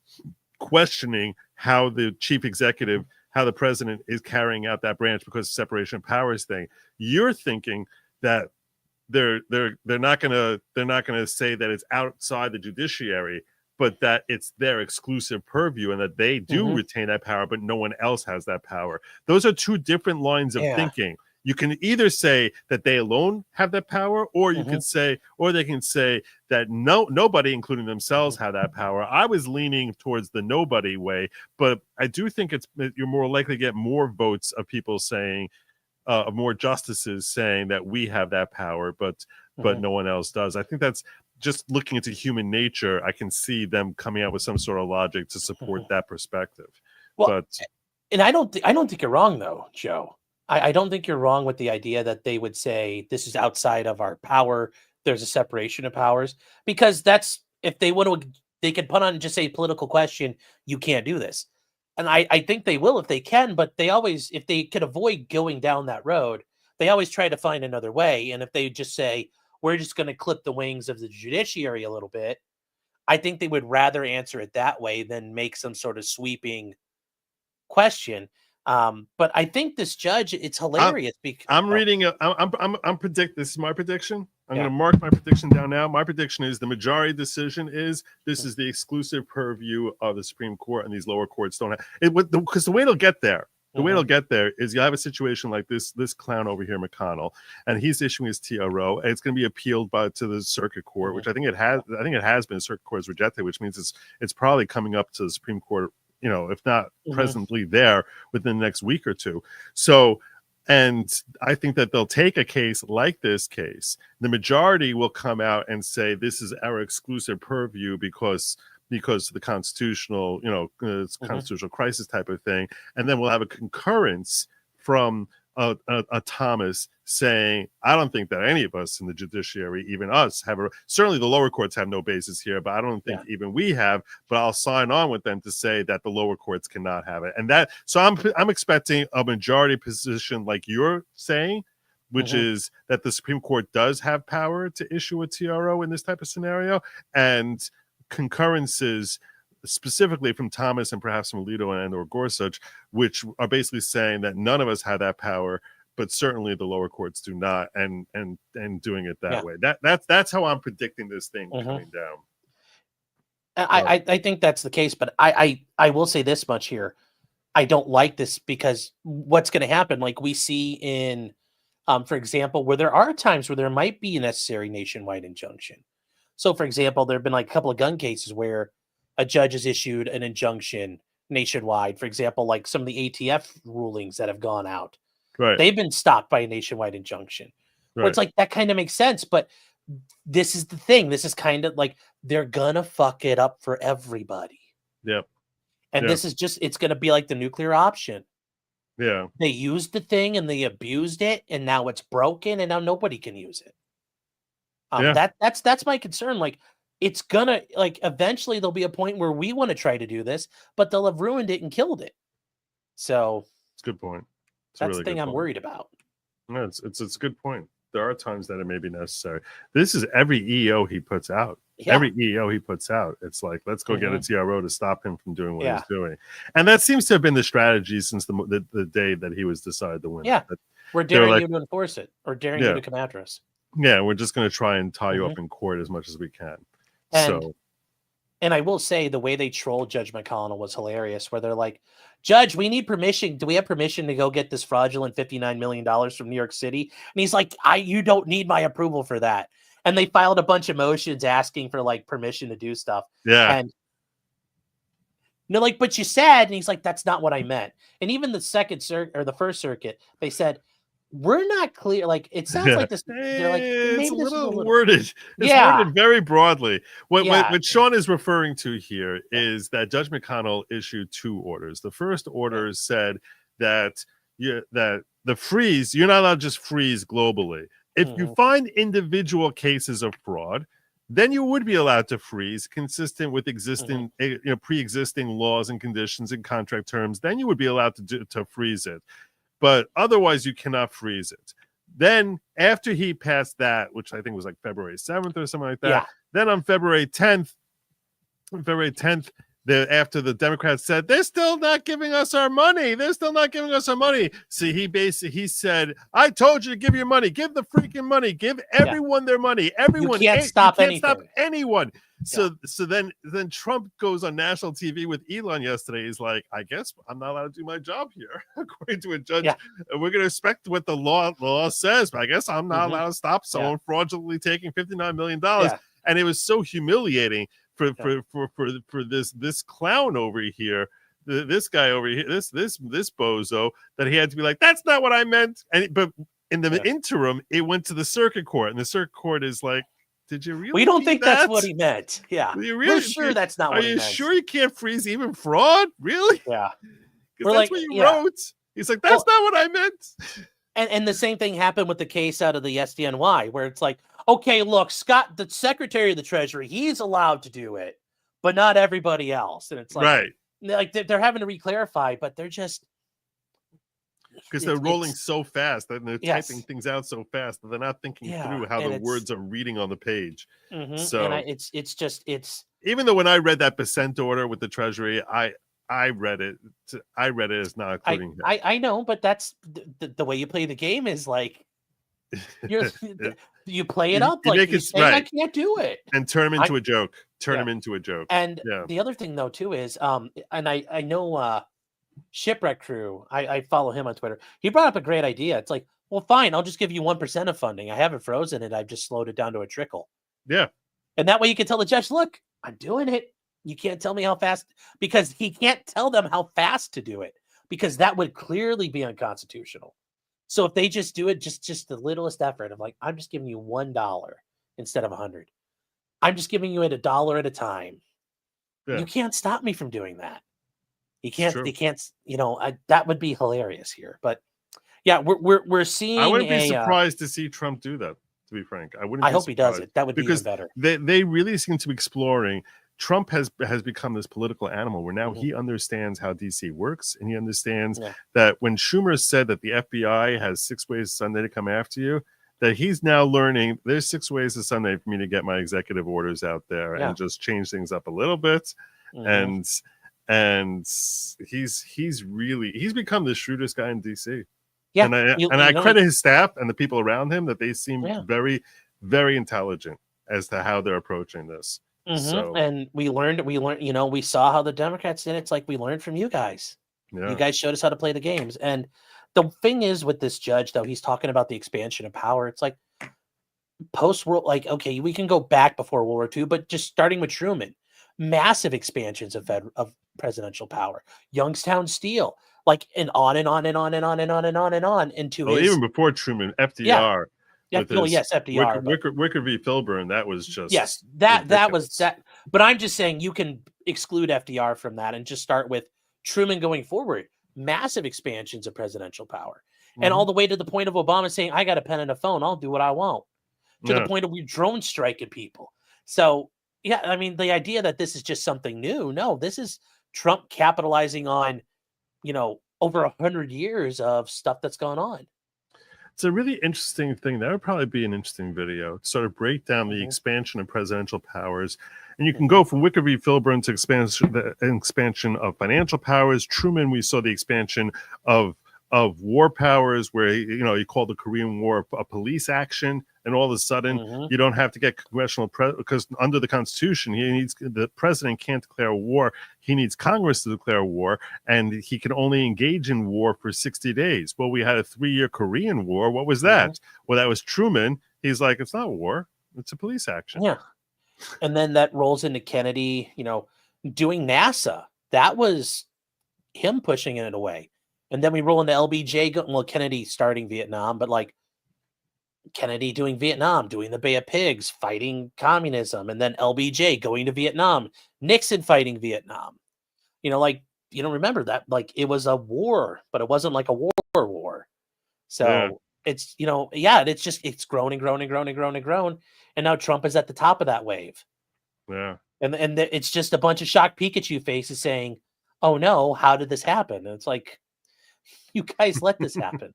questioning how the chief executive, how the president is carrying out that branch because of separation of powers thing. You're thinking that they're not gonna say that it's outside the judiciary, but that it's their exclusive purview and that they do retain that power, but no one else has that power. Those are two different lines of thinking. You can either say that they alone have that power, or you can say, or they can say that nobody, including themselves, have that power. I was leaning towards the nobody way, but I do think you're more likely to get more votes of people saying, more justices saying that we have that power, but no one else does. I think that's just looking into human nature. I can see them coming out with some sort of logic to support that perspective. Well, and I don't think you're wrong though, Joe. I don't think you're wrong with the idea that they would say this is outside of our power. There's a separation of powers, because that's, if they want to, they could put on and just say political question, you can't do this. And I think they will if they can, but they always, if they could avoid going down that road, they always try to find another way. And if they just say, we're just going to clip the wings of the judiciary a little bit, I think they would rather answer it that way than make some sort of sweeping question. But I think this judge, it's hilarious. I'm reading. I'm predict. This is my prediction. I'm going to mark my prediction down now. My prediction is the majority decision is this is the exclusive purview of the Supreme Court, and these lower courts don't have it. Because the way they'll get there, is you have a situation like this clown over here, McConnell, and he's issuing his TRO, and it's going to be appealed to the Circuit Court, which I think it has been. The Circuit Court has rejected, which means it's probably coming up to the Supreme Court, if not presently there, within the next week or two. So, and I think that they'll take a case like this case. The majority will come out and say, this is our exclusive purview because of the constitutional, constitutional crisis type of thing. And then we'll have a concurrence from a Thomas saying, I don't think that any of us in the judiciary, even us, certainly the lower courts have no basis here, but I don't think even we have, but I'll sign on with them to say that the lower courts cannot have it. And so I'm expecting a majority position like you're saying, which is that the Supreme Court does have power to issue a TRO in this type of scenario, and concurrences specifically from Thomas and perhaps from Alito and or Gorsuch, which are basically saying that none of us have that power, but certainly the lower courts do not, and doing it that way. That's how I'm predicting this thing coming down. I think that's the case, but I will say this much here. I don't like this, because what's going to happen, like we see in, for example, where there are times where there might be a necessary nationwide injunction. So, for example, there have been like a couple of gun cases where a judge has issued an injunction nationwide. For example, like some of the ATF rulings that have gone out. Right. They've been stopped by a nationwide injunction. Right. Where it's like, that kind of makes sense. But this is the thing. This is kind of like, they're going to fuck it up for everybody. Yep. And this is just, it's going to be like the nuclear option. Yeah. They used the thing and they abused it, and now it's broken, and now nobody can use it. That's my concern. Like, it's gonna, like, eventually there'll be a point where we want to try to do this, but they'll have ruined it and killed it. So it's a good point. That's the thing I'm worried about. No, it's a good point. There are times that it may be necessary. This is every EO he puts out. Yeah. Every EO he puts out, it's like, let's go get a TRO to stop him from doing what Yeah. he's doing. And that seems to have been the strategy since the day that he was decided to win. Yeah. That We're they were daring like, you to enforce it or daring you to come after us. yeah, we're just going to try and tie you up in court as much as we can. And I will say the way they trolled Judge McConnell was hilarious, where they're like, Judge, we need permission. Do we have permission to go get this fraudulent $59 million from New York City? And he's like, you don't need my approval for that. And they filed a bunch of motions asking for like permission to do stuff. Yeah. And they're like, but you said, and he's like, that's not what I meant. And even the Second Circuit or the First Circuit, they said, we're not clear. Like, it sounds like this. They're like, it's maybe a this little is worded. It's worded very broadly. What Sean is referring to here is that Judge McConnell issued 2 orders. The first order said that that the freeze, you're not allowed to just freeze globally. If you find individual cases of fraud, then you would be allowed to freeze consistent with existing, pre-existing laws and conditions and contract terms. Then you would be allowed to freeze it. But otherwise, you cannot freeze it. Then, after he passed that, which I think was like February 7th or something like that, then on February 10th, after the Democrats said, they're still not giving us our money. They're still not giving us our money. See, he said, I told you to give your money. Give the freaking money. Give everyone their money. Everyone. You can't stop anything. Stop anyone. So then Trump goes on national TV with Elon yesterday. He's like, I guess I'm not allowed to do my job here, according to a judge. We're going to respect what the law says, but I guess I'm not allowed to stop someone fraudulently taking $59 million. And it was so humiliating for this clown over here, this guy over here, this bozo, that he had to be like, that's not what I meant. But in the interim, it went to the circuit court, and the circuit court is like, did you really? We don't think that? that's what he meant. Yeah, we're sure that's not what he meant. Are you sure you can't freeze even fraud? Really? Yeah, because that's what you wrote. He's like, that's not what I meant. And the same thing happened with the case out of the SDNY, where it's like, okay, look, Scott, the Secretary of the Treasury, he's allowed to do it, but not everybody else. And it's like, they're having to re-clarify, but they're just because they're rolling so fast and they're typing things out so fast that they're not thinking through how the words are reading on the page. So and it's even though when I read that consent order with the Treasury, I read it as not including him. I know, but that's the way you play the game is like you play it up like you say I can't do it and turn him into a joke. Turn him into a joke. And the other thing though too is and I know Shipwreck Crew, I follow him on Twitter. He brought up a great idea. It's like, well, fine, I'll just give you 1% of funding. I haven't frozen it. I've just slowed it down to a trickle. Yeah. And that way you can tell the judge, look, I'm doing it. You can't tell me how fast, because he can't tell them how fast to do it, because that would clearly be unconstitutional. So if they just do it, just the littlest effort of like, I'm just giving you $1 instead of 100. I'm just giving you it $1 at a time. Yeah. You can't stop me from doing that. You can't, that would be hilarious here. But yeah, we're seeing. I wouldn't be surprised to see Trump do that, to be frank. I hope he does it. That would be even better. They really seem to be exploring. Trump has become this political animal where now he understands how DC works, and he understands that when Schumer said that the FBI has 6 ways Sunday to come after you, that he's now learning there's 6 ways a Sunday for me to get my executive orders out there and just change things up a little bit. And he's become the shrewdest guy in DC. Yeah, and I credit his staff and the people around him that they seem very, very intelligent as to how they're approaching this. So, and we learned, we saw how the Democrats did it. It's like we learned from you guys. You guys showed us how to play the games. And the thing is with this judge, though, he's talking about the expansion of power. It's like post-world, like, okay, we can go back before World War II, but just starting with Truman, massive expansions of presidential power, Youngstown Steel, like, and on and on and on and on and on and on and on into even before Truman, FDR. FDR. Wicker v. Filburn, that was just that was that. But I'm just saying you can exclude FDR from that and just start with Truman going forward. Massive expansions of presidential power, and all the way to the point of Obama saying, "I got a pen and a phone, I'll do what I want," to the point of we drone striking people. So yeah, I mean, the idea that this is just something new, no, this is Trump capitalizing on, over 100 years of stuff that's gone on. It's a really interesting thing. That would probably be an interesting video to sort of break down the expansion of presidential powers. And you can go from Wicker v. Filburn to the expansion of financial powers. Truman, we saw the expansion of war powers, where he called the Korean War a police action, and all of a sudden you don't have to get congressional because under the Constitution the president can't declare war. He needs Congress to declare war, and he can only engage in war for 60 days. Well, we had a 3-year Korean War. What was that? Well, that was Truman. He's like, it's not war, it's a police action. Yeah. And then that rolls into Kennedy, doing NASA. That was him pushing it away. And then we roll into LBJ, Kennedy starting Vietnam, but like Kennedy doing Vietnam, doing the Bay of Pigs, fighting communism, and then LBJ going to Vietnam, Nixon fighting Vietnam. Remember that, like, it was a war, but it wasn't like a war. So it's, it's grown and grown and grown and grown and grown. And now Trump is at the top of that wave. Yeah. And it's just a bunch of shocked Pikachu faces saying, oh no, how did this happen? And it's like, you guys let this happen.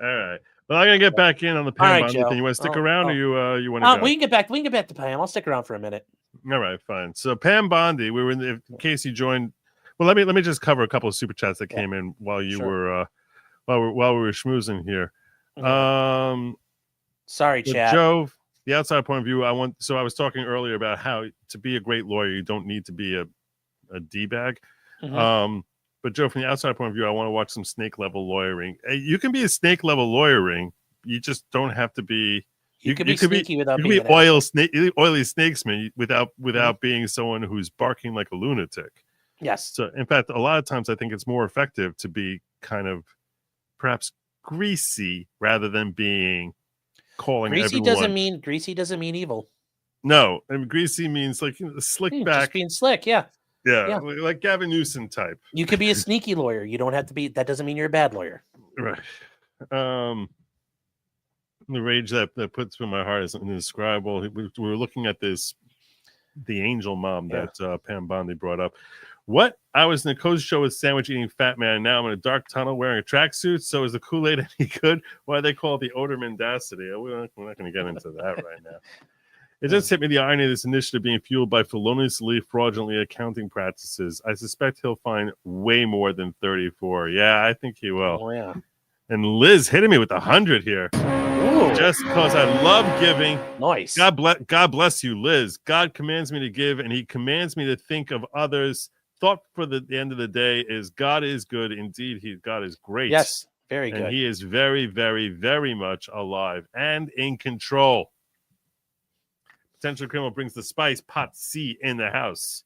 All right. Well, I'm gonna get back in on the Pam Bondi thing. You want to stick around, or you want to go? We can get back to Pam. I'll stick around for a minute. All right, fine. So Pam Bondi, we were in case you joined. Well, let me just cover a couple of super chats that came in while you were while we were schmoozing here. Sorry, chat. Joe, the outside point of view. I was talking earlier about how to be a great lawyer, you don't need to be a D-bag. But Joe, from the outside point of view, I want to watch some snake level lawyering. You can be a snake level lawyering. You just don't have to be. You can be sneaky without being oily snakesman without being someone who's barking like a lunatic. Yes. So, in fact, a lot of times I think it's more effective to be kind of perhaps greasy rather than being calling greasy everyone. Greasy doesn't mean evil. No, and greasy means like slick back, just being slick. Yeah. Yeah, like Gavin Newsom type. You could be a sneaky lawyer. You don't have to be. That doesn't mean you're a bad lawyer. Right. The rage that puts through my heart is indescribable. We were looking at the angel mom that Pam Bondi brought up. What? I was in a cozy show with sandwich eating fat man. Now I'm in a dark tunnel wearing a tracksuit. So is the Kool-Aid any good? Why they call it the odor mendacity? We're not going to get into that right now. It just hit me the irony of this initiative being fueled by feloniously fraudulently accounting practices. I suspect he'll find way more than 34. Yeah, I think he will. Oh, yeah. And Liz hitting me with 100 here. Ooh. Just because I love giving. Nice. God bless you, Liz. God commands me to give, and he commands me to think of others. Thought for the end of the day is God is good. Indeed, God is great. Yes, very good. And he is very, very, very much alive and in control. Potential criminal brings the spice, pot C in the house.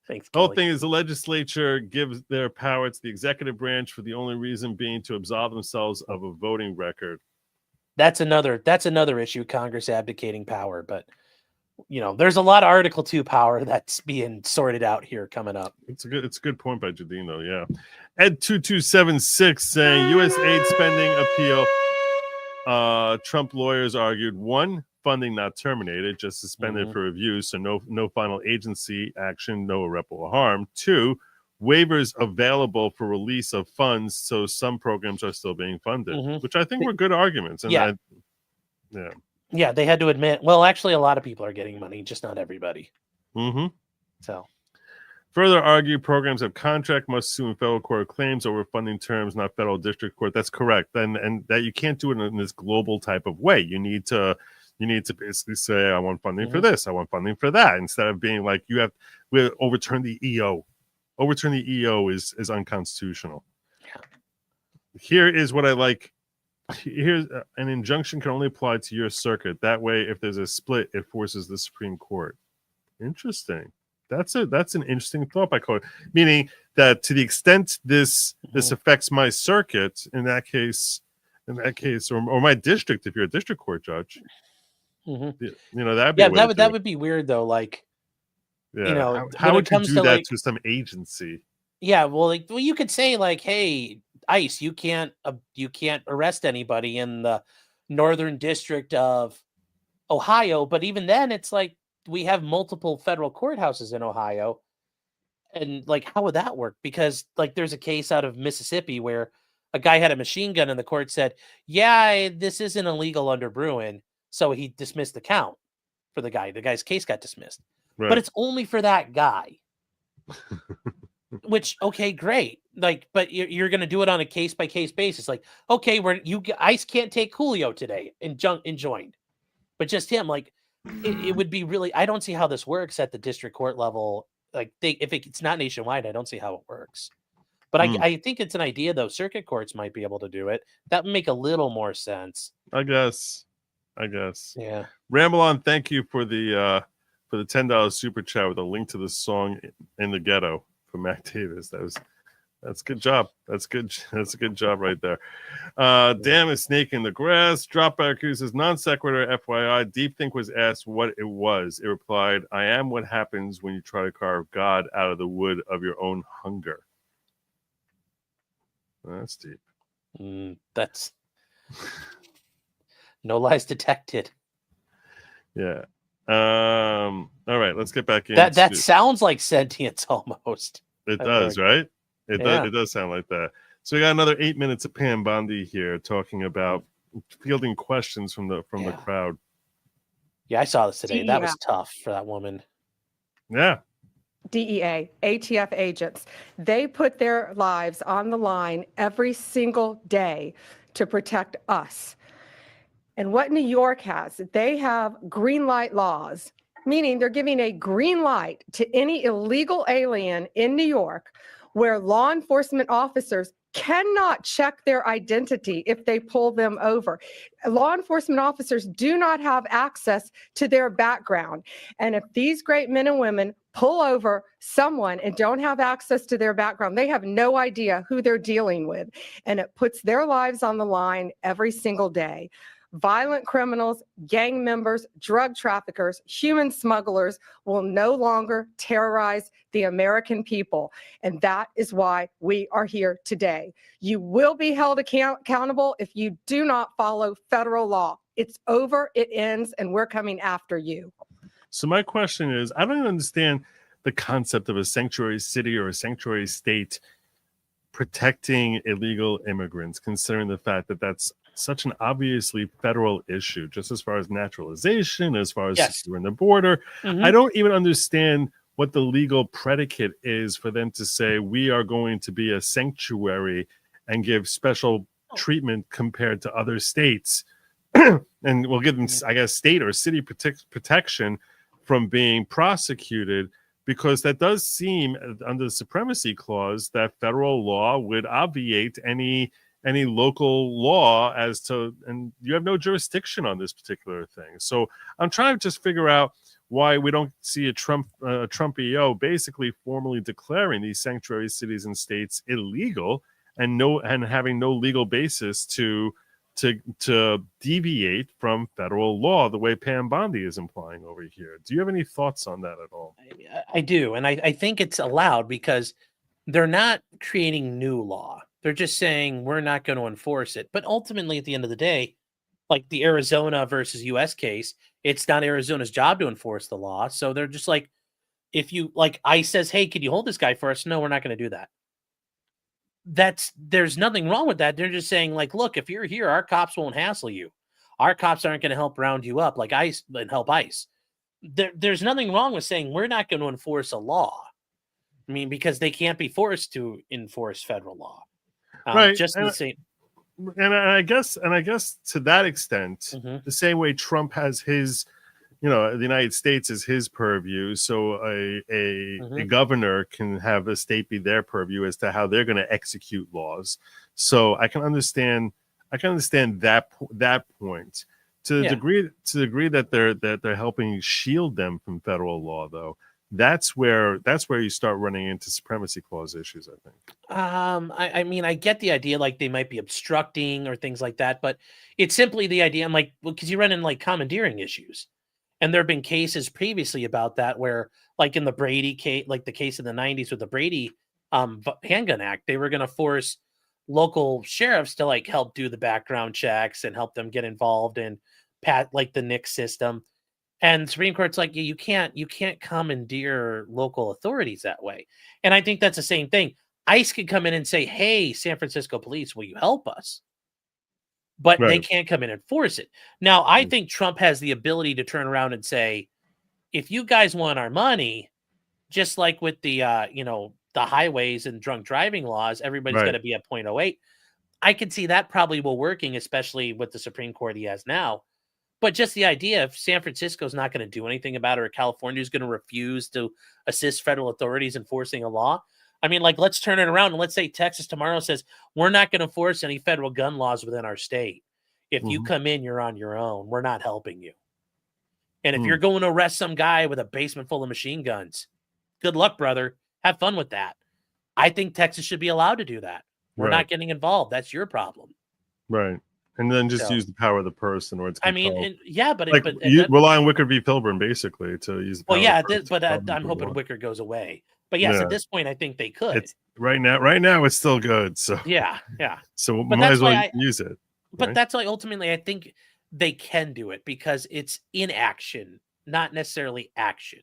Thanks. The whole thing is the legislature gives their power to the executive branch for the only reason being to absolve themselves of a voting record. That's another issue, Congress abdicating power. But, there's a lot of Article 2 power that's being sorted out here coming up. It's a good point by Jadino, yeah. Ed2276 saying U.S. aid spending appeal. Trump lawyers argued, 1, funding not terminated, just suspended for review, so no final agency action, no irreparable harm. 2, waivers available for release of funds, so some programs are still being funded, which I think were good arguments. And Yeah, they had to admit, well, actually, a lot of people are getting money, just not everybody. So, further argue programs of contract must sue in federal court claims over funding terms, not federal district court. That's correct. And that you can't do it in this global type of way. You need to basically say, I want funding for this, I want funding for that, instead of being like, we overturn the EO. Overturn the EO is unconstitutional. Yeah. Here is what I like. Here's an injunction can only apply to your circuit. That way, if there's a split, it forces the Supreme Court. Interesting. That's an interesting thought by Code. Meaning that to the extent this affects my circuit, in that case, or my district, if you're a district court judge, that'd be that would be weird though. Like, how would you do that to some agency? Yeah, well, you could say like, hey, ICE, you can't arrest anybody in the Northern District of Ohio, but even then, it's like we have multiple federal courthouses in Ohio, and like, how would that work? Because like, there's a case out of Mississippi where a guy had a machine gun and the court said, yeah, this isn't illegal under Bruin. So he dismissed the count for the guy. The guy's case got dismissed. Right. But it's only for that guy. Which, okay, great. Like, but you're going to do it on a case by case basis. Like, okay, ICE can't take Julio today enjoined, but just him. Like, it would be really. I don't see how this works at the district court level. Like, if it's not nationwide, I don't see how it works. But I think it's an idea, though. Circuit courts might be able to do it. That would make a little more sense. I guess. Yeah. Ramble on. Thank you for the $10 super chat with a link to the song "In the Ghetto" from Mac Davis. That's a good job. That's good. That's a good job right there. Damn, a snake in the grass. Dropback accuses non sequitur. FYI, Deepthink was asked what it was. It replied, "I am what happens when you try to carve God out of the wood of your own hunger." That's deep. That's no lies detected. Yeah. All right, let's get back in. That sounds like sentience almost. It does, right? It does sound like that. So we got another 8 minutes of Pam Bondi here talking about fielding questions from the crowd. Yeah, I saw this today. That was tough for that woman. Yeah. DEA, ATF agents, they put their lives on the line every single day to protect us. And what New York has, they have green light laws, meaning they're giving a green light to any illegal alien in New York where law enforcement officers cannot check their identity if they pull them over. Law enforcement officers do not have access to their background. And if these great men and women pull over someone and don't have access to their background, they have no idea who they're dealing with. And it puts their lives on the line every single day. Violent criminals, gang members, drug traffickers, human smugglers will no longer terrorize the American people. And that is why we are here today. You will be held accountable if you do not follow federal law. It's over, it ends, and we're coming after you. So my question is, I don't even understand the concept of a sanctuary city or a sanctuary state protecting illegal immigrants, considering the fact that that's such an obviously federal issue, just as far as naturalization, as far as securing the border. I don't even understand what the legal predicate is for them to say we are going to be a sanctuary and give special treatment compared to other states. And we'll give them, I guess, state or city protection from being prosecuted, because that does seem, under the supremacy clause, that federal law would obviate any local law as to, and you have no jurisdiction on this particular thing. So I'm trying to just figure out why we don't see a Trump EO basically formally declaring these sanctuary cities and states illegal and having no legal basis to deviate from federal law the way Pam Bondi is implying over here. Do you have any thoughts on that at all? I do, and I think it's allowed because they're not creating new law. They're just saying we're not going to enforce it. But ultimately, at the end of the day, like the Arizona versus U.S. case, it's not Arizona's job to enforce the law. So they're just like, if you, like ICE says, hey, can you hold this guy for us? No, we're not going to do that. There's nothing wrong with that. They're just saying, like, look, if you're here, our cops won't hassle you. Our cops aren't going to help round you up like ICE and help ICE. There's nothing wrong with saying we're not going to enforce a law. I mean, because they can't be forced to enforce federal law. Right. Just the same. And I guess to that extent, the same way Trump has his, the United States is his purview. So a governor can have a state be their purview as to how they're going to execute laws. So I can understand that point. To the degree that they're helping shield them from federal law, though. That's where you start running into supremacy clause issues, I think. I mean, I get the idea, like they might be obstructing or things like that, but it's simply the idea. I'm like, well, because you run in like commandeering issues, and there have been cases previously about that where, like in the Brady case, like the case in the 90s with the Brady Handgun Act, they were going to force local sheriffs to like help do the background checks and help them get involved in like the NICS system. And the Supreme Court's like, you can't commandeer local authorities that way. And I think that's the same thing. ICE can come in and say, hey, San Francisco police, will you help us? But they can't come in and force it. Now, I think Trump has the ability to turn around and say, if you guys want our money, just like with the, the highways and drunk driving laws, everybody's got to be at 0.08. I can see that probably will working, especially with the Supreme Court he has now. But just the idea, if San Francisco's not going to do anything about it, or California is going to refuse to assist federal authorities enforcing a law. I mean, like, let's turn it around and let's say Texas tomorrow says, we're not going to enforce any federal gun laws within our state. If you come in, you're on your own. We're not helping you. And if you're going to arrest some guy with a basement full of machine guns, good luck, brother. Have fun with that. I think Texas should be allowed to do that. We're not getting involved. That's your problem. Right. And then just use the power of the purse in order to control. I mean, but rely on Wicker v. Pilgrim basically to use the power. Well, I'm hoping Wicker goes away. But yes, at this point, I think they could. Right now, it's still good. So yeah. So might as well use it. But that's why ultimately I think they can do it because it's inaction, not necessarily action.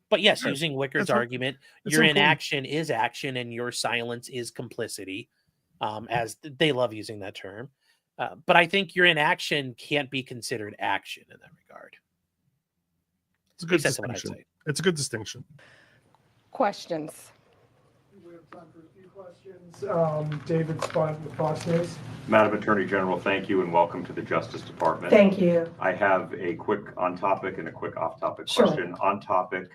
But yes, using Wicker's argument, your inaction is action and your silence is complicity, as they love using that term. But I think your inaction can't be considered action in that regard. It's a good distinction. It's a good distinction. Questions? We have time for a few questions. David Spunt with Fox News. Madam Attorney General, thank you and welcome to the Justice Department. Thank you. I have a quick on-topic and a quick off-topic question. On topic,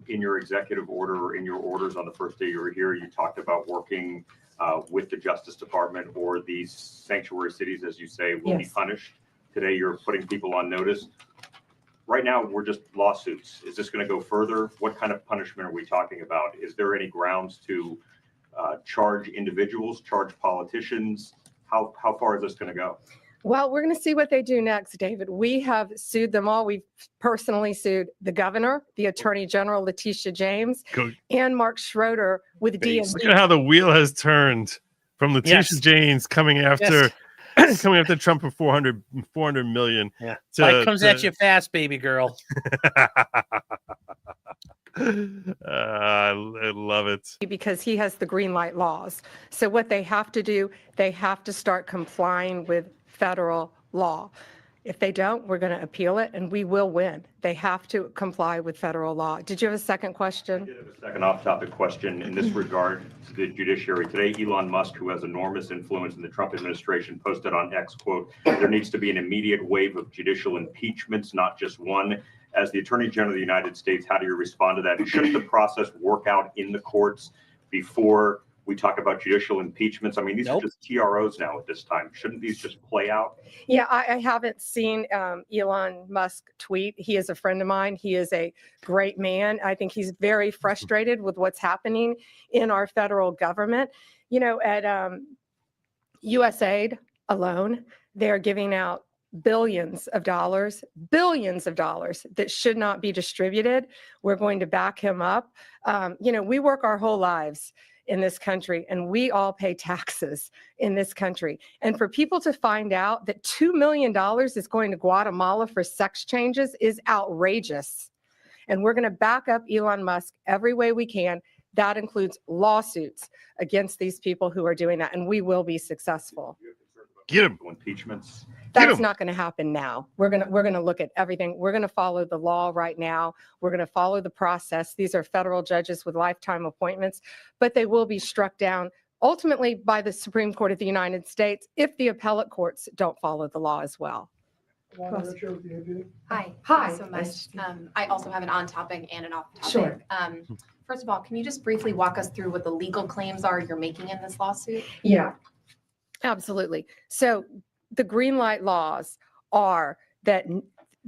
in your executive order or in your orders on the first day you were here, you talked about working with the Justice Department, or these sanctuary cities, as you say, will be punished. Today, you're putting people on notice. Right now, we're just lawsuits. Is this going to go further? What kind of punishment are we talking about? Is there any grounds to charge individuals, charge politicians? How far is this going to go? Well, we're going to see what they do next, David. We have sued them all. We've personally sued the governor, the attorney general, Leticia James, and Mark Schroeder with DMV. Look at how the wheel has turned from Leticia James coming after Trump for 400 million. Yeah. Life comes at you fast, baby girl. I love it. Because he has the green light laws. So what they have to do, they have to start complying with federal law. If they don't, we're going to appeal it and we will win. They have to comply with federal law. Did you have a second question? I did have a second off-topic question in this regard to the judiciary. Today, Elon Musk, who has enormous influence in the Trump administration, posted on X, quote, there needs to be an immediate wave of judicial impeachments, not just one. As the Attorney General of the United States, how do you respond to that? Should the process work out in the courts before we talk about judicial impeachments? I mean, these are just TROs now at this time. Shouldn't these just play out? Yeah, I haven't seen Elon Musk tweet. He is a friend of mine. He is a great man. I think he's very frustrated with what's happening in our federal government. You know, at USAID alone, they're giving out billions of dollars that should not be distributed. We're going to back him up. You know, we work our whole lives in this country and we all pay taxes in this country. And for people to find out that $2 million is going to Guatemala for sex changes is outrageous. And we're going to back up Elon Musk every way we can. That includes lawsuits against these people who are doing that. And we will be successful. Get him. Impeachments. That's not going to happen now. We're going to look at everything. We're going to follow the law right now. We're going to follow the process. These are federal judges with lifetime appointments, but they will be struck down ultimately by the Supreme Court of the United States if the appellate courts don't follow the law as well. Hi. Hi. Thank you so much. I also have an on-topic and an off-topic. Sure. First of all, can you just briefly walk us through what the legal claims are you're making in this lawsuit? Yeah, absolutely. So the green light laws are that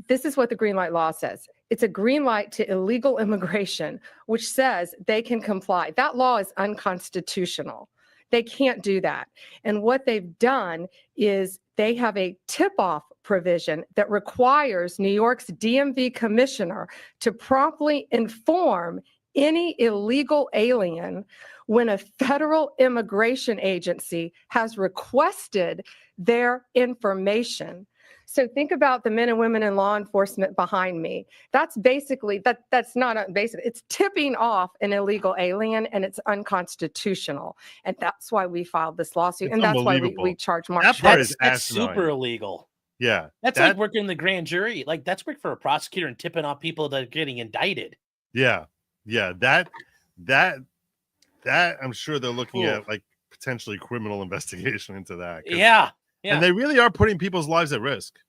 this is what the green light law says. It's a green light to illegal immigration, which says they can comply. That law is unconstitutional. They can't do that. And what they've done is they have a tip-off provision that requires New York's DMV commissioner to promptly inform any illegal alien when a federal immigration agency has requested their information. So think about the men and women in law enforcement behind me. That's basically, that's not it's tipping off an illegal alien, and it's unconstitutional. And that's why we filed this lawsuit. It's and that's why unbelievable. we charge Mark That part Schwartz. is That's asinine. super illegal. Yeah. That's like working in the grand jury. Like that's work for a prosecutor and tipping off people that are getting indicted. Yeah. Yeah. That I'm sure they're looking at like potentially criminal investigation into that. Yeah. Yeah. And they really are putting people's lives at risk,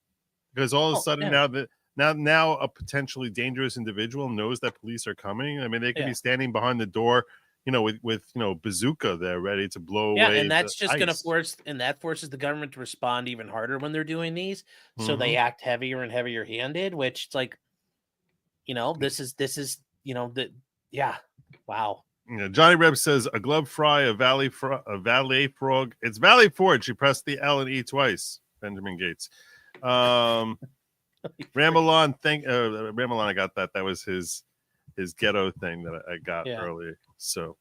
because all of a sudden yeah. now a potentially dangerous individual knows that police are coming. I mean, they could Yeah. be standing behind the door, with bazooka there ready to blow Yeah, away. and that's the just going to ice. forces the government to respond even harder when they're doing these. So they act heavier and heavier handed, which it's like, this is yeah. Wow. Yeah, Johnny Reb says a glove fry, a valet frog. It's Valley Forge. She pressed the L and E twice. Benjamin Gates. Ramalon, Ramalon, I got that. That was his ghetto thing that I got earlier. So,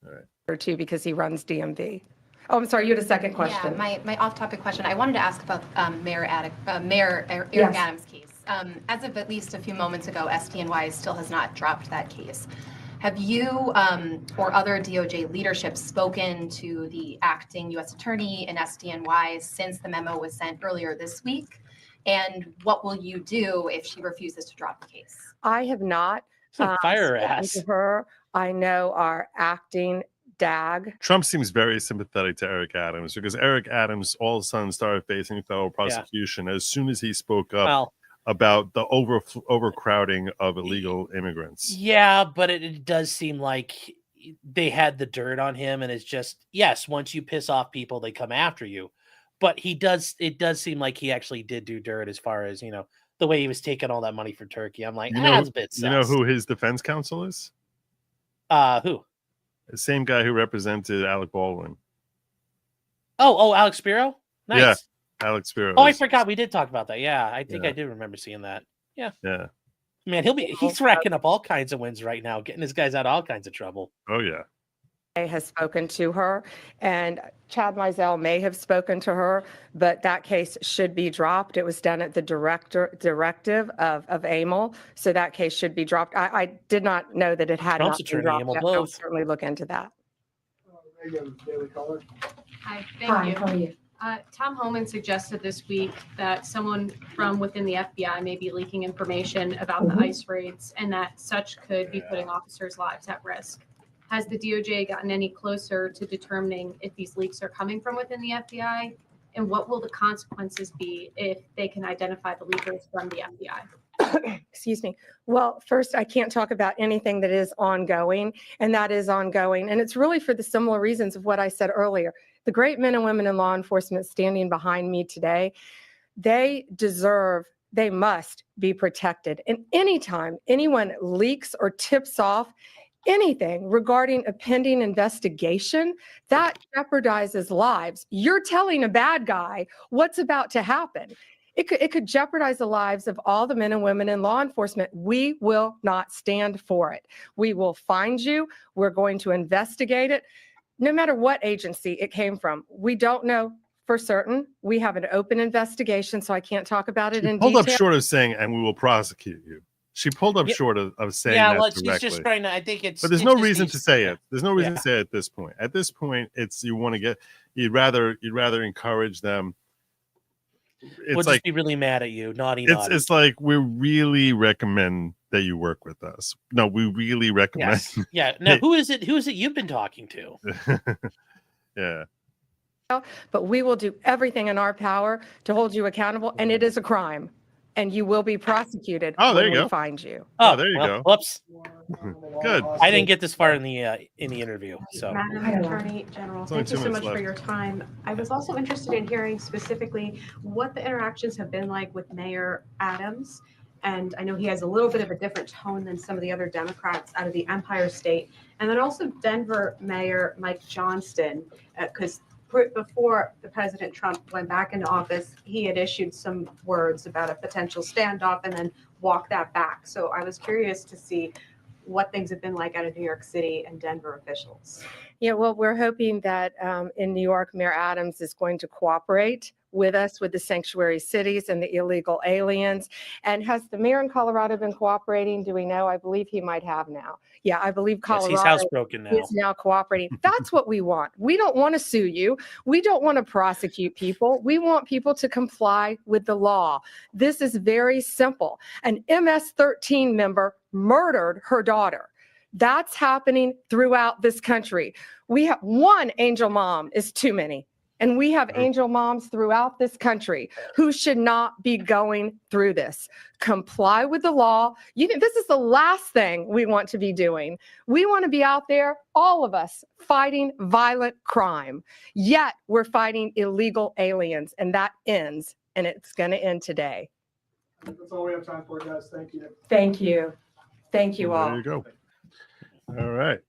all right. Or two, because he runs DMV. Oh, I'm sorry. You had a second question. Yeah, my off-topic question. I wanted to ask about Mayor Eric Yes. Adams' case. As of at least a few moments ago, SDNY still has not dropped that case. Have you or other DOJ leadership spoken to the acting U.S. attorney in SDNY since the memo was sent earlier this week? And what will you do if she refuses to drop the case? I have not. Fire her spoken ass. to her. I know our acting DAG. Trump seems very sympathetic to Eric Adams, because Eric Adams all of a sudden started facing federal prosecution as soon as he spoke up about the overcrowding of illegal immigrants. Yeah, but it does seem like they had the dirt on him, and it's just, yes, once you piss off people, they come after you. But it does seem like he actually did do dirt as far as, the way he was taking all that money for Turkey. I'm like, that's a bit sus. You know who his defense counsel is? Who? The same guy who represented Alec Baldwin. Oh, Alex Spiro? Nice. Yeah, Alex Spiro. Oh, I forgot we did talk about that. Yeah, I think I did remember seeing that. Yeah. Yeah. Man, he's racking up all kinds of wins right now, getting his guys out of all kinds of trouble. Oh, yeah. Has spoken to her, and Chad Mizell may have spoken to her, but that case should be dropped. It was done at the directive of Amel, so that case should be dropped. I did not know that it had Trump's not been attorney, dropped Amel yet. Bose. I'll certainly look into that. Daily Caller. Hi, Hi, thank how are you? Tom Homan suggested this week that someone from within the FBI may be leaking information about the ICE raids, and that such could be putting officers' lives at risk. Has the DOJ gotten any closer to determining if these leaks are coming from within the FBI? And what will the consequences be if they can identify the leakers from the FBI? Excuse me. Well, first, I can't talk about anything that is ongoing, and that is ongoing. And it's really for the similar reasons of what I said earlier. The great men and women in law enforcement standing behind me today, they must be protected. And anytime anyone leaks or tips off anything regarding a pending investigation, that jeopardizes lives. You're telling a bad guy what's about to happen. It could jeopardize the lives of all the men and women in law enforcement. We will not stand for it. We will find you. We're going to investigate it, no matter what agency it came from. We don't know for certain. We have an open investigation, so I can't talk about it in Pulled detail. up short of saying, and we will prosecute you. She pulled up short of saying that well, directly. she's just trying to. I think it's. But there's it no just reason needs- to say it. There's no reason to say it at this point. At this point, it's you'd rather encourage them. It's We'll like just be really mad at you, naughty. it's like we really recommend that you work with us. No, we really recommend. Yes. Yeah. Now, who is it? Who is it you've been talking to? Yeah. But we will do everything in our power to hold you accountable, and it is a crime, and you will be prosecuted there when you we go. find you. Oh, there you go. Whoops. Good. I didn't get this far in the interview, so. Madam Attorney General, It's only thank you 2 so minutes much for left. your time. I was also interested in hearing specifically what the interactions have been like with Mayor Adams. And I know he has a little bit of a different tone than some of the other Democrats out of the Empire State. And then also Denver Mayor Mike Johnston, because before the President Trump went back into office, he had issued some words about a potential standoff and then walked that back. So I was curious to see what things have been like out of New York City and Denver officials. Yeah, well, we're hoping that in New York, Mayor Adams is going to cooperate with us with the sanctuary cities and the illegal aliens. And has the mayor in Colorado been cooperating? Do we know? I believe he might have now. Yeah, I believe Yes, he's Colorado housebroken now. is now cooperating. That's what we want. We don't want to sue you. We don't want to prosecute people. We want people to comply with the law. This is very simple. An MS-13 member murdered her daughter. That's happening throughout this country. We have one angel mom is too many. And we have angel moms throughout this country who should not be going through this. Comply with the law. This is the last thing we want to be doing. We want to be out there, all of us, fighting violent crime. Yet we're fighting illegal aliens, and that ends, and it's going to end today. That's all we have time for, guys. Thank you. Thank you. Thank you all. There you go. All right.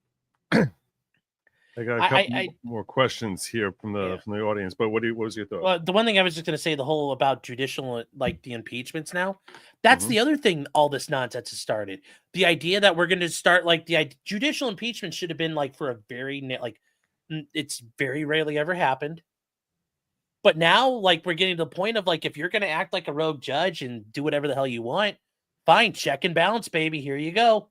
I got a couple more questions here from the audience, but what was your thought? Well, the one thing I was just going to say, the whole about judicial, like the impeachments now, that's the other thing all this nonsense has started. The idea that we're going to start like the judicial impeachment should have been like for a very, like, it's very rarely ever happened. But now, like, we're getting to the point of like, if you're going to act like a rogue judge and do whatever the hell you want, fine, check and balance, baby. Here you go.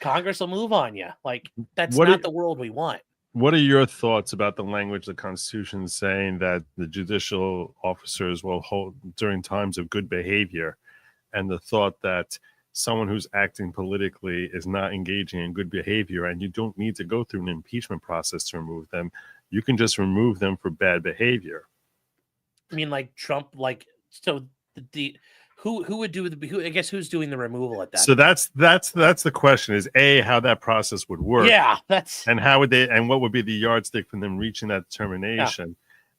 Congress will move on you. Like, that's not the world we want. What are your thoughts about the language of the Constitution saying that the judicial officers will hold during times of good behavior, and the thought that someone who's acting politically is not engaging in good behavior, and you don't need to go through an impeachment process to remove them? You can just remove them for bad behavior. I mean, like Trump, like, so who would do I guess who's doing the removal at that? So that's the question: is A, how that process would work? Yeah, and how would they, and what would be the yardstick for them reaching that determination?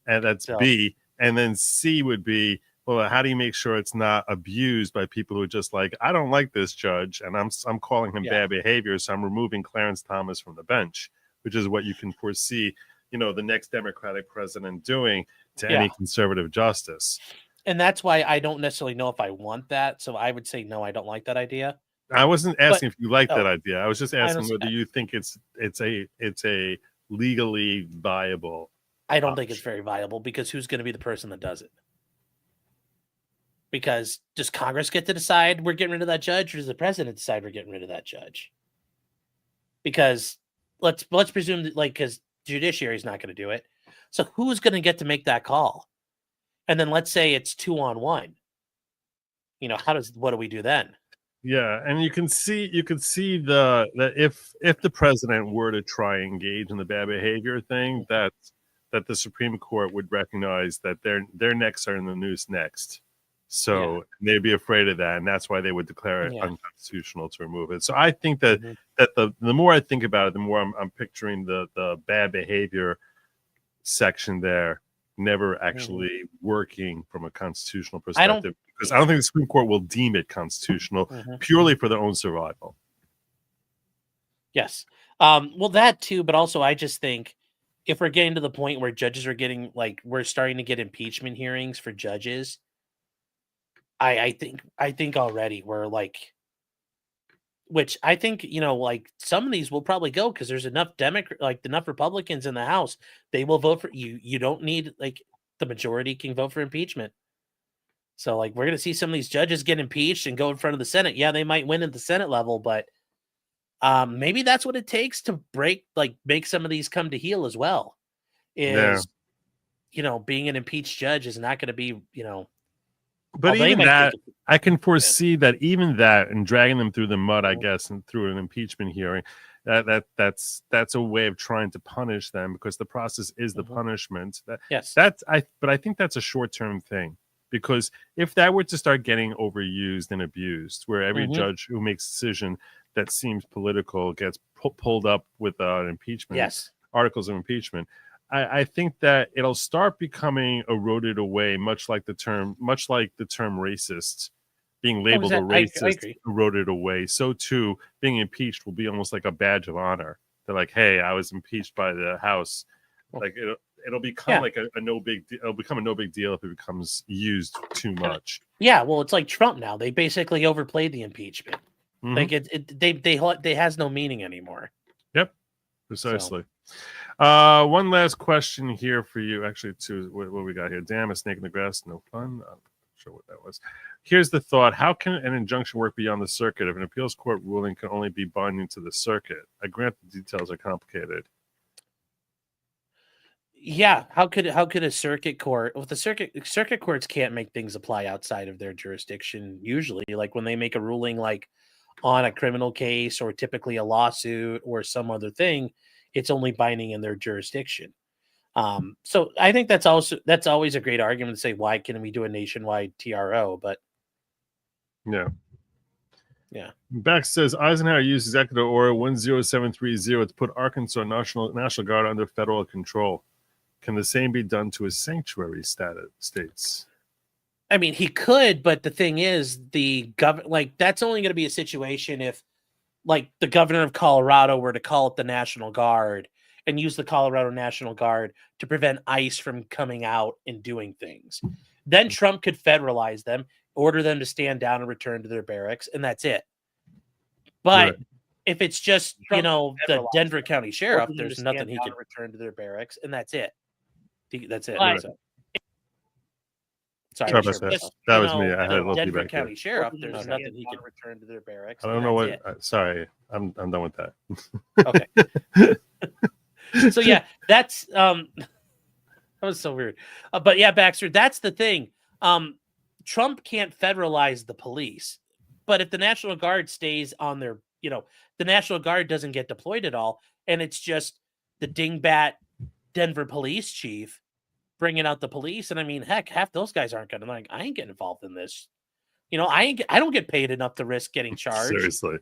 Yeah. And that's B, and then C would be, well, how do you make sure it's not abused by people who are just like, I don't like this judge, and I'm calling him bad behavior, so I'm removing Clarence Thomas from the bench, which is what you can foresee, the next Democratic president doing to any conservative justice. And that's why I don't necessarily know if I want that. So I would say, no, I don't like that idea. I wasn't asking if you like that idea. I was just asking whether you think it's a legally viable. I don't think it's very viable, because who's going to be the person that does it? Because does Congress get to decide we're getting rid of that judge, or does the president decide we're getting rid of that judge? Because let's presume that, like, because judiciary is not going to do it. So who's going to get to make that call? And then let's say it's 2-on-1. What do we do then? Yeah, and you can see that if the president were to try and engage in the bad behavior thing, that the Supreme Court would recognize that their necks are in the noose next. So they'd be afraid of that, and that's why they would declare it unconstitutional to remove it. So I think that the more I think about it, the more I'm picturing the bad behavior section there never actually working from a constitutional perspective, because I don't think the Supreme Court will deem it constitutional purely for their own survival. Yes. Well, that too, but also I just think if we're getting to the point where judges are getting, like, we're starting to get impeachment hearings for judges, I think already we're like, which I think, like, some of these will probably go, because there's enough enough Republicans in the House. They will vote for you. You don't need, like, the majority can vote for impeachment. So, like, we're going to see some of these judges get impeached and go in front of the Senate. Yeah, they might win at the Senate level, but maybe that's what it takes to make some of these come to heel as well. Being an impeached judge is not going to be, But even that, I can foresee that even that, and dragging them through the mud, I guess, and through an impeachment hearing, that's a way of trying to punish them, because the process is the punishment. But I think that's a short-term thing, because if that were to start getting overused and abused, where every judge who makes a decision that seems political gets pulled up with impeachment, articles of impeachment, I think that it'll start becoming eroded away, much like the term racist, being labeled a racist, eroded away. So too, being impeached will be almost like a badge of honor. They're like, hey, I was impeached by the House. Like it'll become like a no big deal. It'll become a no big deal if it becomes used too much. Yeah, well, it's like Trump now. They basically overplayed the impeachment. Like they has no meaning anymore. Yep, precisely. One last question here for you. Actually, two. What we got here? Damn, a snake in the grass. No fun. I'm not sure what that was. Here's the thought. How can an injunction work beyond the circuit if an appeals court ruling can only be binding to the circuit? I grant the details are complicated. Yeah, how could a circuit court? Well, the circuit courts can't make things apply outside of their jurisdiction usually. Like when they make a ruling, like on a criminal case or typically a lawsuit or some other thing, it's only binding in their jurisdiction. So I think that's always a great argument to say, why can we do a nationwide TRO? But yeah. Beck says Eisenhower used Executive Order 10730 to put Arkansas National Guard under federal control. Can the same be done to a sanctuary states? I mean, he could, but the thing is, that's only going to be a situation if, like, the governor of Colorado were to call up the National Guard and use the Colorado National Guard to prevent ICE from coming out and doing things. Then Trump could federalize them, order them to stand down and return to their barracks, and that's it. But if it's just, the Denver County Sheriff, there's nothing he can return to their barracks, and that's it. That's it. Sorry, that was me. I had a little Denver feedback County here. Sheriff, there's nothing he can return to their barracks. I don't know what. Sorry, I'm done with that. Okay. So yeah, that's that was so weird. But yeah, Baxter, that's the thing. Trump can't federalize the police, but if the National Guard stays on their, the National Guard doesn't get deployed at all, and it's just the dingbat Denver police chief bringing out the police. And I mean, heck, half those guys aren't gonna I ain't getting involved in this. I don't get paid enough to risk getting charged. Seriously.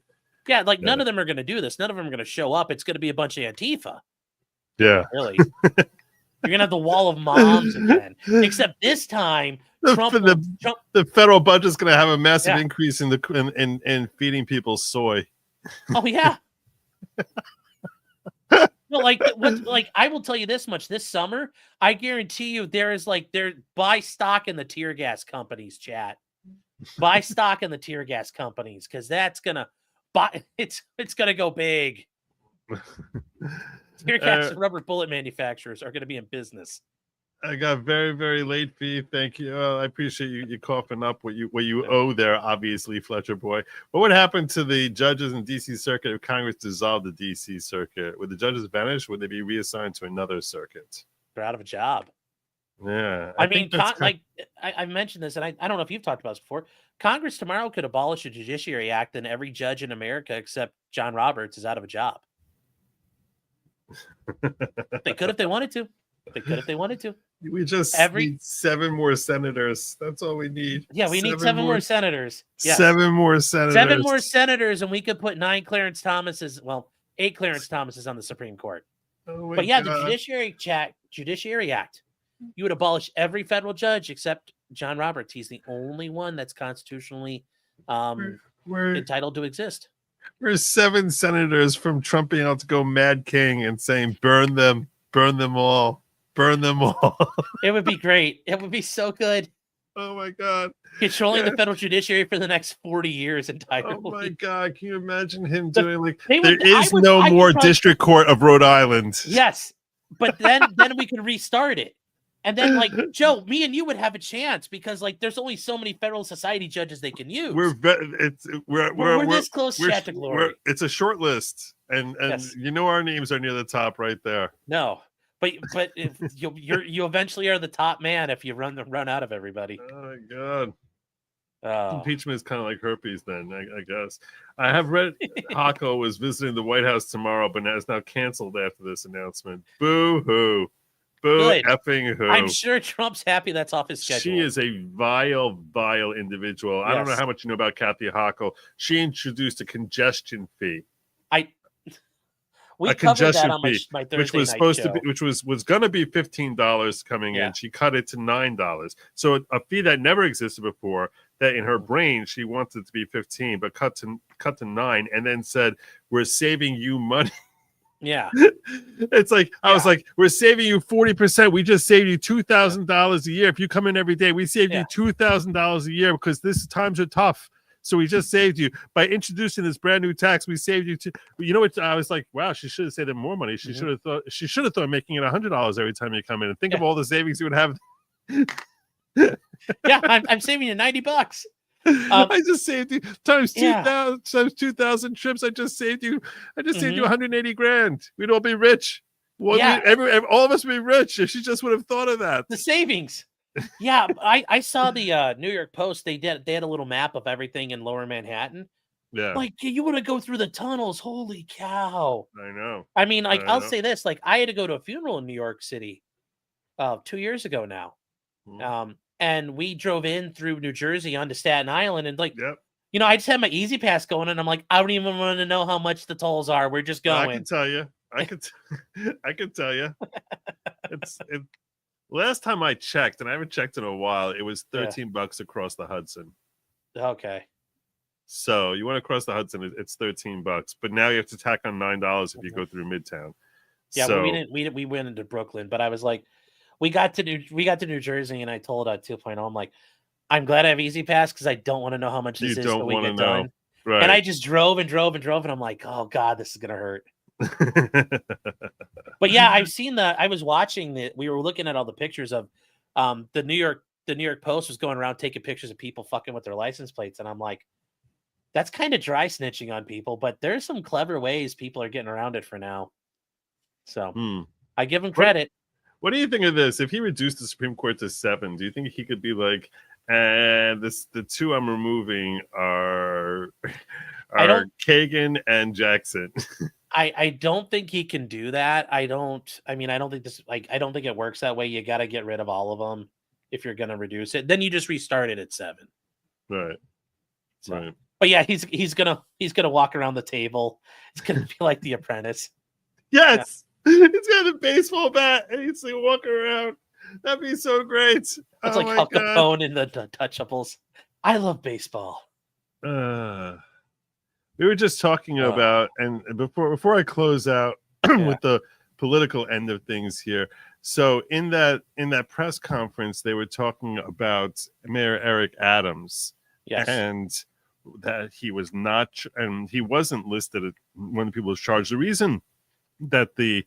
Yeah, none of them are gonna do this. None of them are gonna show up. It's gonna be a bunch of Antifa. Yeah. Really. You're gonna have the wall of moms again. Except this time, the federal budget's gonna have a massive increase in feeding people soy. Oh yeah. Well, I will tell you this much: this summer, I guarantee you, buy stock in the tear gas companies. Chat, buy stock in the tear gas companies because that's gonna it's gonna go big. Tear gas and rubber bullet manufacturers are gonna be in business. I got very, very late fee. Thank you. I appreciate you coughing up what you owe there, obviously, Fletcher boy. What would happen to the judges in D.C. Circuit if Congress dissolved the D.C. Circuit? Would the judges vanish? Would they be reassigned to another circuit? They're out of a job. Yeah. I mean, I mentioned this, and I don't know if you've talked about this before. Congress tomorrow could abolish a Judiciary Act, and every judge in America except John Roberts is out of a job. They could if they wanted to. We just need 7 more senators. That's all we need. Yeah, we need 7 more senators. Yeah. 7 more senators. 7 more senators, and we could put 8 Clarence Thomases on the Supreme Court. Oh my but yeah, God. the Judiciary Act. You would abolish every federal judge except John Roberts. He's the only one that's constitutionally entitled to exist. We're 7 senators from Trump being able to go Mad King and saying, burn them all. Burn them all. It would be great. It would be so good. Oh my God. Controlling the federal judiciary for the next 40 years entirely. Oh my God. Can you imagine him doing there is no more District Court of Rhode Island. Yes. But then we could restart it. And then Joe, me and you would have a chance because there's only so many federal society judges they can use. We're this close to glory. It's a short list. And yes. Our names are near the top right there. No. But if you eventually are the top man if you run out of everybody. Oh my God. Impeachment is kind of like herpes then, I guess. I have read Hako was visiting the White House tomorrow, but is now canceled after this announcement. Boo-hoo. Boo effing who. I'm sure Trump's happy that's off his schedule. She is a vile individual. Yes. I don't know how much you know about Kathy Hochul. She introduced a congestion fee. We covered that on my Thursday which was supposed to be, which was going to be $15 coming in. She cut it to $9. So a fee that never existed before. That in her brain she wanted it to be 15, but cut to 9, and then said, "We're saving you money." Yeah, it's I was like, "We're saving you 40%. We just saved you $2,000 a year. If you come in every day, we saved you $2,000 a year because times are tough. So we just saved you by introducing this brand new tax. We saved you. You know what? I was like, wow, she should have saved them more money. She should have thought. She should have thought making it $100 every time you come in. And think of all the savings you would have. Yeah, I'm saving you $90. I just saved you times 2,000 trips. I just saved you. Saved you 180 grand. We'd all be rich. Well, all of us would be rich if she just would have thought of that. The savings. Yeah, I saw the New York Post. They had a little map of everything in Lower Manhattan. Yeah, like you want to go through the tunnels. Holy cow! I know. I mean, like I'll say this: like I had to go to a funeral in New York City, 2 years ago now. And we drove in through New Jersey onto Staten Island, and like, you know, I just had my Easy Pass going, and I'm like, I don't even want to know how much the tolls are. We're just going. I can tell you. I can tell you. Last time I checked, and I haven't checked in a while, it was $13 across the Hudson. Okay. So you want to cross the Hudson, it's $13, but now you have to tack on $9 if you go through Midtown. Yeah, so, well, we went into Brooklyn, but I was like, we got to New Jersey, and I told 2.0, I'm like, I'm glad I have Easy Pass because I don't want to know how much this is till we get done. Right. And I just drove and I'm like, oh God, this is gonna hurt. But yeah, I've seen that. I was watching we were looking at all the pictures of the New York Post was going around taking pictures of people fucking with their license plates, and I'm like, that's kind of dry snitching on people, but there's some clever ways people are getting around it for now. So I give him credit. What do you think of this? If he reduced the Supreme Court to 7, do you think he could be like, the two I'm removing are Kagan and Jackson? I don't think he can do that. I don't think it works that way. You got to get rid of all of them if you're going to reduce it. Then you just restart it at 7. Right. So, right. But yeah, he's gonna walk around the table. It's gonna be like The Apprentice. Yes. Yeah. He's got a baseball bat and he's like walking around. That'd be so great. It's like Al Capone in the Touchables. I love baseball. We were just talking about, and before I close out with the political end of things here. So in that press conference, they were talking about Mayor Eric Adams, and that he was not, and he wasn't listed as one of the people who's charged. The reason that the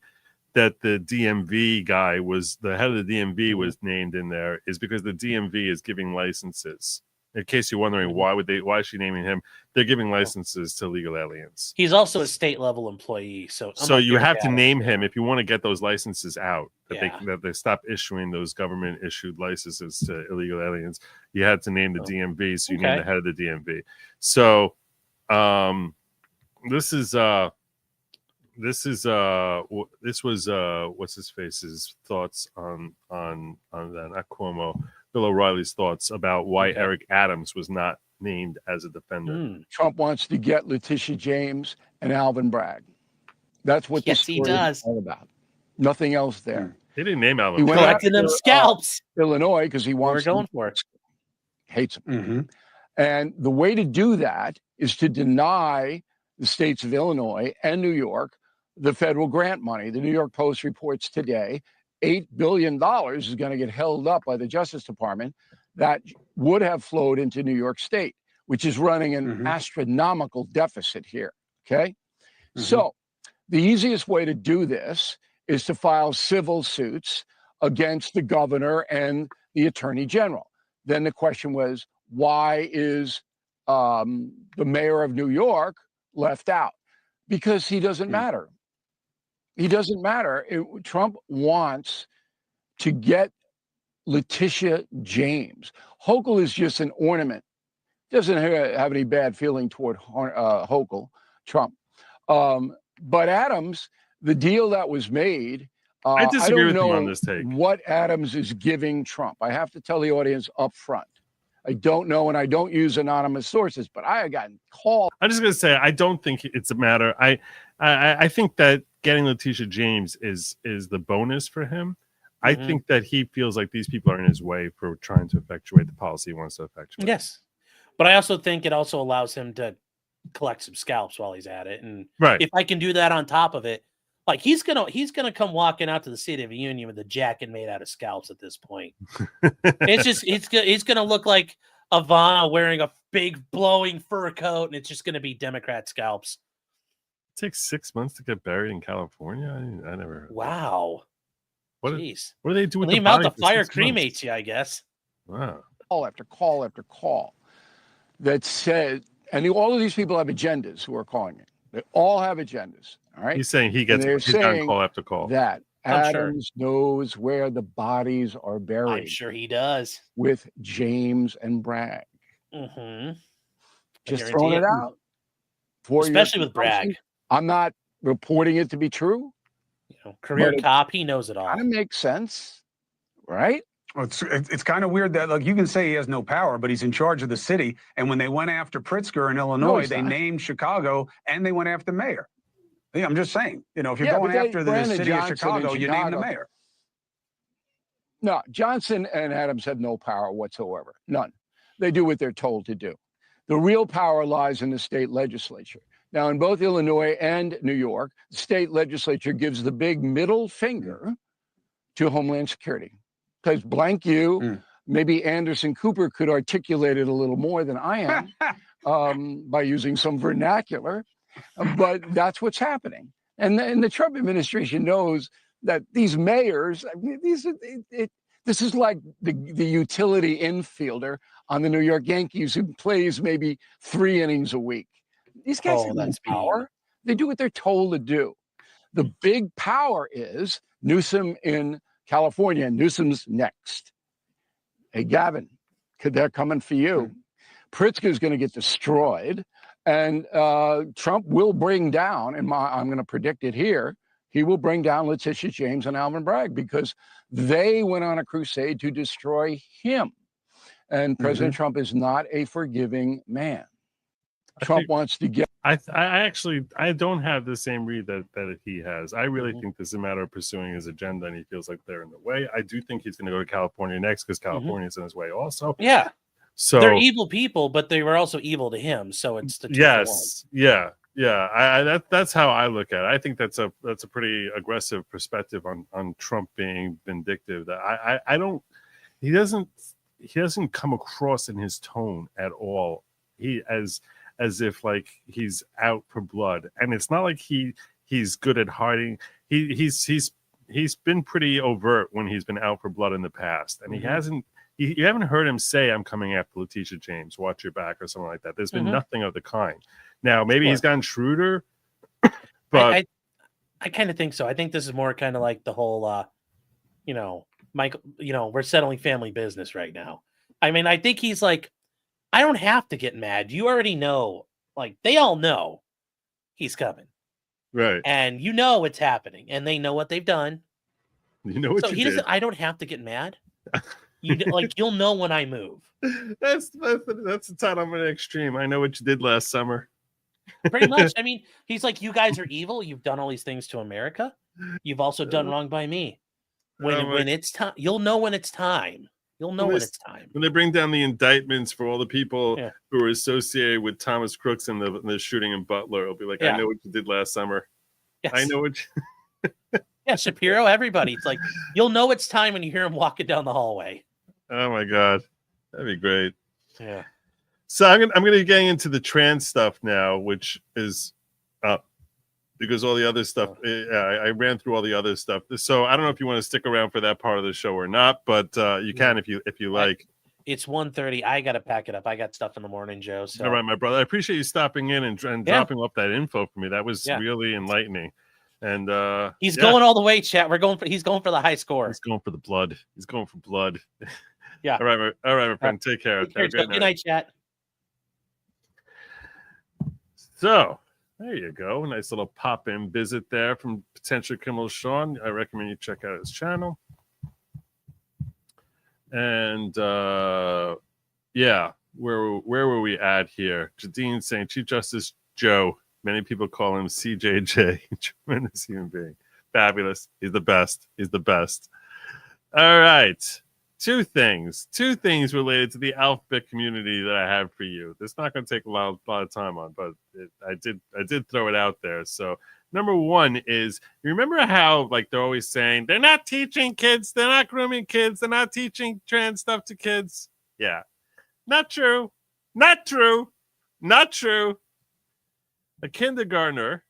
DMV guy was the head of the DMV was named in there is because the DMV is giving licenses. In case you're wondering why is she naming him? They're giving licenses to illegal aliens. He's also a state level employee, so you have to name him if you want to get those licenses out. That they stop issuing those government issued licenses to illegal aliens. You had to name the DMV, so you name the head of the DMV. So, this was what's his face's thoughts on that, not Cuomo. Bill O'Reilly's thoughts about why Eric Adams was not named as a defender. Trump wants to get Leticia James and Alvin Bragg. That's what this story is all about. Nothing else there. He didn't name Alvin. He went collecting them scalps. Illinois because he wants. We're going for it. Hates him. And the way to do that is to deny the states of Illinois and New York the federal grant money. The New York Post reports today $8 billion is going to get held up by the Justice Department that would have flowed into New York State, which is running an astronomical deficit here. Okay. So the easiest way to do this is to file civil suits against the governor and the attorney general. Then the question was, why is the mayor of New York left out? Because he doesn't matter. He doesn't matter. Trump wants to get Leticia James. Hochul is just an ornament. Doesn't have any bad feeling toward Hochul, Trump. But Adams, the deal that was made, I disagree with don't him know on this take. What Adams is giving Trump. I have to tell the audience up front. I don't know, and I don't use anonymous sources, but I have gotten called. I'm just going to say, I don't think it's a matter. I think that getting Leticia James is the bonus for him. I think that he feels like these people are in his way for trying to effectuate the policy he wants to effectuate. Yes. But I also think it also allows him to collect some scalps while he's at it. And if I can do that on top of it, like he's gonna come walking out to the State of the Union with a jacket made out of scalps at this point. It's just he's gonna look like Ivana wearing a big blowing fur coat, and it's just going to be Democrat scalps. It takes 6 months to get buried in California. I never. Wow. What? Jeez. What do they do with Leave the him out. body The for fire 6 months? cremates you, I guess. Wow. Call after call after call that said, and all of these people have agendas who are calling it. They all have agendas. All right. He's saying And they're he's gotten saying call after call. that I'm sure. Adams knows where the bodies are buried I'm sure he does. with James and Bragg. Mm-hmm. Just throwing it out. For your Especially with Bragg. consumption. I'm not reporting it to be true. Career But it cop, he knows it all. kind of makes sense, right? Well, it's kind of weird that, like, you can say he has no power, but he's in charge of the city. And when they went after Pritzker in Illinois, he's they not. named Chicago and they went after mayor. Yeah, I'm just saying, if you're Yeah, going but after the Brandon city of Johnson in Chicago, you name the Chicago. mayor. No, Johnson and Adams have no power whatsoever. None. They do what they're told to do. The real power lies in the state legislature. Now, in both Illinois and New York, the state legislature gives the big middle finger to Homeland Security. Because blank you, maybe Anderson Cooper could articulate it a little more than I am by using some vernacular, but that's what's happening. And the Trump administration knows that these mayors, this is like the utility infielder on the New York Yankees who plays maybe 3 innings a week. These guys have no power. They do what they're told to do. The big power is Newsom in California. Newsom's next. Hey, Gavin, they're coming for you. Pritzker's going to get destroyed. And Trump will bring down, and I'm going to predict it here, he will bring down Leticia James and Alvin Bragg because they went on a crusade to destroy him. And President Trump is not a forgiving man. Trump wants to get. I don't have the same read that he has. I really think this is a matter of pursuing his agenda, and he feels like they're in the way. I do think he's going to go to California next because California is in his way also. Yeah. So they're evil people, but they were also evil to him. So it's the yes, yeah. That's how I look at it. I think that's a pretty aggressive perspective on Trump being vindictive. That he doesn't come across in his tone at all. As if like he's out for blood, and it's not like he's good at hiding. He's been pretty overt when he's been out for blood in the past, and he hasn't. You haven't heard him say, "I'm coming after Leticia James. Watch your back," or something like that. There's been nothing of the kind. Now maybe he's gotten shrewder, but I kind of think so. I think this is more kind of like the whole, Michael. We're settling family business right now. I mean, I think he's like, I don't have to get mad. You already know, like they all know he's coming. Right. And you know it's happening. And they know what they've done. You know what so you he did. doesn't I don't have to get mad. You'll know when I move. That's the title of an extreme. I know what you did last summer. Pretty much. I mean, he's like, you guys are evil. You've done all these things to America. You've also done wrong by me. When it's time, you'll know when it's time. You'll know when it's time. When they bring down the indictments for all the people who are associated with Thomas Crooks and the shooting in Butler, it'll be like, I know what you did last summer. Yes. I know what Yeah, Shapiro, everybody. It's like, you'll know it's time when you hear him walking down the hallway. Oh my God. That'd be great. Yeah. So I'm gonna be getting into the trans stuff now, which is because all the other stuff, I ran through all the other stuff. So I don't know if you want to stick around for that part of the show or not, but you can if you like. It's 1:30. I got to pack it up. I got stuff in the morning, Joe. So. All right, my brother. I appreciate you stopping in and dropping off that info for me. That was really enlightening. And he's going all the way, chat. He's going for the high score. He's going for the blood. He's going for blood. Yeah. All right, my friend. Take care. Good night, chat. So there you go. Nice little pop-in visit there from Potential Criminal Sean. I recommend you check out his channel. And where were we at here? Jadine saying Chief Justice Joe. Many people call him CJJ. Tremendous human being. Fabulous. He's the best. He's the best. All right. Two things related to the alphabet community that I have for you. This is not going to take a lot of time on, but I did throw it out there. So number one is, you remember how like they're always saying they're not teaching kids, they're not grooming kids, they're not teaching trans stuff to kids. Yeah. Not true. Not true. Not true. A kindergartner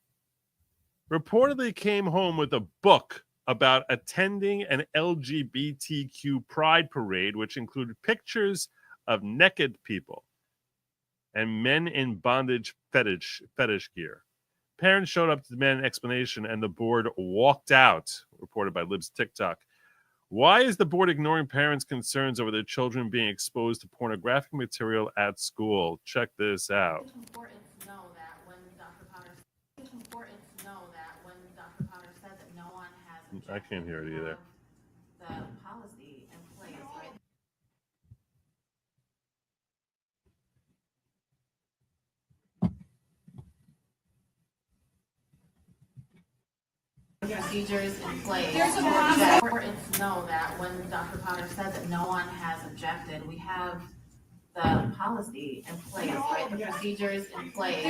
reportedly came home with a book about attending an LGBTQ pride parade, which included pictures of naked people and men in bondage fetish gear. Parents showed up to demand an explanation, and the board walked out, reported by Libs TikTok. Why is the board ignoring parents' concerns over their children being exposed to pornographic material at school? Check this out. It's important to know that when Dr. Potter said that no one has I can't hear it either. the policy in place, right? Procedures in place. It's important to know that when Dr. Potter said that no one has objected, we have the policy in place, right? The procedures in place.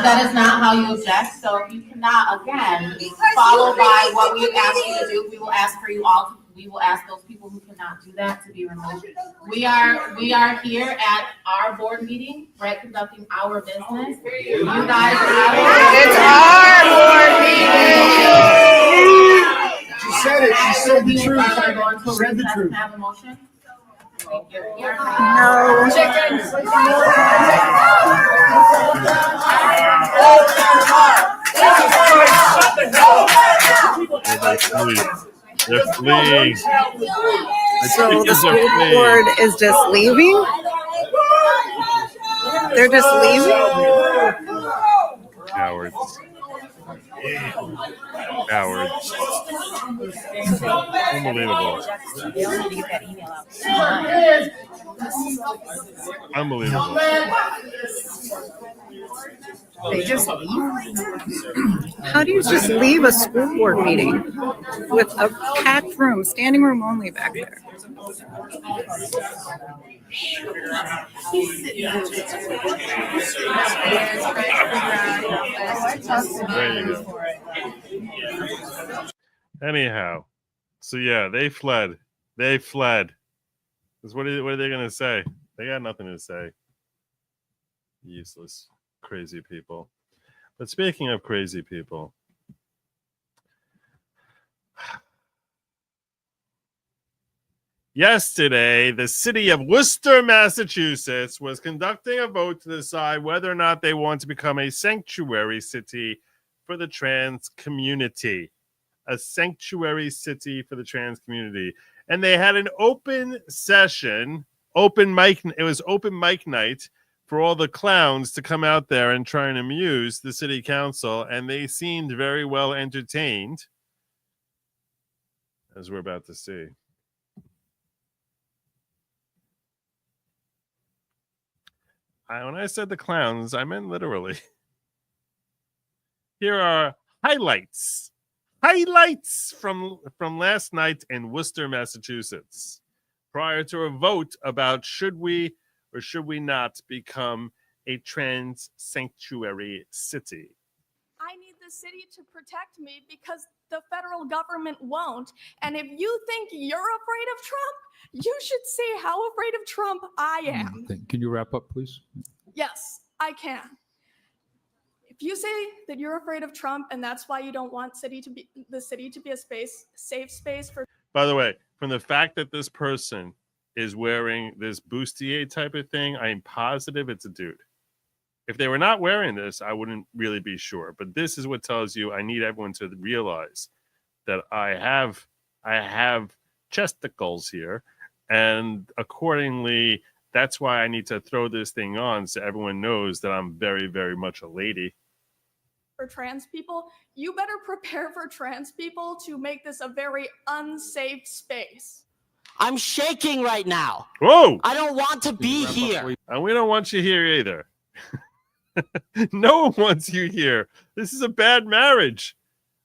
That is not how you object. So if you cannot, again, follow by what we ask you to do, we will ask for you all. We will ask those people who cannot do that to be removed. We are here at our board meeting, right, conducting our business. You guys have It's our board meeting. She said it. She said the truth. She said the truth. Have a motion. Thank you. No. Chickens. They're fleeing. So the school board is just leaving? They're just leaving? Cowards. Cowards. Unbelievable. Unbelievable. They just leave? How do you just leave a school board meeting with a packed room, standing room only back there? There you go. Anyhow, so yeah, they fled. They fled. 'Cause what are they going to say? They got nothing to say. Useless, crazy people. But speaking of crazy people, yesterday, the city of Worcester, Massachusetts, was conducting a vote to decide whether or not they want to become a sanctuary city for the trans community. A sanctuary city for the trans community. And they had an open session, it was open mic night for all the clowns to come out there and try and amuse the city council, and they seemed very well entertained, as we're about to see. When I said the clowns, I meant literally. Here are highlights from last night in Worcester, Massachusetts, prior to a vote about should we or should we not become a trans sanctuary city. I need the city to protect me because the federal government won't. And if you think you're afraid of Trump, you should see how afraid of Trump I am. Can you wrap up, please? Yes, I can. If you say that you're afraid of Trump and that's why you don't want the city to be a safe space for. By the way, from the fact that this person is wearing this bustier type of thing, I'm positive it's a dude. If they were not wearing this, I wouldn't really be sure. But this is what tells you I need everyone to realize that I have chesticles here, and accordingly, that's why I need to throw this thing on so everyone knows that I'm very, very much a lady. For trans people, you better prepare for trans people to make this a very unsafe space. I'm shaking right now. Whoa! I don't want to be here. And we don't want you here either. No one wants you here. This is a bad marriage.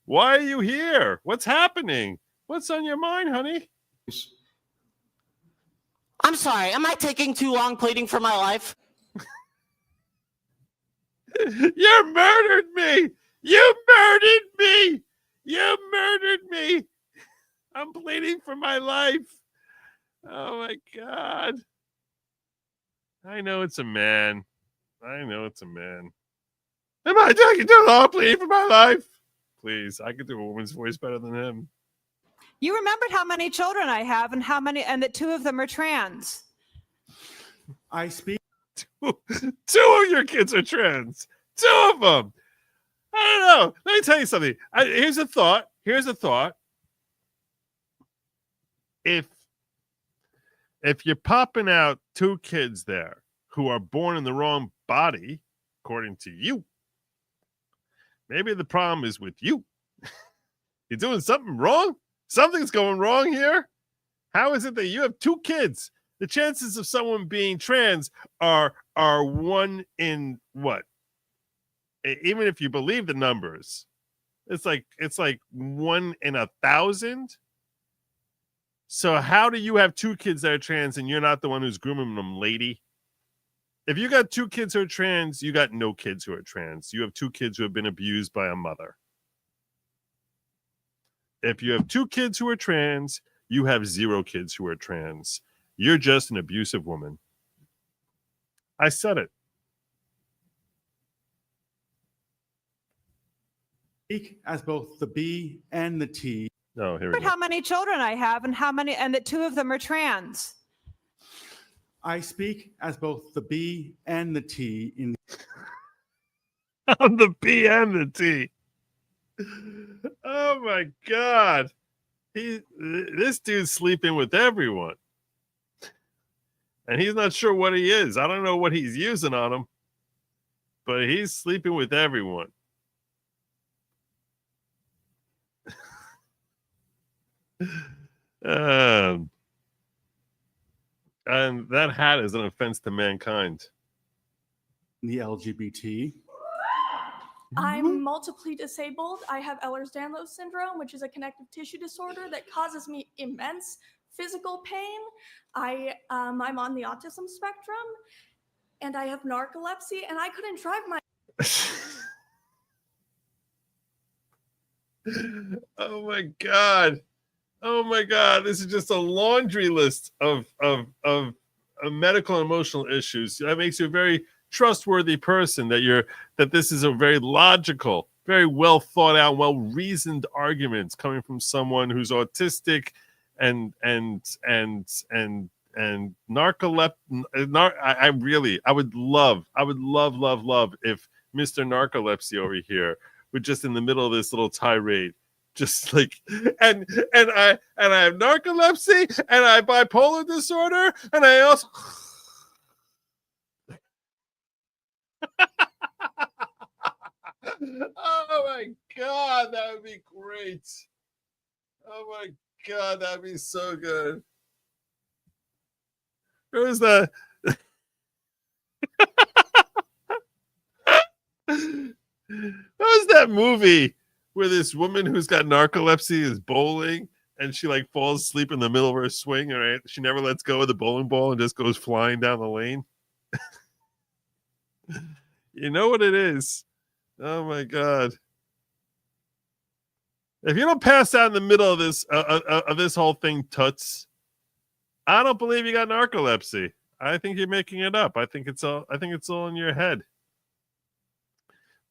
Why are you here? What's happening? What's on your mind, honey? I'm sorry. Am I taking too long pleading for my life? You murdered me! You murdered me! You murdered me! I'm pleading for my life. Oh my God. I know it's a man. I know it's a man. Am I talking to law pleading for my life? Please, I could do a woman's voice better than him. You remembered how many children I have and that 2 of them are trans. I speak. 2 of your kids are trans. 2 of them. I don't know. Let me tell you something. Here's a thought. If you're popping out 2 kids there who are born in the wrong body, according to you, maybe the problem is with you. You're doing something wrong? Something's going wrong here. How is it that you have 2 kids? The chances of someone being trans are 1 in what? Even if you believe the numbers, it's like 1 in 1,000. So how do you have 2 kids that are trans and you're not the one who's grooming them, lady? If you got 2 kids who are trans, you got no kids who are trans. You have 2 kids who have been abused by a mother. If you have 2 kids who are trans, you have 0 kids who are trans. You're just an abusive woman. I said it. As both the B and the T. Oh, here we go. How many children I have and that 2 of them are trans. I speak as both the B and the T in I'm the B and the T. Oh my God. This dude's sleeping with everyone. And he's not sure what he is. I don't know what he's using on him, but he's sleeping with everyone. And that hat is an offense to mankind. The LGBT. I'm multiply disabled. I have Ehlers-Danlos syndrome, which is a connective tissue disorder that causes me immense physical pain. I'm on the autism spectrum, and I have narcolepsy, and I couldn't drive my. Oh my God. Oh my God. This is just a laundry list of medical and emotional issues. That makes you a very trustworthy person, that this is a very logical, very well thought out, well reasoned arguments coming from someone who's autistic and narcoleptic. I would love if Mr. Narcolepsy over here would just in the middle of this little tirade just like and I have narcolepsy and I have bipolar disorder and I also oh my God, that would be great. Oh my God, that'd be so good. Where was that? What was that movie where this woman who's got narcolepsy is bowling and she like falls asleep in the middle of her swing, all right? She never lets go of the bowling ball and just goes flying down the lane. You know what it is. Oh my God. If you don't pass out in the middle of this whole thing, Toots, I don't believe you got narcolepsy. I think you're making it up. I think it's all in your head.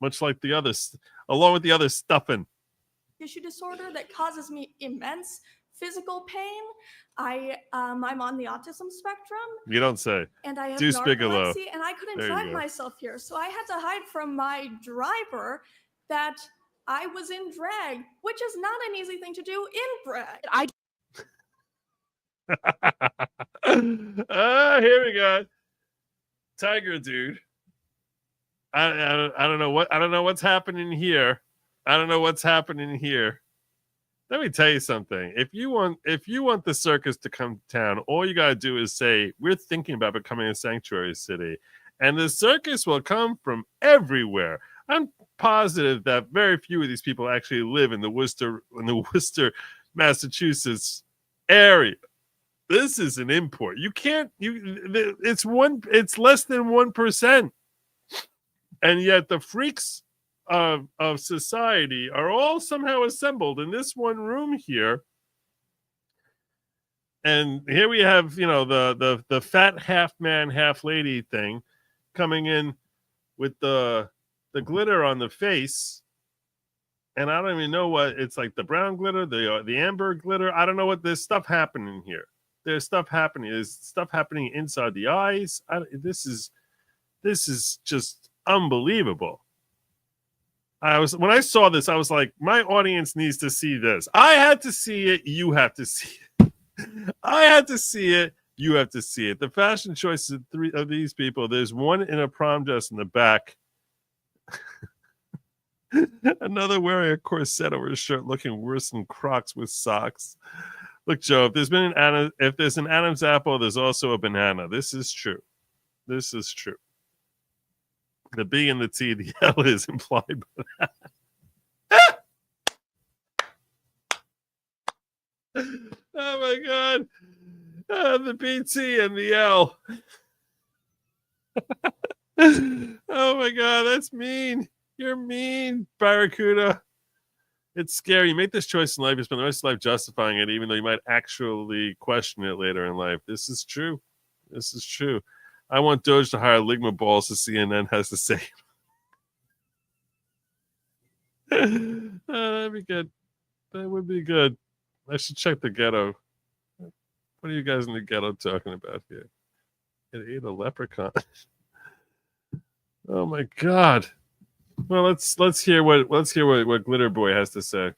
Much like the others, along with the other stuffing. Tissue disorder that causes me immense physical pain. I'm on the autism spectrum. You don't say. And I have Deuce Bigelow. narcolepsy, and I couldn't There you drive go. myself here. So I had to hide from my driver that I was in drag, which is not an easy thing to do in drag. Here we go. Tiger dude. I don't know what's happening here. I don't know what's happening here. Let me tell you something. If you want the circus to come to town, all you gotta do is say, we're thinking about becoming a sanctuary city. And the circus will come from everywhere. I'm positive that very few of these people actually live in the Worcester, Massachusetts area. This is an import. It's less than 1%. And yet the freaks of society are all somehow assembled in this one room here And here we have, the fat half man, half lady thing coming in with the glitter on the face. And I don't even know what it's like, the brown glitter, the amber glitter. I don't know what there's stuff happening here. There's stuff happening. There's stuff happening inside the eyes. This is just unbelievable. When I saw this, I was like, my audience needs to see this. I had to see it. You have to see it. I had to see it. You have to see it. The fashion choices of three of these people. There's one in a prom dress in the back. Another wearing a corset over his shirt, looking worse than Crocs with socks. Look, Joe, if there's an Adam's apple, there's also a banana. This is true. This is true. The B and the T, the L is implied by that. Oh my God. The BT and the L. Oh my God, that's mean. You're mean, Barracuda. It's scary. You make this choice in life, you spend the rest of life justifying it, even though you might actually question it later in life. This is true. This is true. I want Doge to hire Ligma balls to CNN has to say. That'd be good. That would be good. I should check the ghetto. What are you guys in the ghetto talking about here? It ate a leprechaun. Oh my God. Well, let's hear what Glitter Boy has to say.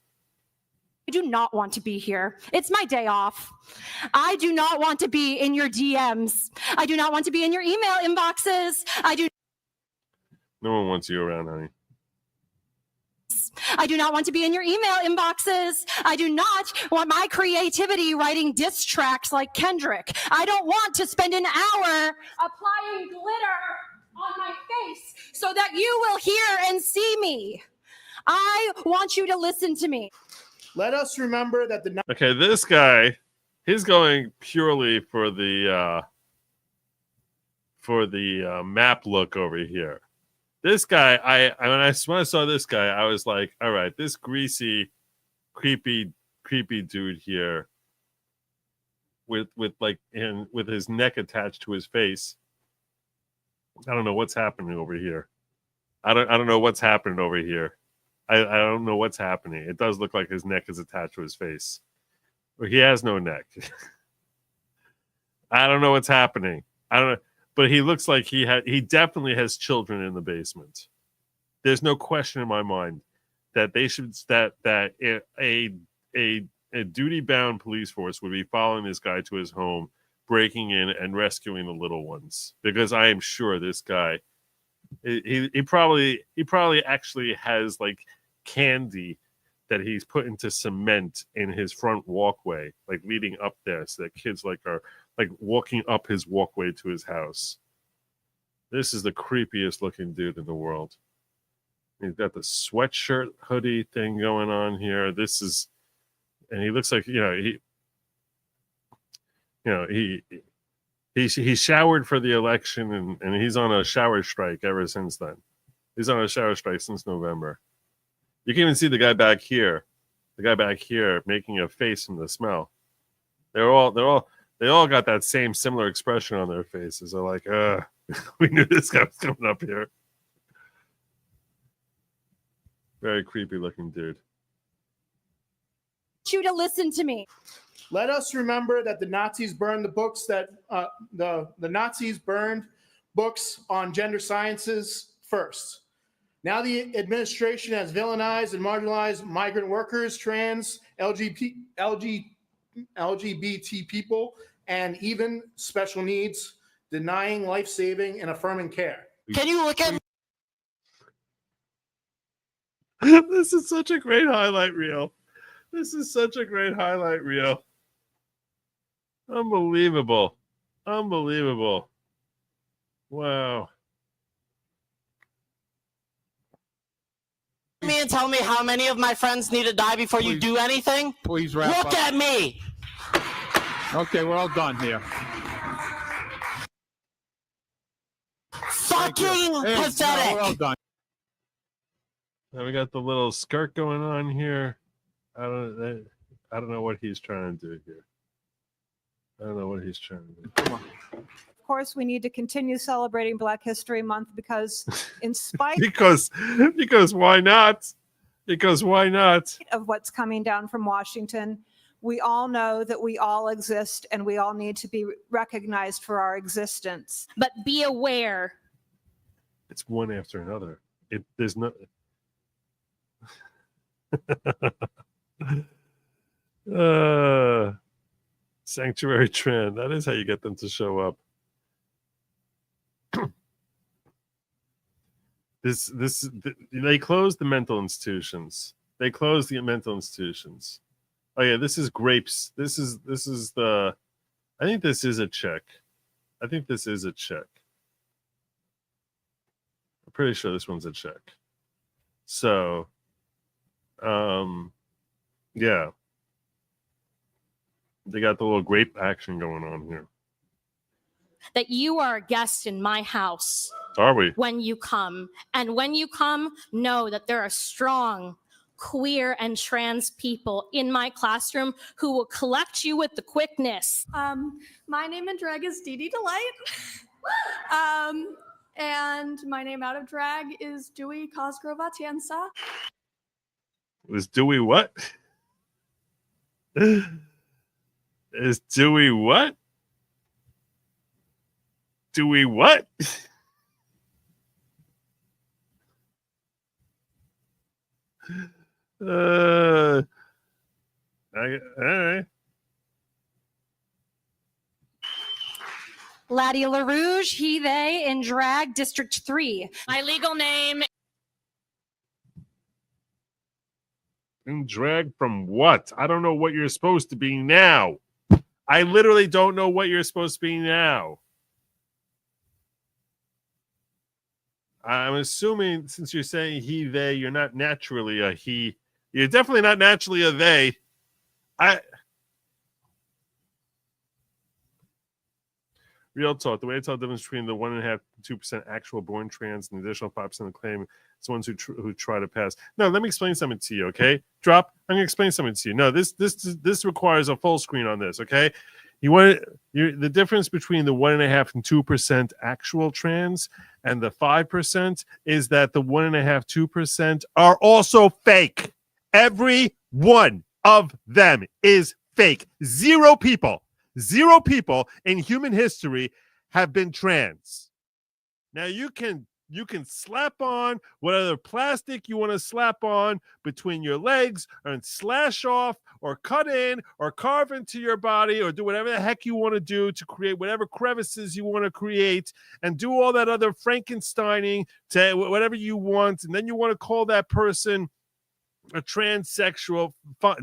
I do not want to be here. It's my day off. I do not want to be in your DMs. I do not want to be in your email inboxes. No one wants you around, honey. I do not want to be in your email inboxes. I do not want my creativity writing diss tracks like Kendrick. I don't want to spend an hour applying glitter on my face so that you will hear and see me. I want you to listen to me. Let us remember that Okay, this guy, he's going purely for the map look over here. This guy, when I saw this guy, I was like, all right, this greasy, creepy dude here with his neck attached to his face. I don't know what's happening over here. I don't know what's happening over here. I don't know what's happening. It does look like his neck is attached to his face. But he has no neck. I don't know what's happening. I don't know. But he looks like he definitely has children in the basement. There's no question in my mind that a duty-bound police force would be following this guy to his home, breaking in and rescuing the little ones. Because I am sure this guy, he probably actually has like candy that he's put into cement in his front walkway, like leading up there, so that kids are like walking up his walkway to his house. This is the creepiest looking dude in the world. He's got the sweatshirt hoodie thing going on here. And he looks like, he showered for the election and he's on a shower strike ever since then. He's on a shower strike since November. You can even see the guy back here making a face from the smell. They all got that same similar expression on their faces. They're like, we knew this guy was coming up here. Very creepy looking dude. I want you to listen to me. Let us remember that the Nazis burned the books that the Nazis burned books on gender sciences first. Now the administration has villainized and marginalized migrant workers, trans, LGBT people, and even special needs, denying life-saving and affirming care. Can you look at This is such a great highlight reel. Unbelievable. Wow. me and tell me how many of my friends need to die before you do anything? Please wrap up. Look at me. Okay, we're all done here. Fucking pathetic. We're all done. Now we got the little skirt going on here. I don't know what he's trying to do here. I don't know what he's trying to do. Of course, we need to continue celebrating Black History Month because in spite because why not? Because why not? of what's coming down from Washington, we all know that we all exist and we all need to be recognized for our existence. But be aware. It's one after another. There's no. Sanctuary trend. That is how you get them to show up. They closed the mental institutions. Oh yeah, this is grapes. This is the. I think this is a check. I'm pretty sure this one's a check. So, yeah. They got the little grape action going on here. That you are a guest in my house. Are we? When you come. And when you come, know that there are strong queer and trans people in my classroom who will collect you with the quickness. My name in drag is Dee Dee Delight. And my name out of drag is Dewey Cosgrove Atienza. Was Dewey what? Is Dewey what? Dewey what? All right. Laddie LaRouge, he, they, in drag, District 3. My legal name. In drag from what? I don't know what you're supposed to be now. I literally don't know what you're supposed to be now. I'm assuming since you're saying he, they, you're not naturally a he. You're definitely not naturally a they. Real talk. The way I tell the difference between the 1.5% to 2% actual born trans and the additional 5% of claim it's ones who try to pass. No, let me explain something to you, okay? Drop. I'm gonna explain something to you. No, this requires a full screen on this, okay? The difference between the 1.5% and 2% actual trans and the 5% is that the 1.5%, 2% are also fake. Every one of them is fake. Zero people in human history have been trans. Now you can slap on whatever plastic you want to slap on between your legs and slash off or cut in or carve into your body or do whatever the heck you want to do to create whatever crevices you want to create and do all that other Frankensteining to whatever you want. And then you want to call that person a transsexual.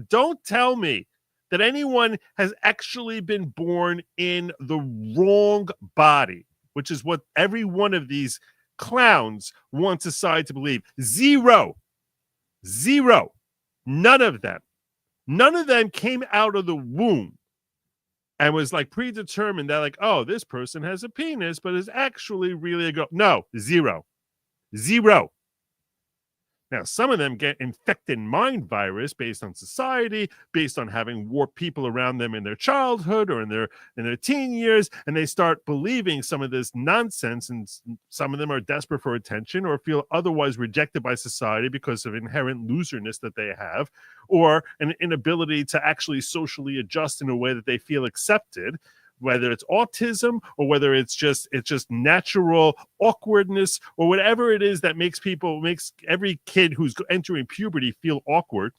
Don't tell me that anyone has actually been born in the wrong body, which is what every one of these clowns want society to believe. Zero. None of them came out of the womb and was like predetermined that like, oh, this person has a penis, but is actually really a girl. No, zero. Now, some of them get infected mind virus based on society, based on having warped people around them in their childhood or in their teen years, and they start believing some of this nonsense, and some of them are desperate for attention or feel otherwise rejected by society because of inherent loserness that they have, or an inability to actually socially adjust in a way that they feel accepted. Whether it's autism or whether it's just natural awkwardness or whatever it is that makes every kid who's entering puberty feel awkward,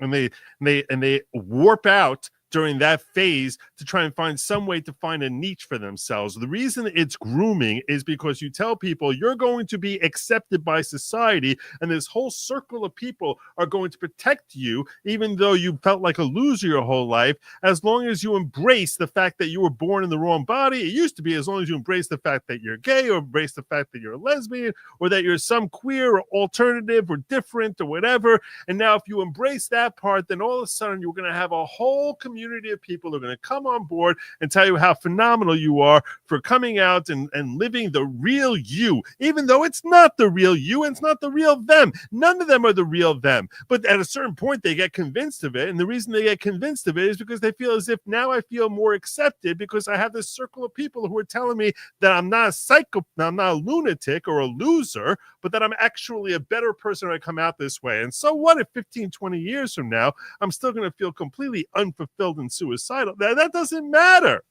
and they warp out during that phase to try and find some way to find a niche for themselves. The reason it's grooming is because you tell people you're going to be accepted by society, and this whole circle of people are going to protect you, even though you felt like a loser your whole life, as long as you embrace the fact that you were born in the wrong body. It used to be as long as you embrace the fact that you're gay, or embrace the fact that you're a lesbian, or that you're some queer or alternative or different or whatever. And now if you embrace that part, then all of a sudden you're going to have a whole community community of people who are going to come on board and tell you how phenomenal you are for coming out and living the real you, even though it's not the real you and it's not the real them. None of them are the real them. But at a certain point, they get convinced of it. And the reason they get convinced of it is because they feel as if now I feel more accepted because I have this circle of people who are telling me that I'm not a psycho, I'm not a lunatic or a loser, but that I'm actually a better person when I come out this way. And so what if 15, 20 years from now, I'm still going to feel completely unfulfilled and suicidal? That doesn't matter.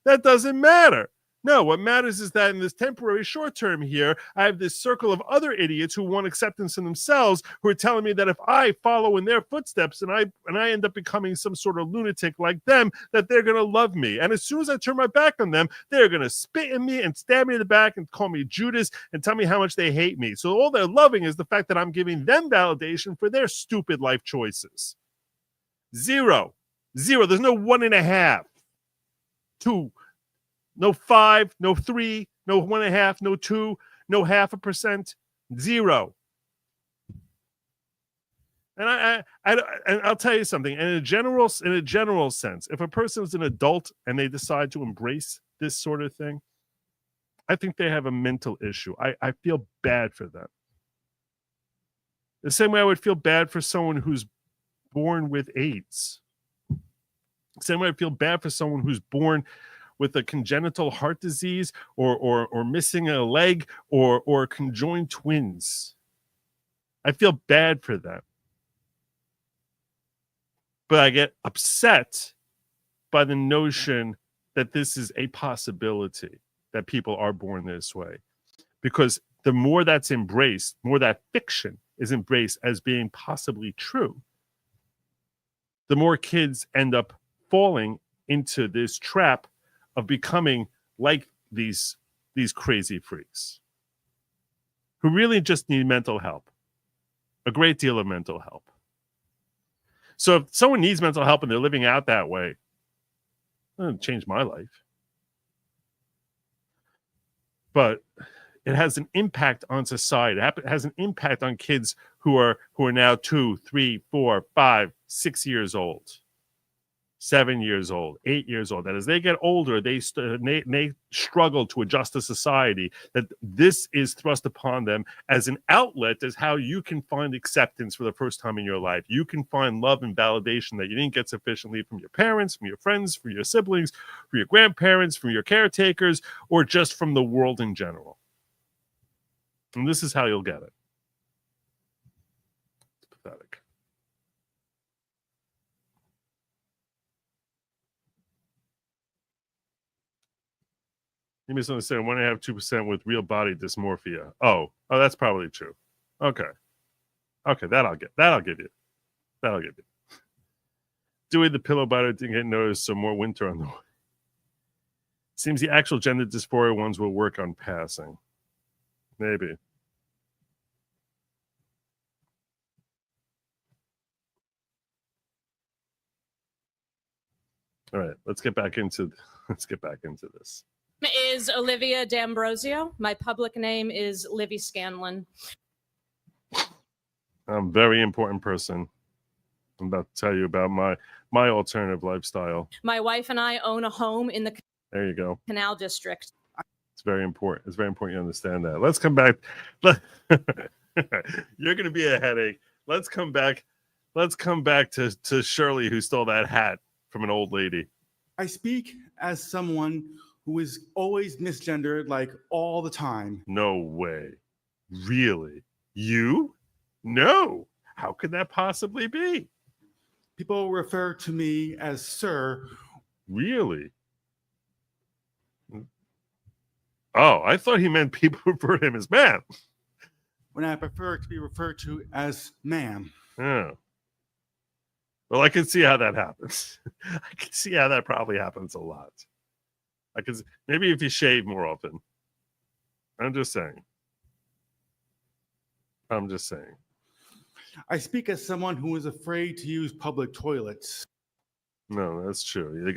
That doesn't matter. No, what matters is that in this temporary short term here, I have this circle of other idiots who want acceptance in themselves, who are telling me that if I follow in their footsteps and I end up becoming some sort of lunatic like them, that they're going to love me. And as soon as I turn my back on them, they're going to spit in me and stab me in the back and call me Judas and tell me how much they hate me. So all they're loving is the fact that I'm giving them validation for their stupid life choices. Zero. There's no 1.5. 2. No 5, no 3, no 1.5, no 2, no 0.5%, 0. And I'll tell you something. In a general sense, if a person is an adult and they decide to embrace this sort of thing, I think they have a mental issue. I feel bad for them. The same way I would feel bad for someone who's born with AIDS. The same way I feel bad for someone who's born with a congenital heart disease or missing a leg or conjoined twins. I feel bad for them. But I get upset by the notion that this is a possibility, that people are born this way. Because the more that's embraced, more that fiction is embraced as being possibly true, the more kids end up falling into this trap of becoming like these crazy freaks who really just need mental help, a great deal of mental help. So if someone needs mental help and they're living out that way, it doesn't change my life. But it has an impact on society. It has an impact on kids who are now 2, 3, 4, 5, 6 years old. 7 years old, 8 years old, that as they get older, they struggle to adjust to society, that this is thrust upon them as an outlet as how you can find acceptance for the first time in your life. You can find love and validation that you didn't get sufficiently from your parents, from your friends, from your siblings, from your grandparents, from your caretakers, or just from the world in general. And this is how you'll get it. It's pathetic. You misunderstand. 1.5, 2% with real body dysmorphia. Oh, that's probably true. Okay, that I'll give you. Dewey the pillow biter didn't get noticed, so more winter on the way. Seems the actual gender dysphoria ones will work on passing. Maybe. All right, let's get back into this. Is Olivia D'Ambrosio. My public name is Livy Scanlon. I'm a very important person. I'm about to tell you about my alternative lifestyle. My wife and I own a home in the There you go. Canal District. It's very important. It's very important you understand that. Let's come back. You're going to be a headache. Let's come back to Shirley, who stole that hat from an old lady. I speak as someone who is always misgendered, like all the time. No way. Really? You? No. How could that possibly be? People refer to me as sir. Really? Oh, I thought he meant people refer to him as man. When I prefer to be referred to as ma'am. Oh. Well, I can see how that happens. I can see how that probably happens a lot. Maybe if you shave more often. I'm just saying. I speak as someone who is afraid to use public toilets. No, that's true.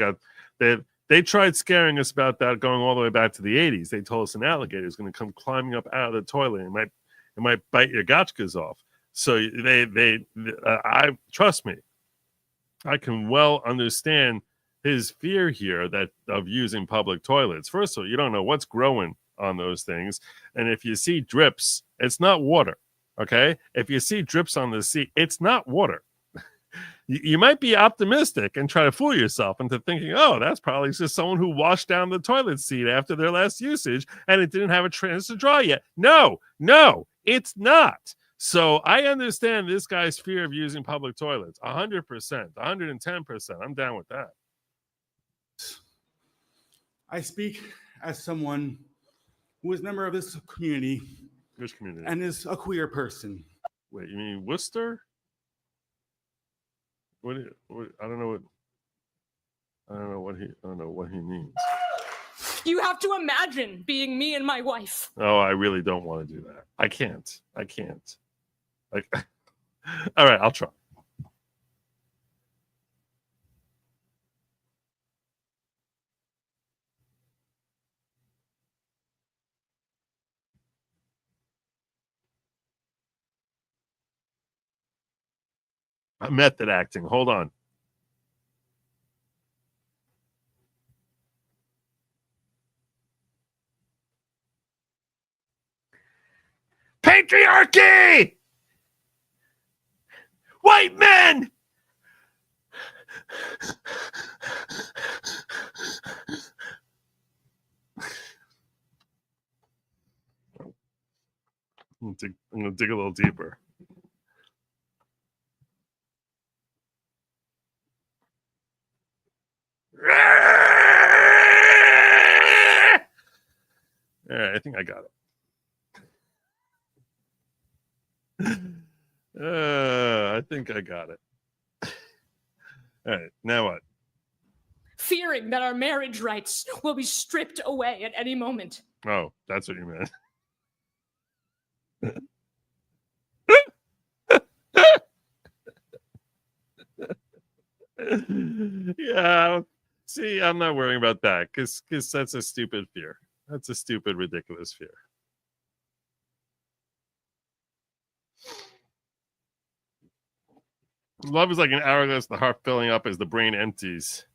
They tried scaring us about that going all the way back to the 80s. They told us an alligator is going to come climbing up out of the toilet and it might bite your gotchkas off. So I trust me. I can well understand his fear here that of using public toilets. First of all, you don't know what's growing on those things. And if you see drips, it's not water. Okay? If you see drips on the seat, it's not water. You might be optimistic and try to fool yourself into thinking, oh, that's probably just someone who washed down the toilet seat after their last usage and it didn't have a chance to dry yet. No, it's not. So I understand this guy's fear of using public toilets. 100%, 110%. I'm down with that. I speak as someone who is a member of this community. Which community? And is a queer person. Wait, you mean Worcester? What I don't know what he means. You have to imagine being me and my wife. Oh, I really don't want to do that. I can't. Like, all right, I'll try. Method acting. Hold on. Patriarchy! White men! I'm gonna dig a little deeper. All right, I think I got it. I think I got it. All right, now what? Fearing that our marriage rights will be stripped away at any moment. Oh, that's what you meant. Yeah, see, I'm not worrying about that because that's a stupid fear. That's a stupid, ridiculous fear. Love is like an hourglass, the heart filling up as the brain empties.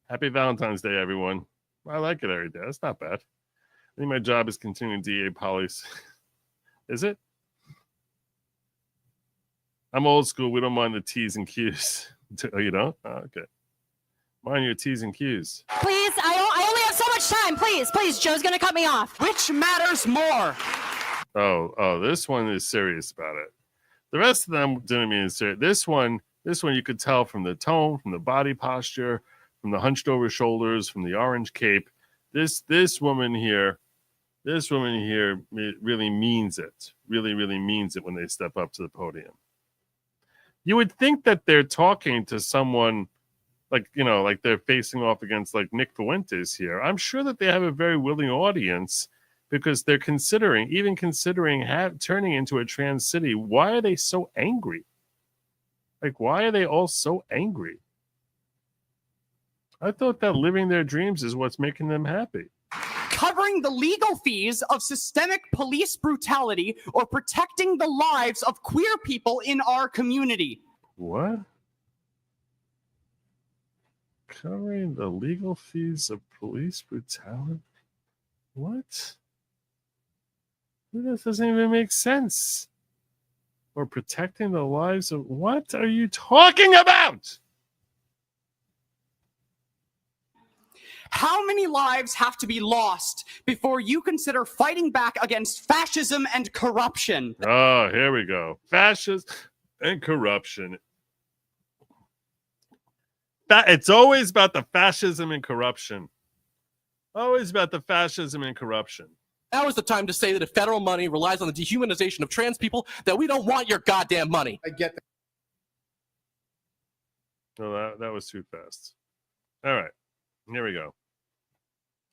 Happy Valentine's Day, everyone. I like it every day. That's not bad. I think my job is continuing DA policy. Is it? I'm old school. We don't mind the T's and Q's. Oh, you don't? Oh, okay. Mind your T's and Q's. Please, I only have so much time. Please, Joe's gonna cut me off. Which matters more? Oh, this one is serious about it. The rest of them didn't mean serious. This one you could tell from the tone, from the body posture, from the hunched over shoulders, from the orange cape. This woman here really means it. Really means it when they step up to the podium. You would think that they're talking to someone like they're facing off against like Nick Fuentes here. I'm sure that they have a very willing audience because they're considering turning into a trans city. Why are they so angry? Like, why are they all so angry? I thought that living their dreams is what's making them happy. Covering the legal fees of systemic police brutality or protecting the lives of queer people in our community. What? Covering the legal fees of police brutality? What? That doesn't even make sense. Or protecting the lives of... What are you talking about? How many lives have to be lost before you consider fighting back against fascism and corruption? Oh, here we go. Fascism and corruption. It's always about the fascism and corruption. Always about the fascism and corruption. Now is the time to say that if federal money relies on the dehumanization of trans people, that we don't want your goddamn money. I get that. No, that was too fast. All right. Here we go.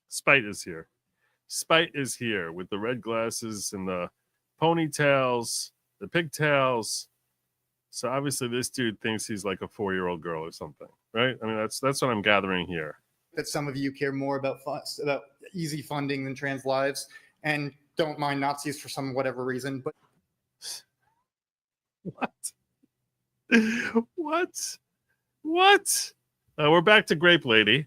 Spite is here. Spite is here with the red glasses and the ponytails, the pigtails. So obviously this dude thinks he's like a 4-year-old girl or something, right? I mean, that's what I'm gathering here. That some of you care more about easy funding than trans lives and don't mind Nazis for some whatever reason. But what? What? What? We're back to Grape Lady.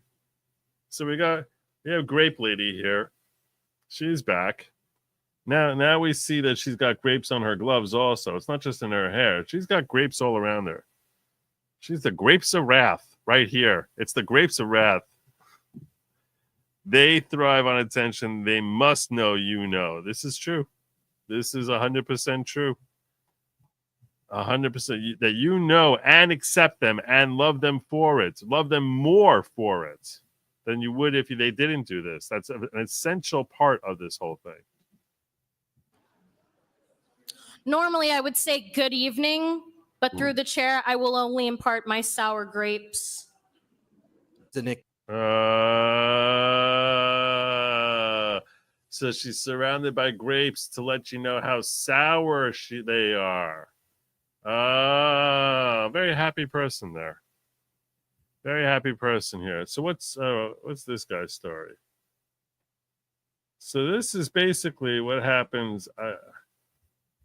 So we have Grape Lady here. She's back. Now we see that she's got grapes on her gloves also. It's not just in her hair. She's got grapes all around her. She's the grapes of wrath right here. It's the grapes of wrath. They thrive on attention. They must know you know. This is true. This is 100% true. 100% that you know and accept them and love them for it. Love them more for it than you would if they didn't do this. That's an essential part of this whole thing. Normally, I would say good evening, but through the chair, I will only impart my sour grapes. So she's surrounded by grapes to let you know how sour they are. Very happy person there. Very happy person here. So what's this guy's story? So this is basically what happens.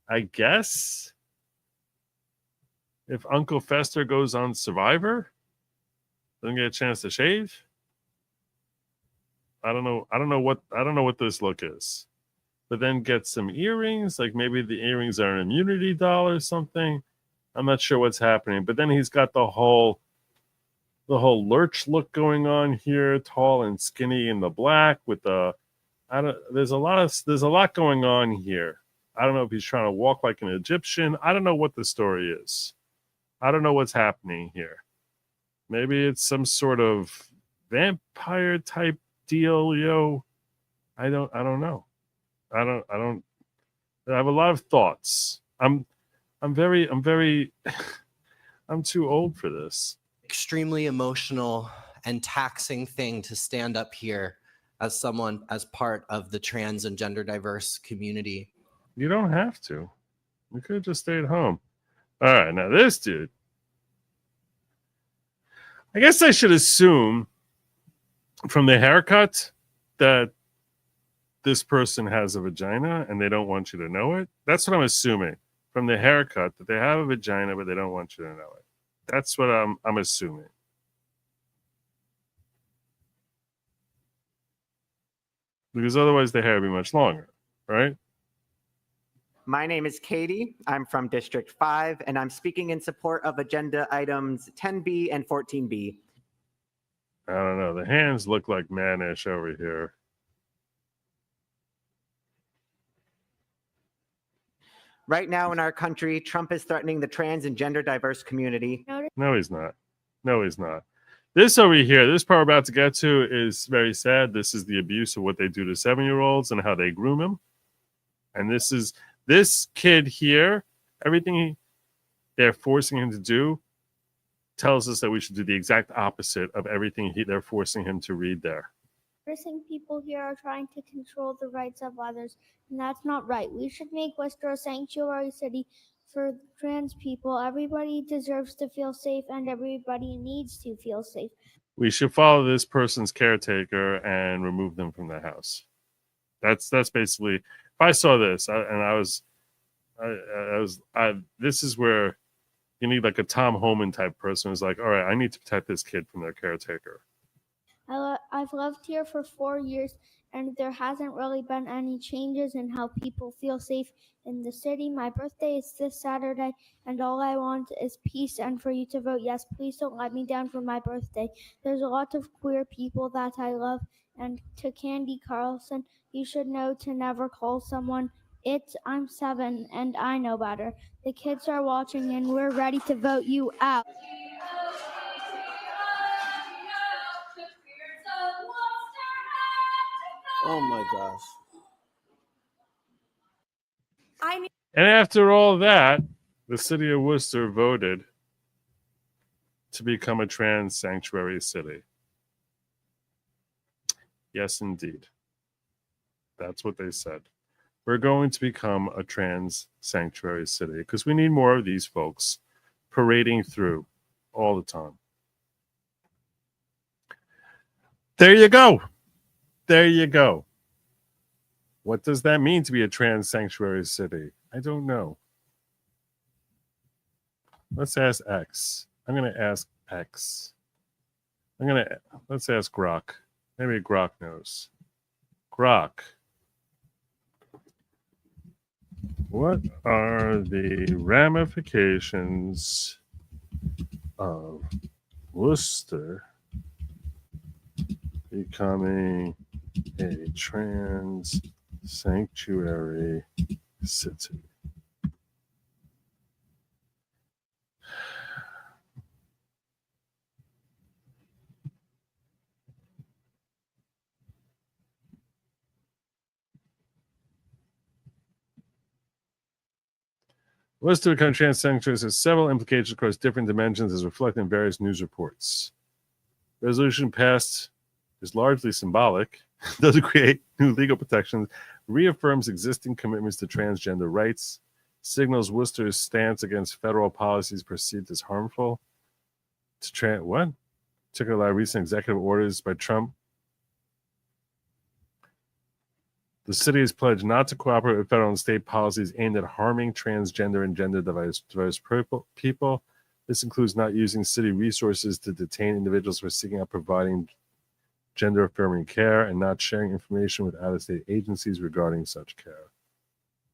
I guess if Uncle Fester goes on Survivor, doesn't get a chance to shave. I don't know what this look is. But then get some earrings, like maybe the earrings are an immunity doll or something. I'm not sure what's happening. But then he's got the whole lurch look going on here, tall and skinny in the black with there's a lot going on here. I don't know if he's trying to walk like an Egyptian. I don't know what the story is. I don't know what's happening here. Maybe it's some sort of vampire type deal, yo. I don't know. I have a lot of thoughts. I'm too old for this. Extremely emotional and taxing thing to stand up here as someone as part of the trans and gender diverse community. You don't have to. You could have just stayed home. All right, now this dude. I guess I should assume from the haircut that this person has a vagina and they don't want you to know it. That's what I'm assuming from the haircut, that they have a vagina but they don't want you to know it. That's what I'm assuming. Because otherwise the hair would be much longer, right? My name is Katie. I'm from District 5, and I'm speaking in support of agenda items 10B and 14B. I don't know. The hands look like mannish over here. Right now in our country, Trump is threatening the trans and gender diverse community. No, he's not. No, he's not. This over here, this part we're about to get to is very sad. This is the abuse of what they do to 7-year-olds and how they groom them. And this kid here, everything they're forcing him to do tells us that we should do the exact opposite of everything they're forcing him to read there. People here are trying to control the rights of others, and that's not right. We should make Worcester a sanctuary city for trans people. Everybody deserves to feel safe, and everybody needs to feel safe. We should follow this person's caretaker and remove them from the house. That's basically. If I saw this this is where you need like a Tom Homan type person who's like, all right, I need to protect this kid from their caretaker. I've lived here for 4 years, and there hasn't really been any changes in how people feel safe in the city. My birthday is this Saturday, and all I want is peace and for you to vote yes. Please don't let me down for my birthday. There's a lot of queer people that I love, and to Candy Carlson, you should know to never call someone I'm 7 and I know better. The kids are watching and we're ready to vote you out. Oh my gosh. And after all that, the city of Worcester voted to become a trans sanctuary city. Yes, indeed. That's what they said. We're going to become a trans sanctuary city because we need more of these folks parading through all the time. There you go. There you go. What does that mean to be a trans sanctuary city? I don't know. Let's ask X. I'm going to ask X. Let's ask Grok. Maybe Grok knows. Grok. What are the ramifications of Worcester becoming a trans sanctuary city? Worcester becoming trans sanctuaries has several implications across different dimensions as reflected in various news reports. Resolution passed is largely symbolic, doesn't create new legal protections, reaffirms existing commitments to transgender rights, signals Worcester's stance against federal policies perceived as harmful to what? Particularly recent executive orders by Trump. The city has pledged not to cooperate with federal and state policies aimed at harming transgender and gender diverse people. This includes not using city resources to detain individuals who are seeking out providing gender-affirming care and not sharing information with out-of-state agencies regarding such care.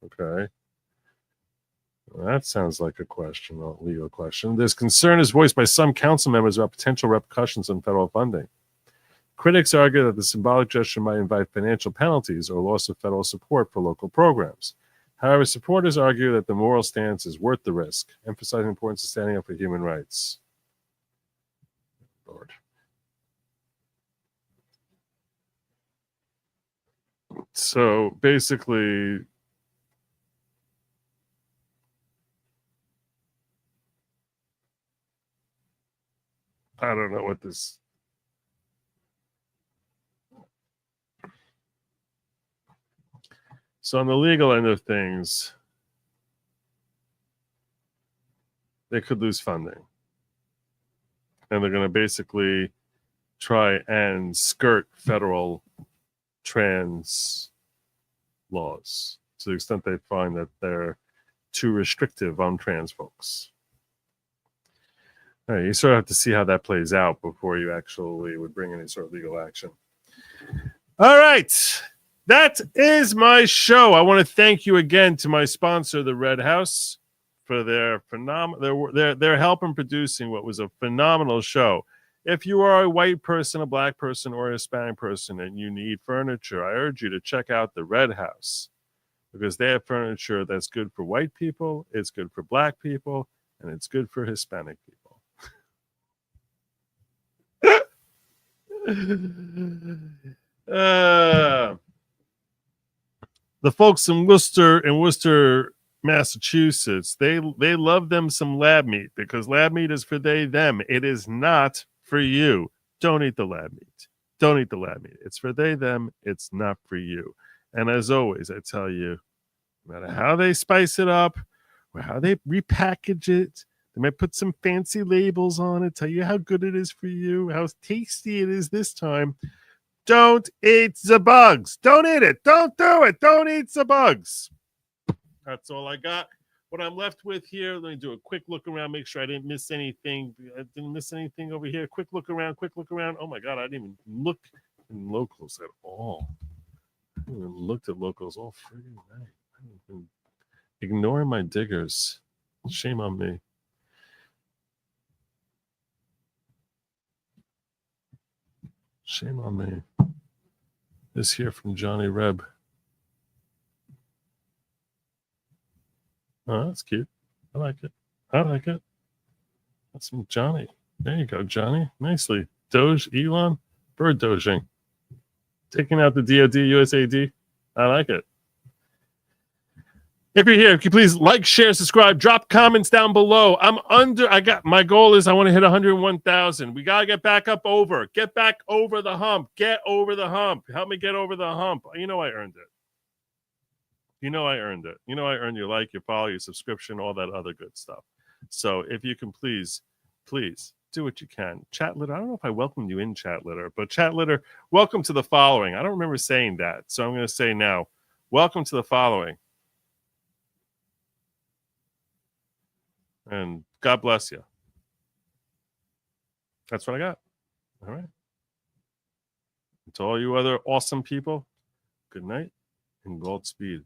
Okay. Well, that sounds like a question, a legal question. This concern is voiced by some council members about potential repercussions on federal funding. Critics argue that the symbolic gesture might invite financial penalties or loss of federal support for local programs. However, supporters argue that the moral stance is worth the risk, emphasizing the importance of standing up for human rights. Lord. So basically, I don't know what this. So on the legal end of things, they could lose funding. And they're going to basically try and skirt federal trans laws to the extent they find that they're too restrictive on trans folks. All right, you sort of have to see how that plays out before you actually would bring any sort of legal action. All right. That is my show. I want to thank you again to my sponsor, the Red House, for their their help in producing what was a phenomenal show. If you are a white person, a black person, or a Hispanic person and you need furniture, I urge you to check out the Red House because they have furniture that's good for white people, it's good for black people, and it's good for Hispanic people. The folks in Worcester, Massachusetts, they love them some lab meat because lab meat is for they, them. It is not for you. Don't eat the lab meat. Don't eat the lab meat. It's for they, them. It's not for you. And as always, I tell you, no matter how they spice it up or how they repackage it, they might put some fancy labels on it, tell you how good it is for you, how tasty it is this time. Don't eat the bugs. Don't eat it. Don't do it. Don't eat the bugs. That's all I got. What I'm left with here, let me do a quick look around, make sure I didn't miss anything. I didn't miss anything over here. Quick look around. Oh my God, I didn't even look in locals at all. I haven't even looked at locals all freaking night. I haven't been ignoring my diggers. Shame on me. Shame on me. This here from Johnny Reb. Oh, that's cute. I like it. That's from Johnny. There you go, Johnny. Nicely. Doge, Elon, bird doging. Taking out the DOD, USAID. I like it. If you're here, can you please like, share, subscribe, drop comments down below. My goal is I want to hit 101,000. We got to get back up over. Get back over the hump. Get over the hump. Help me get over the hump. You know I earned it. You know I earned your like, your follow, your subscription, all that other good stuff. So if you can please do what you can. Chat Litter, I don't know if I welcomed you in Chat Litter, but Chat Litter, welcome to the following. I don't remember saying that, so I'm going to say now, welcome to the following. And God bless you. That's what I got. All right. And to all you other awesome people, good night and Godspeed.